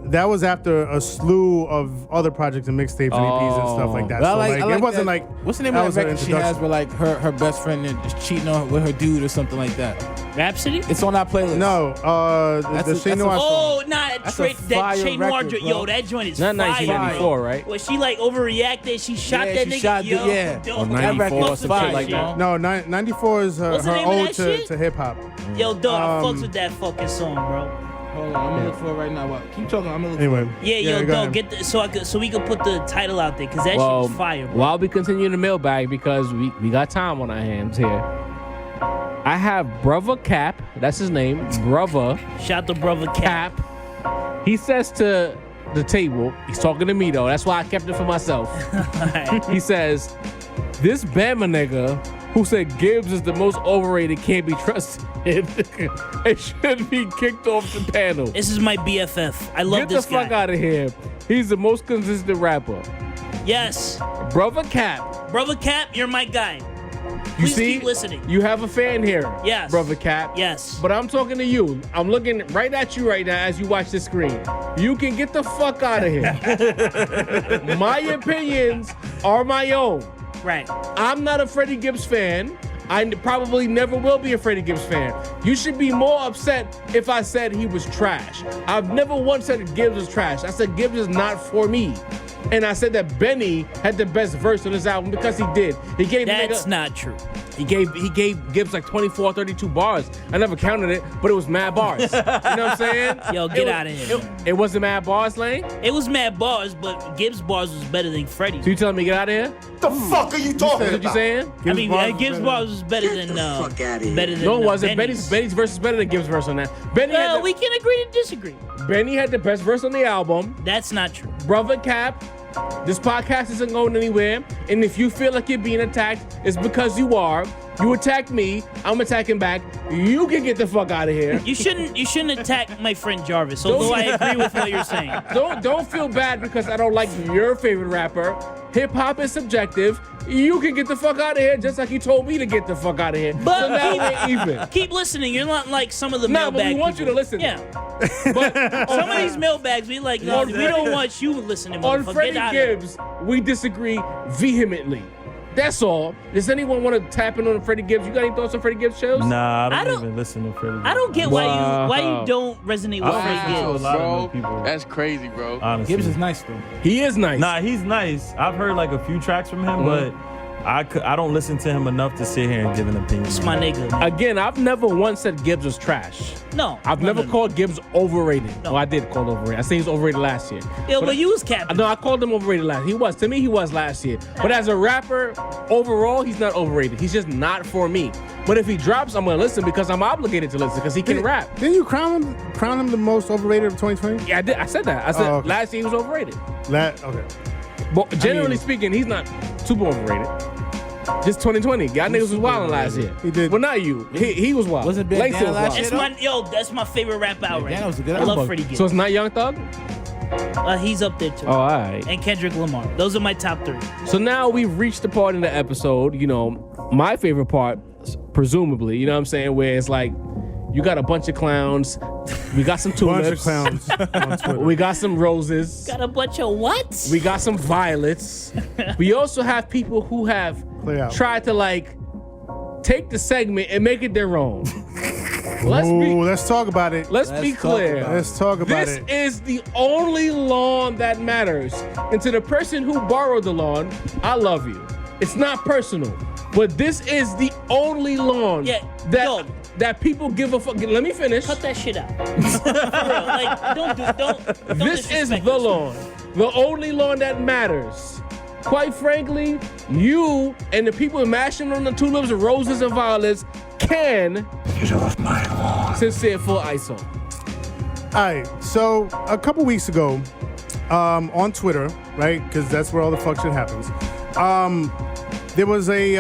That was after a slew of other projects and mixtapes and EPs and stuff like that. But So I it wasn't that. like What's the name that of was that her record she has introduction. where like her best friend is cheating on with her dude or something like that? Rhapsody? It's on our playlist. No, the Shay Noir song. Oh, nah, That's that a fire Chain Noir record, joint. bro. Yo, that joint is Not fire. 1994, right? Well, she like overreacted. She shot Yeah, that she nigga. shot Yo, the- yeah. yo, Or that 94 record or was some fire, shit like yo. that. No, 94 is What's the her name of ode that to shit? hip hop. Yo, dog, I fucks with that fucking song, bro. Hold on, I'm gonna look for it right now. What? Keep talking. I'm gonna look Anyway. Yeah, yo, go dog, ahead. get the, so we can put the title out there because that Well, shit is fire, bro. while we continue the mailbag, because we got time on our hands here, I have Brother Cap. That's his name, Brother Shout to brother Cap. Cap. He says to the table, he's talking to me though. That's why I kept it for myself. He says, "This Bama nigga who said Gibbs is the most overrated can't be trusted. It should be kicked off the panel. This is my BFF. I love Get this the fuck guy. out of here. He's the most consistent rapper. Yes, Brother Cap. brother Cap, you're my guy. You Please see, keep listening. You have a fan here. Yes. Brother Cap. Yes. But I'm talking to you. I'm looking right at you right now as you watch the screen. You can get the fuck out of here. My opinions are my own. Right. I'm not a Freddie Gibbs fan. I probably never will be a Freddie Gibbs fan. You should be more upset if I said he was trash. I've never once said Gibbs was trash. I said Gibbs is not for me. And I said that Benny had the best verse on his album because he did. He gave the That's nigga, not true. he gave Gibbs like 24, 32 bars. I never counted it, but it was mad bars. You know what I'm saying? Yo, get outta here, man. It wasn't mad bars, Lane? It was mad bars, but Gibbs bars was better than Freddie. So you telling me get out of here? The fuck are you talking That's what you about? saying? I mean, Bars Gibbs was bars was better than better than No, it wasn't. Benny's. Benny's verse is better than Gibbs' verse on that. Benny, had Well, the, we can agree to disagree. Benny had the best verse on the album. That's not true. Brother Cap, this podcast isn't going anywhere. And if you feel like you're being attacked, it's because you are. You attacked me, I'm attacking back. You can get the fuck out of here. You shouldn't attack my friend Jarvis, although I agree with what you're saying. Don't feel bad because I don't like your favorite rapper. Hip hop is subjective. You can get the fuck out of here just like you told me to get the fuck out of here. But so now we're even. Keep listening. You're not like some of the Nah, but mailbag we want you people. to listen. Yeah. But Some of these mailbags, we like, no, we don't want you listening. on motherfucker. Freddie Get out of here. Gibbs, we disagree vehemently. That's all. Does anyone want to tap in on Freddie Gibbs? You got any thoughts on Freddie Gibbs, Chillz? Nah, I I don't don't- even listen to Freddie. I don't get why Wow. you don't resonate with I Freddie listen to a Gibbs. lot of Bro, them people. that's crazy, bro. Honestly. Gibbs is nice though. He is nice. Nah, he's nice. I've heard like a few tracks from him, but I don't listen to him enough to sit here and give an opinion. It's on my it. nigga. Man. Again, I've never once said Gibbs was trash. No. I've no, never no. called Gibbs overrated. No. No, I did call overrated. I said he was overrated last year. Yeah, but you was capping. No, I called him overrated last. He was. To me, he was last year. But as a rapper, overall, he's not overrated. He's just not for me. But if he drops, I'm gonna listen because I'm obligated to listen because he can rap. Didn't you crown him the most overrated of 2020? Yeah, I did. I said that. I said Oh, okay. last year he was overrated. Okay. But generally mean- speaking, he's not super overrated. Just 2020. Y'all niggas was wilding last year. He did. Well, not you. He was wild. Wasn't Langston Bandana was last wild. year? That's my favorite rap out right that now. was a good I love album. Freddie Gibbs. So it's not Young Thug? He's up there too. Oh, all right. And Kendrick Lamar. Those are my top three. So now we've reached the part in the episode, you know, my favorite part, presumably, you know what I'm saying, where it's like, you got a bunch of clowns, we got some tulips, Bunch of clowns on Twitter. we got some roses, Got a bunch of what? we got some violets. We also have people who have Play out. tried to like take the segment and make it their own. Let's talk about it. Let's be clear. Let's talk about This it. is the only lawn that matters. And to the person who borrowed the lawn, I love you. It's not personal, but this is the only lawn that people give a fuck. Let me finish. Cut that shit out. For real, like, don't This is disrespect the us. lawn. The only lawn that matters. Quite frankly, you and the people mashing on the tulips and roses and violets can get off my lawn. Sincere full ISO. All right, so a couple weeks ago, on Twitter, right, because that's where all the fuck shit happens, there was a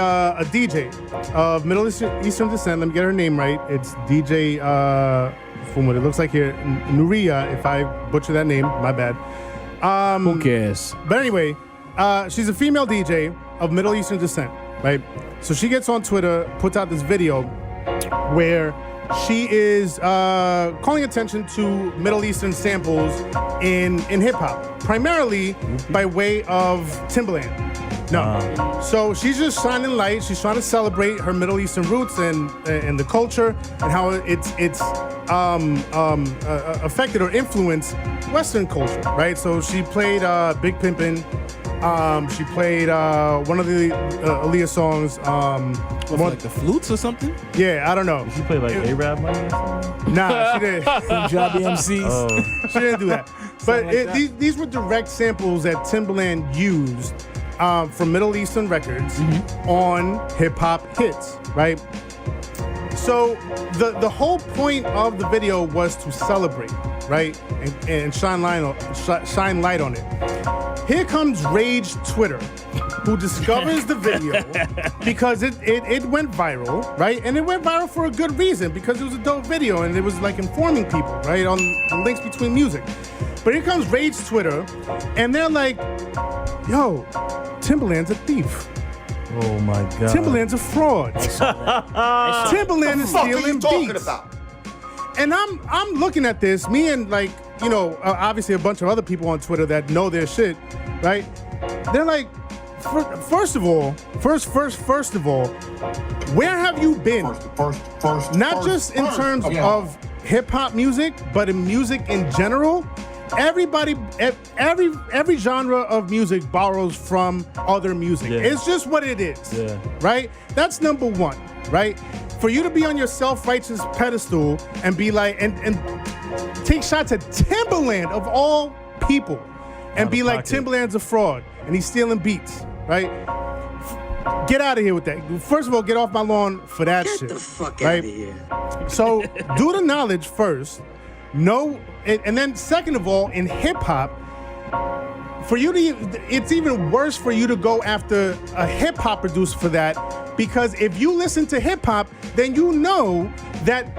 DJ of Middle Eastern descent. Let me get her name right. It's DJ, from what it looks like here, Nuria. If I butcher that name, my bad. Who cares? But anyway, she's a female DJ of Middle Eastern descent, right? So she gets on Twitter, puts out this video where she is calling attention to Middle Eastern samples in hip hop, primarily by way of Timbaland. No, so she's just shining light. She's trying to celebrate her Middle Eastern roots and the culture and how it's affected or influenced Western culture, right? So she played Big Pimpin'. She played one of the Aaliyah songs. Like the flutes or something? Yeah, I don't know. Did she play like A-Rap money or something? Nah, she didn't. Punjabi MCs. Oh. She didn't do that. But like that. these were direct samples that Timbaland used from Middle Eastern records on hip hop hits, right? So the whole point of the video was to celebrate, right, and shine light on it. Here comes Rage Twitter, who discovers the video because it went viral, right? And it went viral for a good reason, because it was a dope video and it was like informing people, right, on the links between music. But here comes Rage Twitter, and they're like, yo, Timbaland's a thief. Oh my God. Timbaland's a fraud. Timbaland is stealing beats. And I'm looking at this, me and like, you know, obviously a bunch of other people on Twitter that know their shit, right? They're like, first of all, where have you been? Not just in terms of hip hop music, but in music in general. Everybody, every genre of music borrows from other music. Yeah. It's just what it is, right? That's number one, right? For you to be on your self-righteous pedestal and be like, and take shots at Timbaland of all people, and be like, Timbaland's a fraud and he's stealing beats, right? Get out of here with that. First of all, get off my lawn for that shit. Get the fuck out of here. So do the knowledge first. No, and then second of all, in hip hop, for you to, it's even worse for you to go after a hip hop producer for that, because if you listen to hip hop, then you know that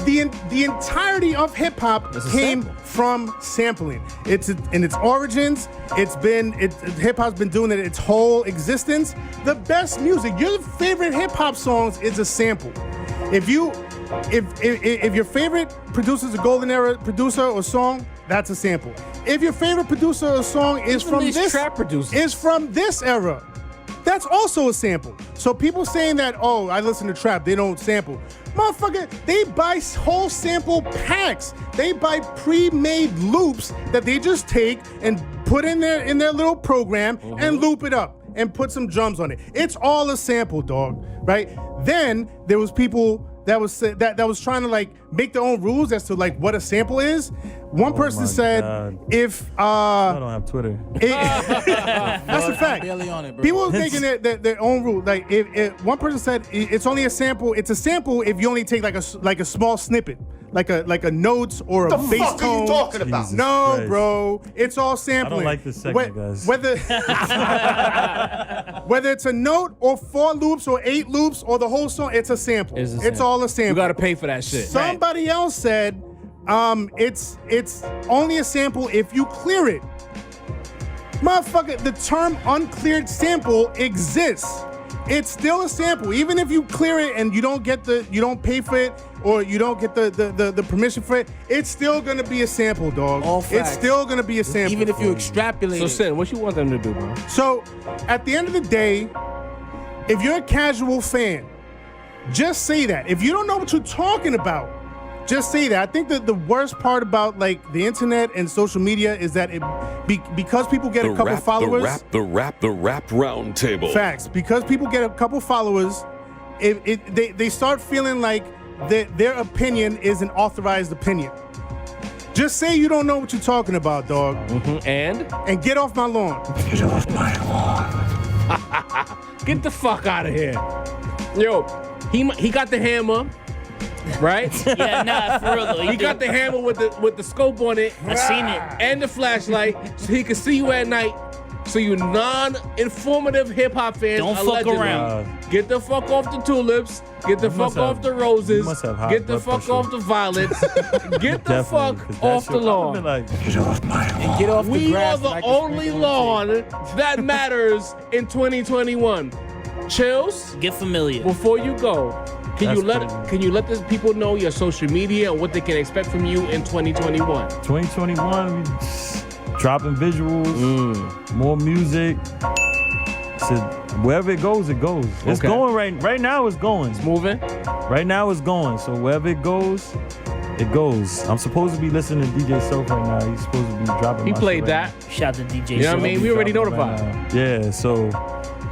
the entirety of hip hop came from sampling. It's in its origins. Hip hop's been doing it its whole existence. The best music, your favorite hip hop songs, is a sample. If your favorite producer is a golden era producer or song, that's a sample. If your favorite producer or song is from this trap producers is from this era, that's also a sample. So people saying that, oh, I listen to trap, they don't sample. Motherfucker, they buy whole sample packs. They buy pre-made loops that they just take and put in their little program and loop it up and put some drums on it. It's all a sample, dog, right? Then there was people that was trying to like make their own rules as to like what a sample is. One person said, God. if I don't have Twitter. that's a fact. Barely on it, bro. People are making their own rule. Like if one person said it's only a sample, it's a sample if you only take like a small snippet, like a notes or a bass fuck tone. are you talking about? Jesus No, Christ. bro, it's all sampling. I don't like this segment, guys. Whether it's a note or 4 loops or 8 loops or the whole song, it's a sample. It's all a sample. You gotta pay for that shit. Somebody else said it's only a sample if you clear it. Motherfucker, the term uncleared sample exists. It's still a sample. Even if you clear it and you don't pay for it or you don't get the permission for it, it's still gonna be a sample, dog. All facts. It's still gonna be a sample. Even if you extrapolate So, it. Sin, what you want them to do, bro? So, at the end of the day, if you're a casual fan, just say that. If you don't know what you're talking about, just say that. I think that the worst part about like the internet and social media is that because people get a couple followers. The rap roundtable. Facts. Because people get a couple followers, they start feeling like their opinion is an authorized opinion. Just say you don't know what you're talking about, dog. And get off my lawn. Get off my lawn. get the fuck out of here. Yo, he got the hammer, right? Yeah, nah, for real though. He got the hammer with the scope on it. I seen it. And the flashlight, so he can see you at night. So you non-informative hip-hop fans, Don't fuck allegedly, around. Get the fuck off the tulips. Get the fuck off the roses. Get the fuck off the violets. Get the fuck off the lawn. Get off my lawn. And get off the We grass are the like a only sprinkle on the lawn that matters in 2021. Chillz, Get familiar. before you go, can you That's let the people know your social media and what they can expect from you in 2021? 2021, we dropping visuals, more music. So wherever it goes, it goes. It's Okay. going right now. It's going. Moving. Right now, it's going. So wherever it goes, it goes. I'm supposed to be listening to DJ Self right now. He's supposed to be dropping. He my played shit right that. Shout to DJ. You know what I Silver. mean? We already Dropping notified. right now. Yeah, so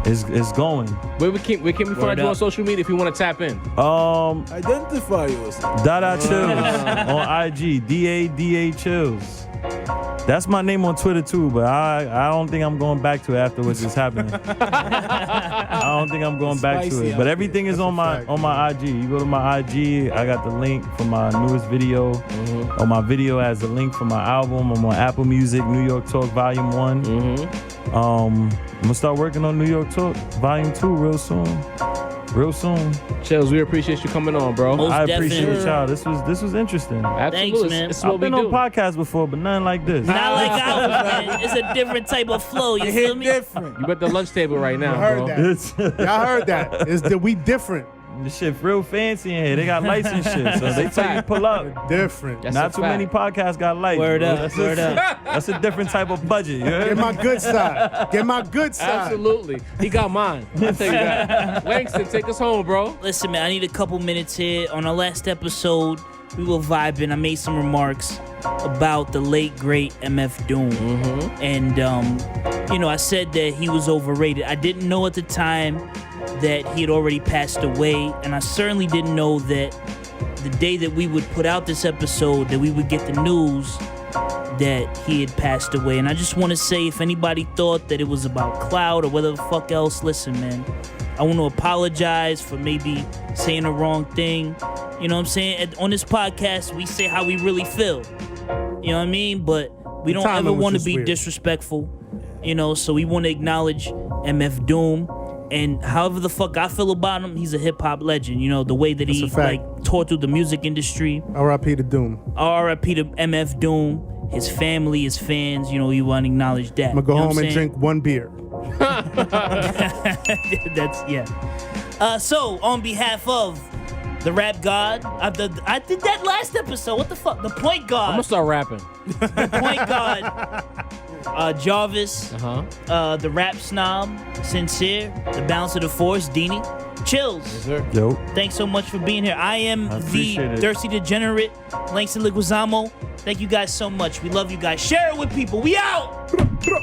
it's going. Where can we find Word you on up. social media if you want to tap in? Identify yourself. Dada Chillz on IG. DADA Chillz. That's my name on Twitter too, but I don't think I'm going back to it after what's just happening. I don't think I'm going back to Spicy it. out But there. everything is on my fact. IG. You go to my IG, I got the link for my newest video. On my video has the link for my album. I'm on Apple Music, New York Talk Volume 1. I'm gonna start working on New York Talk Volume 2 real soon. Real soon. Chillz, we appreciate you coming on, bro. Most I appreciate definitely. y'all. This was interesting. Absolutely. man. It's what I've we been on do. podcasts before, but nothing like this. Not like ours, man. It's a different type of flow. You It feel hit me? different. You at the lunch table right now, I heard bro. that. It's, Y'all heard that. It's that we different. this shit real fancy in here. They got lights and shit, so they tell you to pull up. Different. That's Not a too fact. many podcasts got lights. Word bro. up, That's word up. That's a different type of budget. You heard? Get my good side. Get my good side. Absolutely. He got mine. I'll tell you that. Langston, take us home, bro. Listen, man, I need a couple minutes here. On our last episode, we were vibing. I made some remarks about the late, great MF Doom. And, I said that he was overrated. I didn't know at the time that he had already passed away. And I certainly didn't know that the day that we would put out this episode, that we would get the news that he had passed away. And I just want to say, if anybody thought that it was about cloud or whatever the fuck else, listen, man, I want to apologize for maybe saying the wrong thing. You know what I'm saying? On this podcast, we say how we really feel. You know what I mean? But we don't timing ever was want to just be weird. disrespectful. So we want to acknowledge MF Doom. And however the fuck I feel about him, he's a hip hop legend. The way that That's he a fact. tore through the music industry. R.I.P. to Doom. R.I.P. to MF Doom, his family, his fans. We want to acknowledge that. I'm gonna go You know home what and I'm drink one beer. saying? That's so on behalf of the rap god, I did that last episode. What the fuck? The point I'm guard, gonna start rapping. point guard, Jarvis, the rap snob, Sincere, the balance of the force, Deanie, Chillz. Yo. Thanks so much for being here. I am I the appreciate it. Thirsty Degenerate, Langston Leguizamo. Thank you guys so much. We love you guys. Share it with people. We out. Yo.